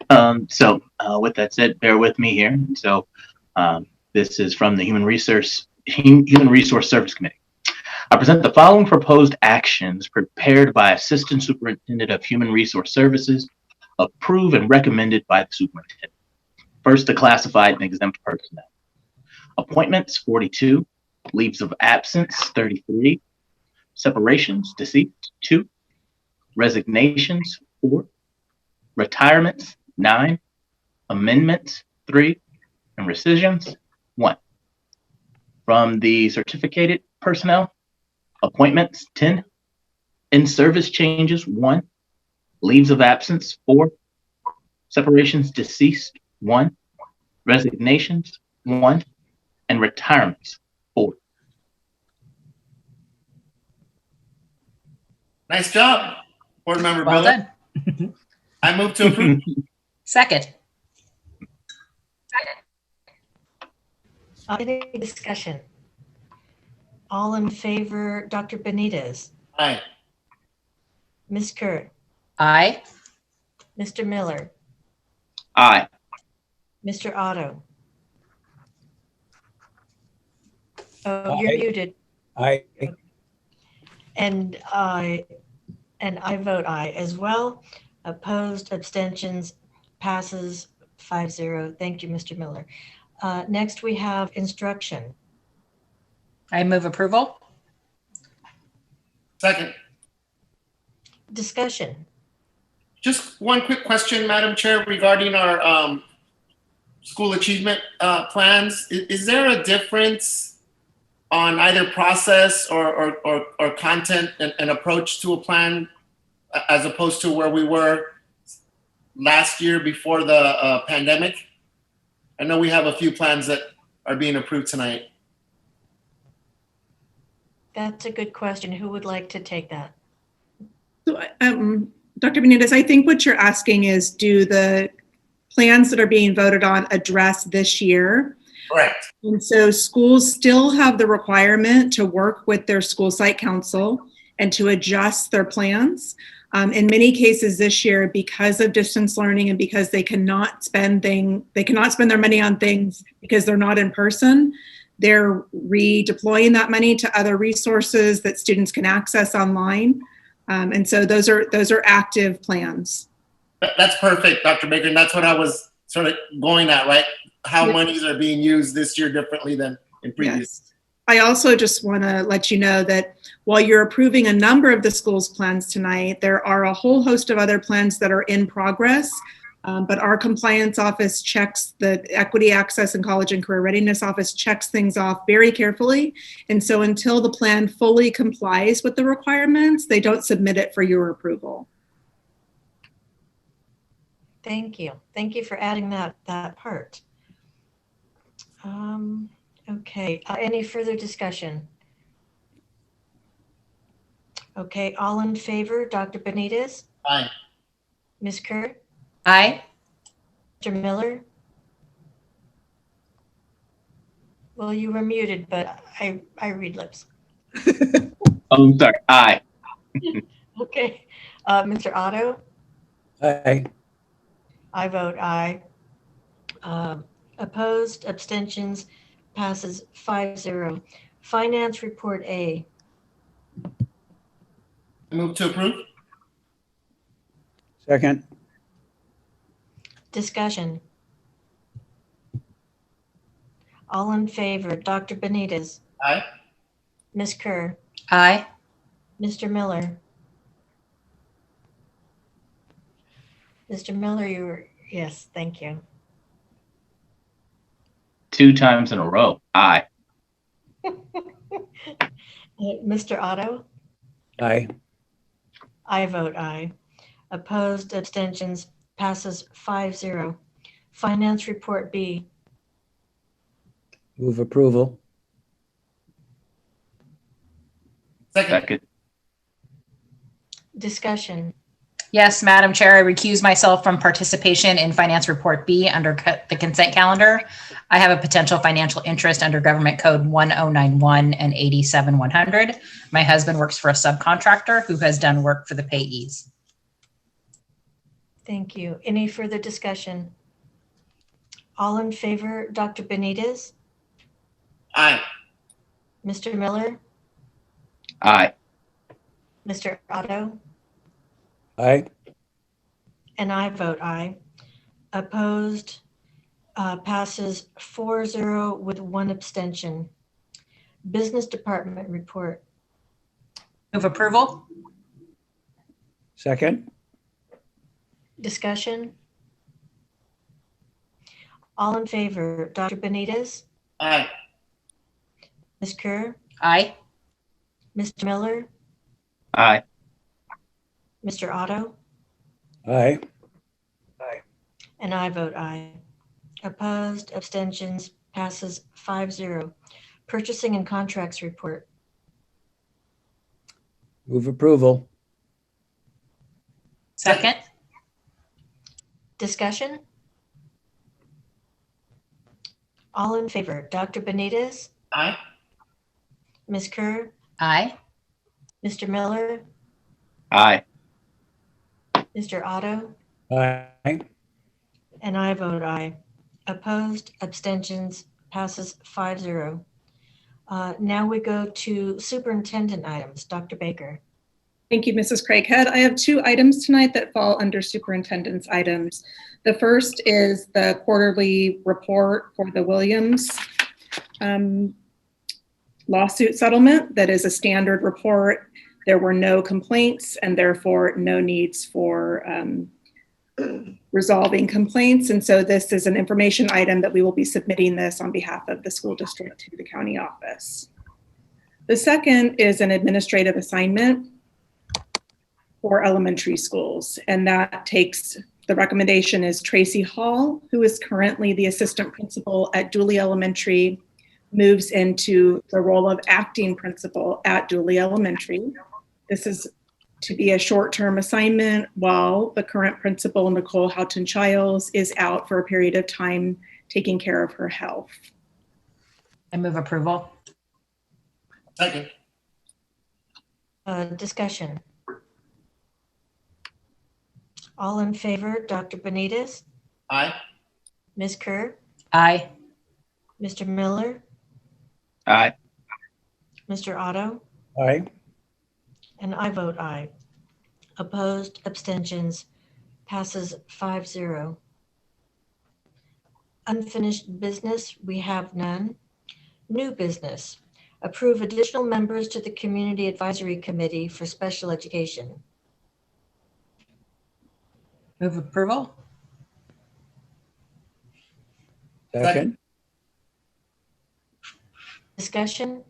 With that said, bear with me here. So this is from the Human Resource Service Committee. I present the following proposed actions prepared by Assistant Superintendent of Human Resource Services, approved and recommended by the superintendent. First, the classified and exempt personnel. Appointments, 42. Leaves of absence, 33. Separations, deceased, 2. Resignations, 4. Retirements, 9. Amendments, 3. And rescissions, 1. From the certificated personnel, appointments, 10. In-service changes, 1. Leaves of absence, 4. Separations, deceased, 1. Resignations, 1. And retirements, 4. Nice job, Board Member Well Miller. done. I move to approve. Second. Any discussion? All in favor, Dr. Benitez, Aye. Ms. Kerr, Aye. Mr. Miller, Aye. Mr. Otto. Oh, you're Aye. muted. Aye. And I vote aye as well. Opposed, abstentions, passes 5-0. Thank you, Mr. Miller. Next, we have instruction. I move approval. Second. Discussion. Just one quick question, Madam Chair, regarding our school achievement plans. Is there a difference on either process or content and approach to a plan as opposed to where we were last year before the pandemic? I know we have a few plans that are being approved tonight. That's a good question. Who would like to take that? So, Dr. Benitez, I think what you're asking is, do the plans that are being voted on address this year? Correct. And so schools still have the requirement to work with their school site council and to adjust their plans. In many cases this year, because of distance learning and because they cannot spend their money on things because they're not in person, they're redeploying that money to other resources that students can access online. And so those are active plans. That's perfect, Dr. Baker. And that's what I was sort of going at, right? How monies are being used this year differently than in previous. Yes. I also just want to let you know that while you're approving a number of the school's plans tonight, there are a whole host of other plans that are in progress. But our compliance office checks, the Equity Access and College and Career Readiness Office checks things off very carefully. And so until the plan fully complies with the requirements, they don't submit it for your approval. Thank you. Thank you for adding that part. Okay, any further discussion? Okay, all in favor, Dr. Benitez? Aye. Ms. Kerr? Aye. Mr. Miller? Well, you were muted, but I read lips. I'm sorry. Aye. Okay, Mr. Otto? Aye. I vote aye. Opposed, abstentions, passes 5-0. Finance Report A. Move to approve. Second. Discussion. All in favor, Dr. Benitez? Aye. Ms. Kerr? Aye. Mr. Miller? Mr. Miller, you were, yes, thank you. 2 times in a row. Aye. Mr. Otto? Aye. I vote aye. Opposed, abstentions, passes 5-0. Finance Report B. Move approval. Second. Discussion. Yes, Madam Chair, I recuse myself from participation in Finance Report B under the consent calendar. I have a potential financial interest under Government Code 1091 and 87100. My husband works for a subcontractor who has done work for the payees. Thank you. Any further discussion? All in favor, Dr. Benitez? Aye. Mr. Miller? Aye. Mr. Otto? Aye. And I vote aye. Opposed, passes 4-0 with 1 abstention. Business Department Report. Move approval. Second. Discussion. All in favor, Dr. Benitez? Aye. Ms. Kerr? Aye. Mr. Miller? Aye. Mr. Otto? Aye. And I vote aye. Opposed, abstentions, passes 5-0. Purchasing and Contracts Report. Move approval. Second. Discussion? All in favor, Dr. Benitez? Aye. Ms. Kerr? Aye. Mr. Miller? Aye. Mr. Otto? Aye. And I vote aye. Opposed, abstentions, passes 5-0. Now we go to superintendent items. Dr. Baker. Thank you, Mrs. Craighead. I have 2 items tonight that fall under superintendent's items. The first is the quarterly report for the Williams lawsuit settlement. That is a standard report. There were no complaints and therefore no needs for resolving complaints. And so this is an information item that we will be submitting this on behalf of the school district to the county office. The second is an administrative assignment for elementary schools. And that takes, the recommendation is Tracy Hall, who is currently the assistant principal at Dooley Elementary, moves into the role of acting principal at Dooley Elementary. This is to be a short-term assignment while the current principal, Nicole Houghton-Childs, is out for a period of time taking care of her health. I move approval. Second. Discussion. All in favor, Dr. Benitez? Aye. Ms. Kerr? Aye. Mr. Miller? Aye. Mr. Otto? Aye. And I vote aye. Opposed, abstentions, passes 5-0. Unfinished business, we have none. New business, approve additional members to the Community Advisory Committee for Special Education. Move approval. Second. Discussion?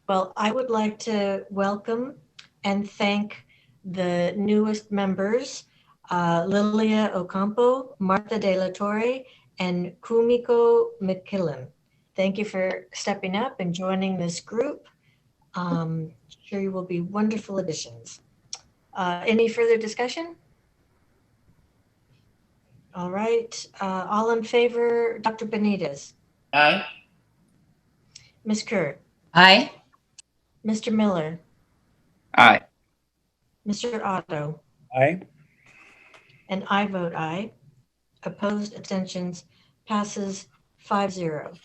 Well, I would like to welcome and thank the newest members, Lilia Ocampo, Martha De La Torre, and Kumiko McKillen. Thank you for stepping up and joining this group. Sure you will be wonderful additions. Any further discussion? All right, all in favor, Dr. Benitez? Aye. Ms. Kerr? Aye. Mr. Miller? Aye. Mr. Otto? Aye. And I vote aye. Opposed, abstentions, passes 5-0.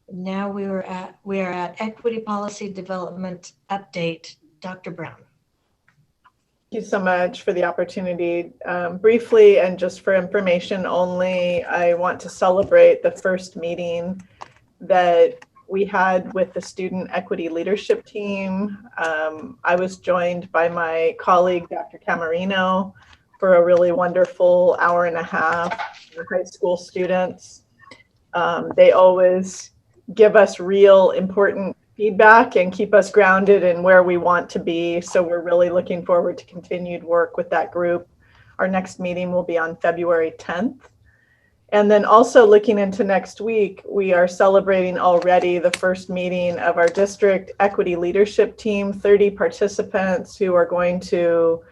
Now we are at Equity Policy Development Update. Dr. Brown. Thank you so much for the opportunity. Briefly, and just for information only, I want to celebrate the first meeting that we had with the Student Equity Leadership Team. I was joined by my colleague, Dr. Camarino, for a really wonderful hour and a half with high school students. They always give us real important feedback and keep us grounded in where we want to be. So we're really looking forward to continued work with that group. Our next meeting will be on February 10th. And then also looking into next week, we are celebrating already the first meeting of our district equity leadership team, 30 participants who are going to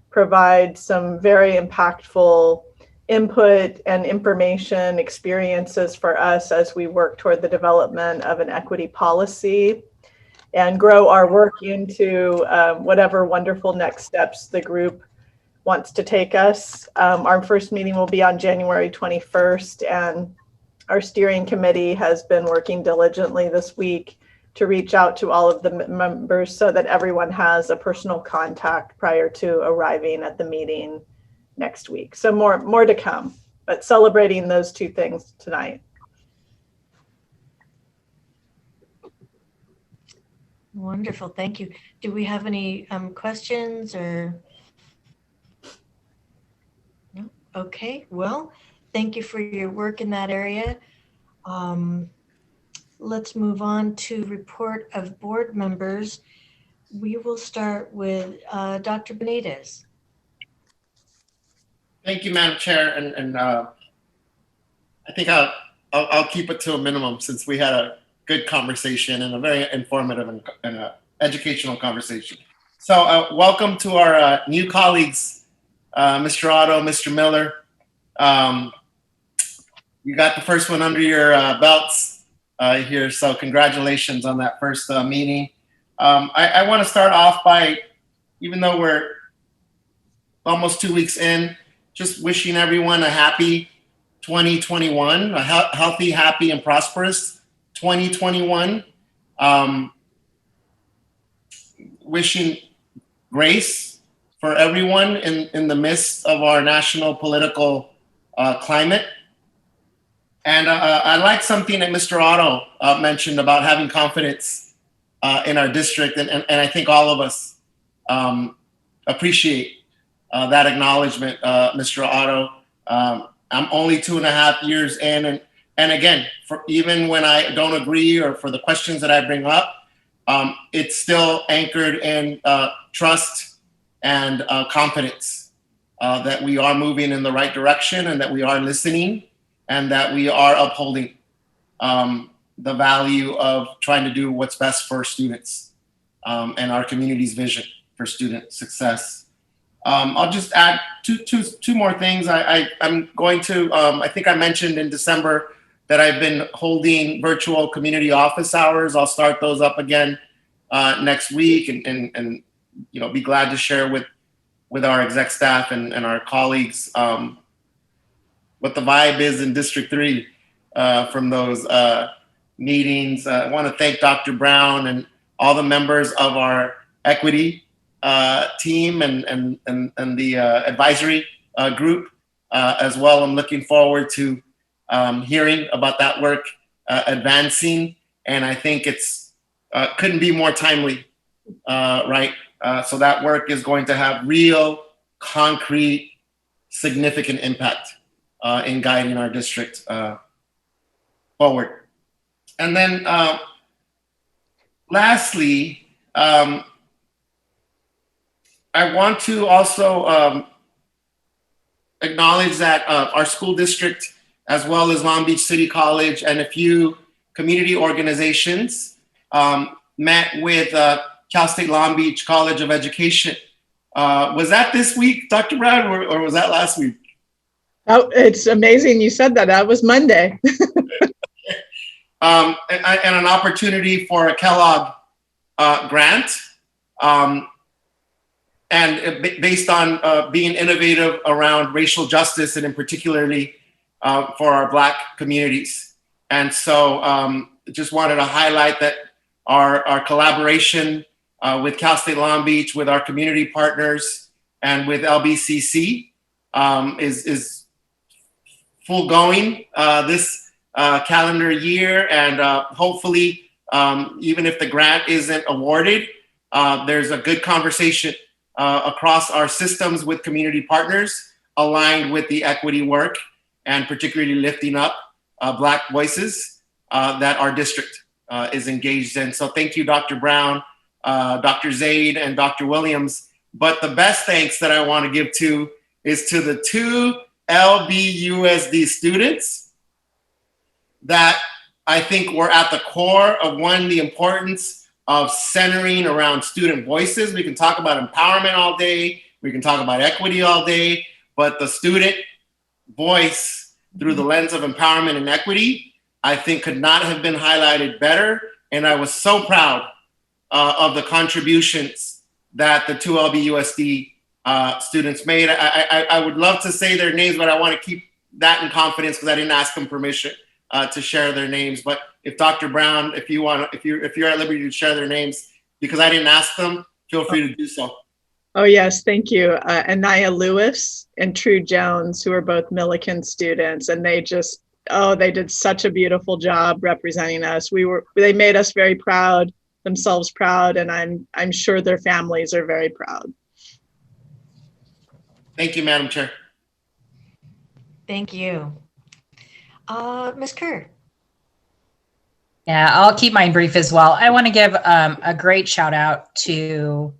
provide some very impactful input and information experiences for us as we work toward the development of an equity policy and grow our work into whatever wonderful next steps the group wants to take us. Our first meeting will be on January 21st, and our steering committee has been working diligently this week to reach out to all of the members so that everyone has a personal contact prior to arriving at the meeting next week. So more to come, but celebrating those two things tonight. Wonderful, thank you. Do we have any questions or? No? Okay, well, thank you for your work in that area. Let's move on to report of board members. We will start with Dr. Benitez. Thank you, Madam Chair, and I think I'll keep it to a minimum since we had a good conversation and a very informative and educational conversation. So welcome to our new colleagues Mr. Otto, Mr. Miller. You got the first one under your belts here, so congratulations on that first meeting. I want to start off by, even though we're almost 2 weeks in, just wishing everyone a happy 2021, a healthy, happy, and prosperous 2021. Wishing grace for everyone in the midst of our national political climate. And I like something that Mr. Otto mentioned about having confidence in our district. And I think all of us appreciate that acknowledgement, Mr. Otto. I'm only 2.5 years in. And again, even when I don't agree or for the questions that I bring up, it's still anchored in trust and confidence that we are moving in the right direction and that we are listening and that we are upholding the value of trying to do what's best for students and our community's vision for student success. I'll just add two more things. I'm going to, I think I mentioned in December that I've been holding virtual community office hours. I'll start those up again next week and be glad to share with our exec staff and our colleagues what the vibe is in District 3 from those meetings. I want to thank Dr. Brown and all the members of our equity team and the advisory group as well. I'm looking forward to hearing about that work advancing, and I think it's couldn't be more timely, right? So that work is going to have real, concrete, significant impact in guiding our district forward. And then lastly, I want to also acknowledge that our school district, as well as Long Beach City College and a few community organizations, met with Cal State Long Beach College of Education. Was that this week, Dr. Brown, or was that last week? Oh, it's amazing you said that. That was Monday. And an opportunity for a Kellogg grant. And based on being innovative around racial justice and in particularly for our Black communities. And so just wanted to highlight that our collaboration with Cal State Long Beach, with our community partners, and with LBCC is full going this calendar year. And hopefully, even if the grant isn't awarded, there's a good conversation across our systems with community partners aligned with the equity work and particularly lifting up Black voices that our district is engaged in. So thank you, Dr. Brown, Dr. Zaid, and Dr. Williams. But the best thanks that I want to give to is to the 2 LBUSD students that I think were at the core of, one, the importance of centering around student voices. We can talk about empowerment all day, we can talk about equity all day, but the student voice through the lens of empowerment and equity, I think could not have been highlighted better. And I was so proud of the contributions that the 2 LBUSD students made. I would love to say their names, but I want to keep that in confidence because I didn't ask them permission to share their names. But if Dr. Brown, if you're at liberty to share their names, because I didn't ask them, feel free to do so. Oh yes, thank you. Anaya Lewis and True Jones, who are both Millikan students, and they did such a beautiful job representing us. They made us very proud, themselves proud, and I'm sure their families are very proud. Thank you, Madam Chair. Thank you. Ms. Kerr. Yeah, I'll keep mine brief as well. I want to give a great shout out to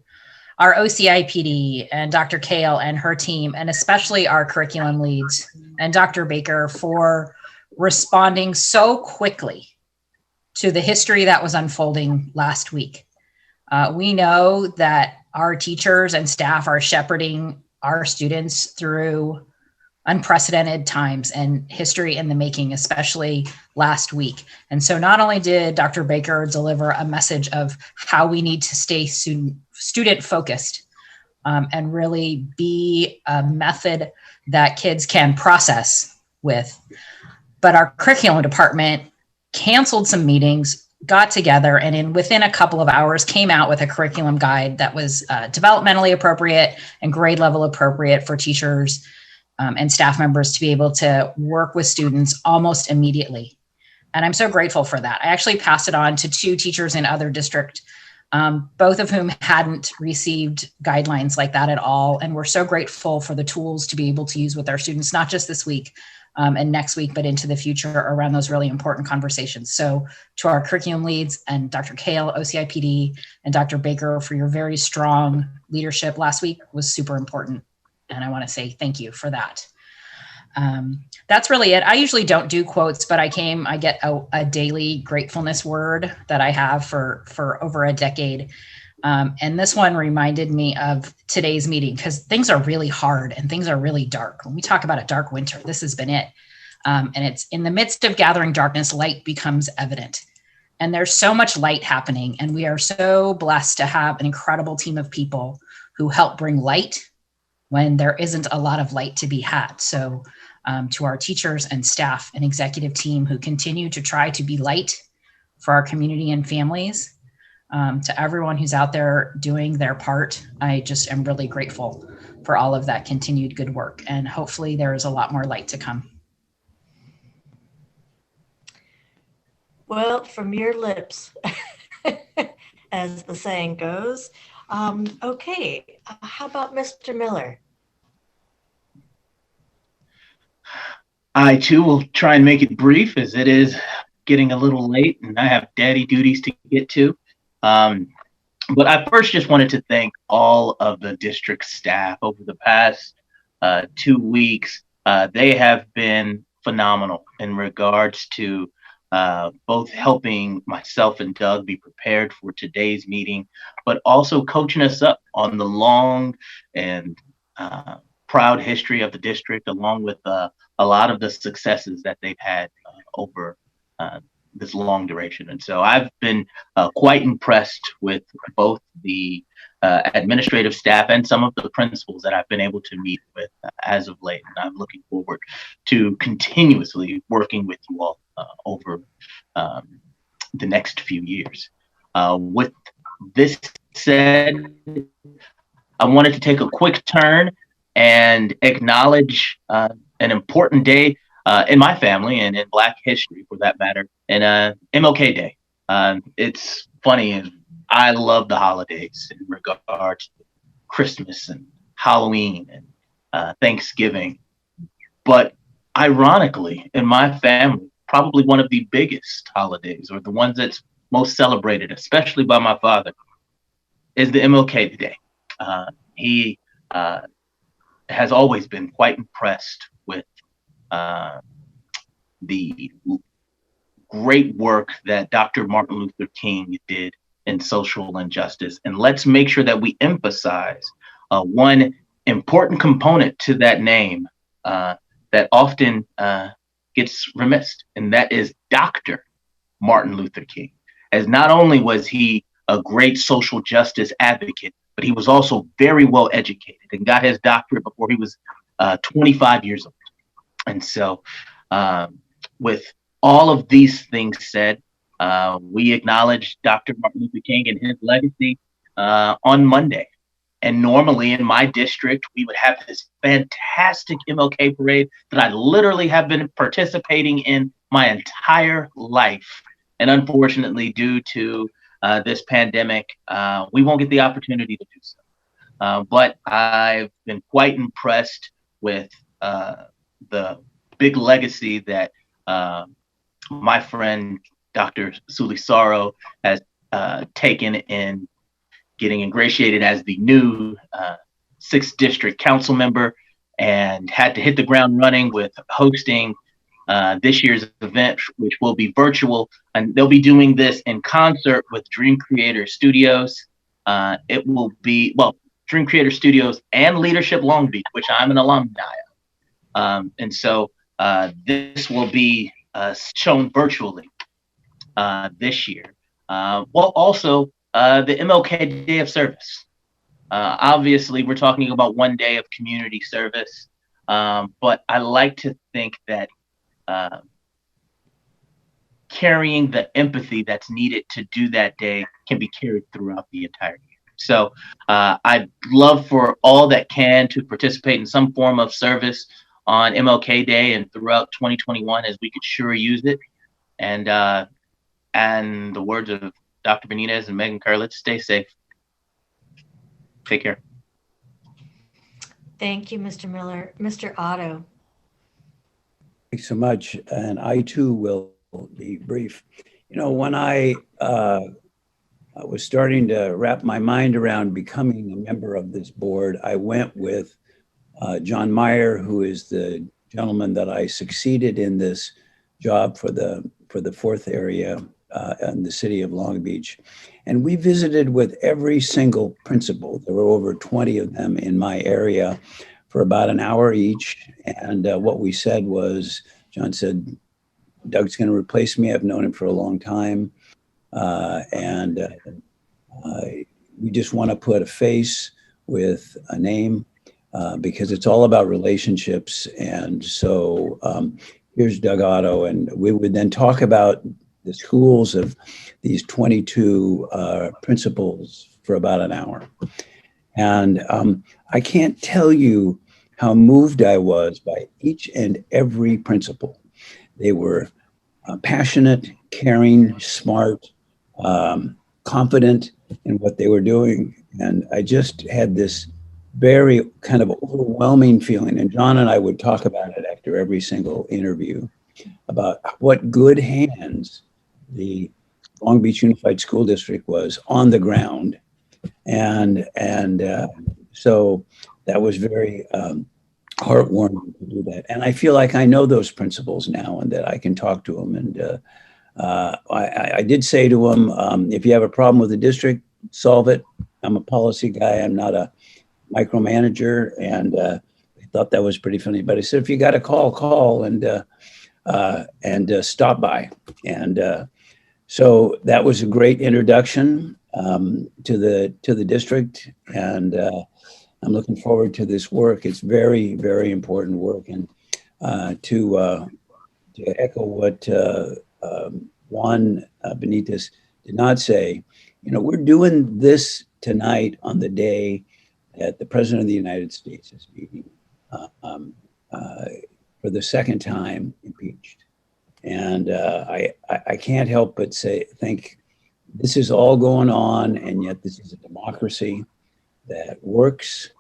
our OCIPD and Dr. Kale and her team, and especially our curriculum leads and Dr. Baker for responding so quickly to the history that was unfolding last week. We know that our teachers and staff are shepherding our students through unprecedented times and history in the making, especially last week. And so not only did Dr. Baker deliver a message of how we need to stay student focused and really be a method that kids can process with, but our curriculum department canceled some meetings, got together, and within a couple of hours came out with a curriculum guide that was developmentally appropriate and grade level appropriate for teachers and staff members to be able to work with students almost immediately. And I'm so grateful for that. I actually passed it on to 2 teachers in other districts, both of whom hadn't received guidelines like that at all. And we're so grateful for the tools to be able to use with our students, not just this week and next week, but into the future around those really important conversations. So to our curriculum leads and Dr. Kale, OCIPD, and Dr. Baker for your very strong leadership last week was super important. And I want to say thank you for that. That's really it. I usually don't do quotes, but I get a daily gratefulness word that I have for over a decade. And this one reminded me of today's meeting because things are really hard and things are really dark. When we talk about a dark winter, this has been it. And it's in the midst of gathering darkness, light becomes evident. And there's so much light happening. And we are so blessed to have an incredible team of people who help bring light when there isn't a lot of light to be had. So to our teachers and staff and executive team who continue to try to be light for our community and families, to everyone who's out there doing their part, I just am really grateful for all of that continued good work. And hopefully there is a lot more light to come. Well, from your lips, as the saying goes. Okay, how about Mr. Miller? I too will try and make it brief as it is getting a little late and I have daddy duties to get to. But I first just wanted to thank all of the district staff over the past 2 weeks. They have been phenomenal in regards to both helping myself and Doug be prepared for today's meeting, but also coaching us up on the long and proud history of the district, along with a lot of the successes that they've had over this long duration. And so I've been quite impressed with both the administrative staff and some of the principals that I've been able to meet with as of late. And I'm looking forward to continuously working with you all over the next few years. With this said, I wanted to take a quick turn and acknowledge an important day in my family and in Black history, for that matter, and MLK Day. It's funny, I love the holidays in regards to Christmas and Halloween and Thanksgiving. But ironically, in my family, probably one of the biggest holidays, or the ones that's most celebrated, especially by my father, is the MLK Day. He has always been quite impressed with the great work that Dr. Martin Luther King did in social injustice. And let's make sure that we emphasize one important component to that name that often gets remissed, and that is Dr. Martin Luther King. As not only was he a great social justice advocate, but he was also very well educated and got his doctorate before he was 25 years old. And so with all of these things said, we acknowledge Dr. Martin Luther King and his legacy on Monday. And normally in my district, we would have this fantastic MLK parade that I literally have been participating in my entire life. And unfortunately, due to this pandemic, we won't get the opportunity to do so. But I've been quite impressed with the big legacy that my friend, Dr. Suli Saro, has taken in getting ingratiated as the new 6th District Council member, and had to hit the ground running with hosting this year's event, which will be virtual. And they'll be doing this in concert with Dream Creator Studios. It will be, well, Dream Creator Studios and Leadership Long Beach, which I'm an alumni of. And so this will be shown virtually this year. Well, also the MLK Day of Service. Obviously, we're talking about one day of community service, but I like to think that carrying the empathy that's needed to do that day can be carried throughout the entire year. So I'd love for all that can to participate in some form of service on MLK Day and throughout 2021, as we could sure use it. And the words of Dr. Benitez and Megan Kurlitz, stay safe. Take care. Thank you, Mr. Miller. Mr. Otto. Thanks so much. And I too will be brief. You know, when I was starting to wrap my mind around becoming a member of this board, I went with John Meyer, who is the gentleman that I succeeded in this job for the fourth area in the city of Long Beach. And we visited with every single principal. There were over 20 of them in my area for about an hour each. And what we said was, John said, Doug's going to replace me. I've known him for a long time. We just want to put a face with a name because it's all about relationships. And so here's Doug Otto. And we would then talk about the schools of these 22 principals for about an hour. And I can't tell you how moved I was by each and every principal. They were passionate, caring, smart, confident in what they were doing. And I just had this very kind of overwhelming feeling. And John and I would talk about it after every single interview about what good hands the Long Beach Unified School District was on the ground. And so that was very heartwarming to do that. And I feel like I know those principals now and that I can talk to them. And I did say to them, if you have a problem with the district, solve it. I'm a policy guy. I'm not a micromanager. And I thought that was pretty funny. But I said, if you got a call and stop by. And so that was a great introduction to the district. And I'm looking forward to this work. It's very, very important work. And to echo what Juan Benitez did not say, you know, we're doing this tonight on the day that the President of the United States is being for the second time impeached. And I can't help but think this is all going on, and yet this is a democracy that works,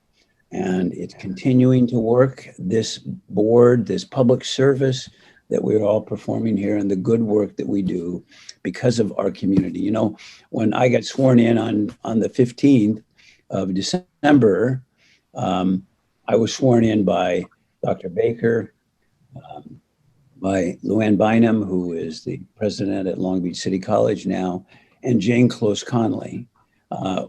and it's continuing to work. This board, this public service that we're all performing here, and the good work that we do because of our community. You know, when I got sworn in on the 15th of December, I was sworn in by Dr. Baker, by Luann Bynum, who is the president at Long Beach City College now, and Jane Close Conley.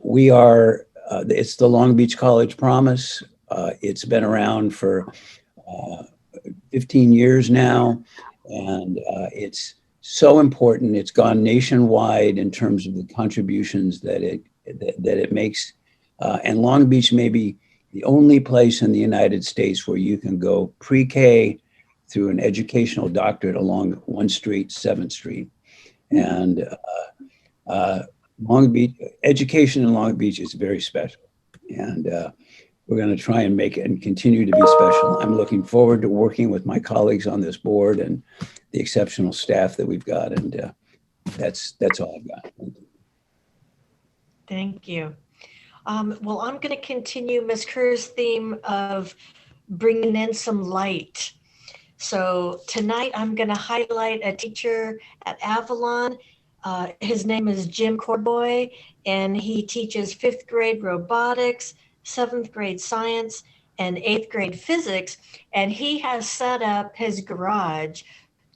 We are, it's the Long Beach College Promise. It's been around for 15 years now, and it's so important. It's gone nationwide in terms of the contributions that it makes. And Long Beach may be the only place in the United States where you can go pre-K through an educational doctorate along one street, 7th Street. And Long Beach, education in Long Beach is very special. And we're going to try and make it and continue to be special. I'm looking forward to working with my colleagues on this board and the exceptional staff that we've got. And that's all I've got. Thank you. Well, I'm going to continue Ms. Kerr's theme of bringing in some light. So tonight I'm going to highlight a teacher at Avalon. His name is Jim Corboy, and he teaches 5th grade robotics, 7th grade science, and 8th grade physics. And he has set up his garage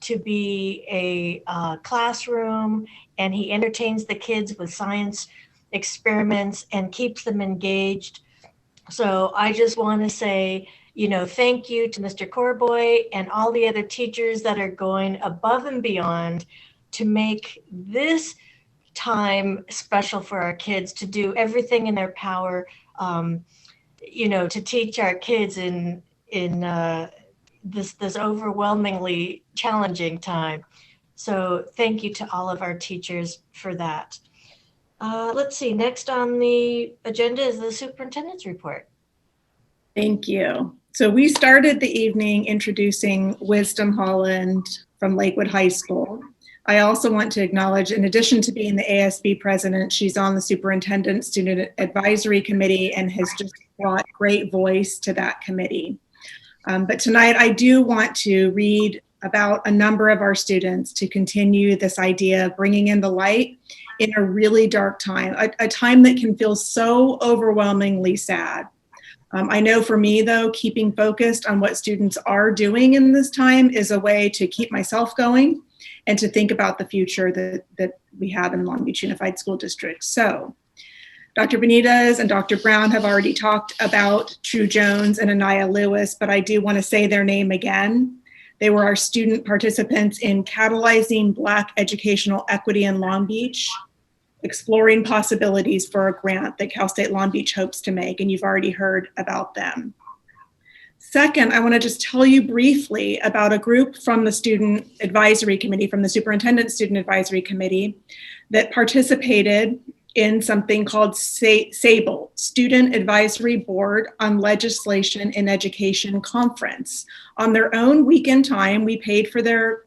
to be a classroom, and he entertains the kids with science experiments and keeps them engaged So I just want to say, thank you to Mr. Corboy and all the other teachers that are going above and beyond to make this time special for our kids, to do everything in their power, to teach our kids in this overwhelmingly challenging time. So thank you to all of our teachers for that. Let's see, next on the agenda is the superintendent's report. Thank you. So we started the evening introducing Wisdom Holland from Lakewood High School. I also want to acknowledge, in addition to being the ASB president, she's on the Superintendent Student Advisory Committee and has just brought great voice to that committee. But tonight I do want to read about a number of our students to continue this idea of bringing in the light in a really dark time, a time that can feel so overwhelmingly sad. I know for me, though, keeping focused on what students are doing in this time is a way to keep myself going and to think about the future that we have in Long Beach Unified School District. So Dr. Benitez and Dr. Brown have already talked about True Jones and Anaya Lewis, but I do want to say their name again. They were our student participants in Catalyzing Black Educational Equity in Long Beach, exploring possibilities for a grant that Cal State Long Beach hopes to make, and you've already heard about them. Second, I want to just tell you briefly about a group from the Student Advisory Committee, from the Superintendent Student Advisory Committee, that participated in something called SABLE, Student Advisory Board on Legislation in Education Conference. On their own weekend time, we paid for their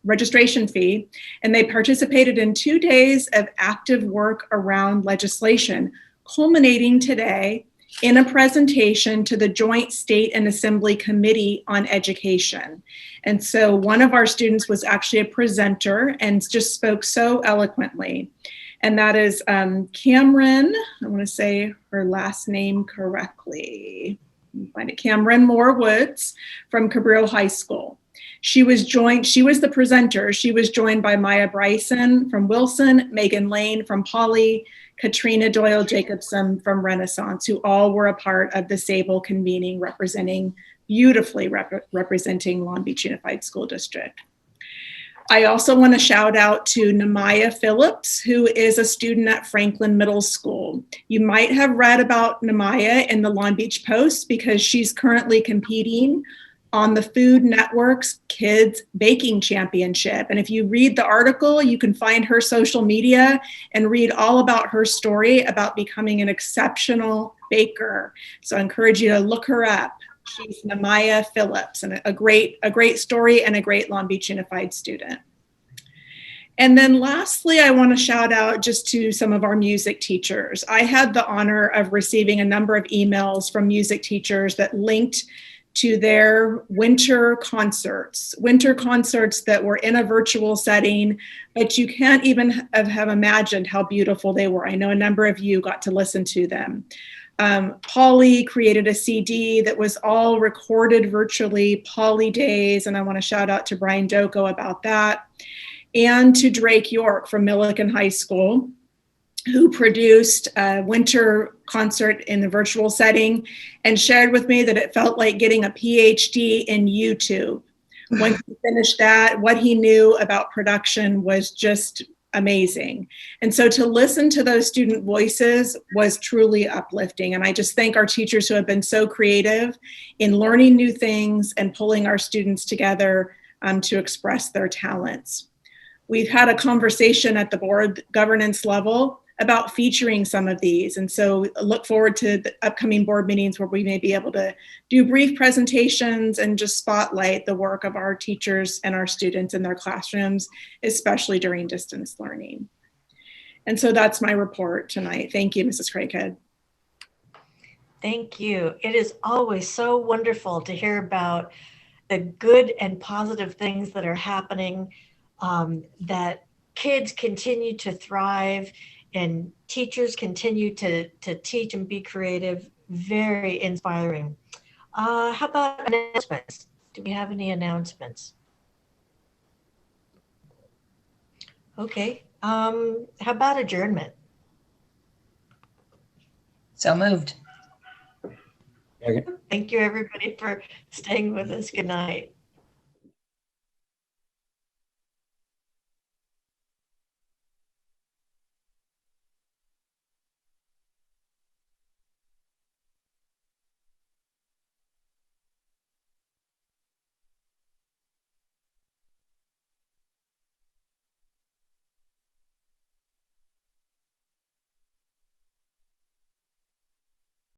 registration fee, and they participated in 2 days of active work around legislation, culminating today in a presentation to the Joint State and Assembly Committee on Education. And so one of our students was actually a presenter and just spoke so eloquently. And that is Cameron, I want to say her last name correctly. Let me find it. Cameron Moore Woods from Cabrillo High School. She was the presenter. She was joined by Maya Bryson from Wilson, Megan Lane from Poly, Katrina Doyle Jacobson from Renaissance, who all were a part of the SABLE convening, beautifully representing Long Beach Unified School District. I also want to shout out to Namaya Phillips, who is a student at Franklin Middle School. You might have read about Namaya in the Long Beach Post because she's currently competing on the Food Network's Kids Baking Championship. And if you read the article, you can find her social media and read all about her story about becoming an exceptional baker. So I encourage you to look her up. She's Namaya Phillips, and a great story and a great Long Beach Unified student. And then lastly, I want to shout out just to some of our music teachers. I had the honor of receiving a number of emails from music teachers that linked to their winter concerts that were in a virtual setting, but you can't even have imagined how beautiful they were. I know a number of you got to listen to them. Poly created a CD that was all recorded virtually, Poly Days, and I want to shout out to Brian Doko about that, and to Drake York from Millikan High School, who produced a winter concert in the virtual setting and shared with me that it felt like getting a PhD in YouTube. Once he finished that, what he knew about production was just amazing. And so to listen to those student voices was truly uplifting. And I just thank our teachers who have been so creative in learning new things and pulling our students together to express their talents. We've had a conversation at the board governance level about featuring some of these. And so look forward to the upcoming board meetings where we may be able to do brief presentations and just spotlight the work of our teachers and our students in their classrooms, especially during distance learning. And so that's my report tonight. Thank you, Mrs. Craighead. Thank you. It is always so wonderful to hear about the good and positive things that are happening, that kids continue to thrive and teachers continue to teach and be creative. Very inspiring. How about announcements? Do we have any announcements? Okay. How about adjournment? So moved. Thank you, everybody, for staying with us. Good night.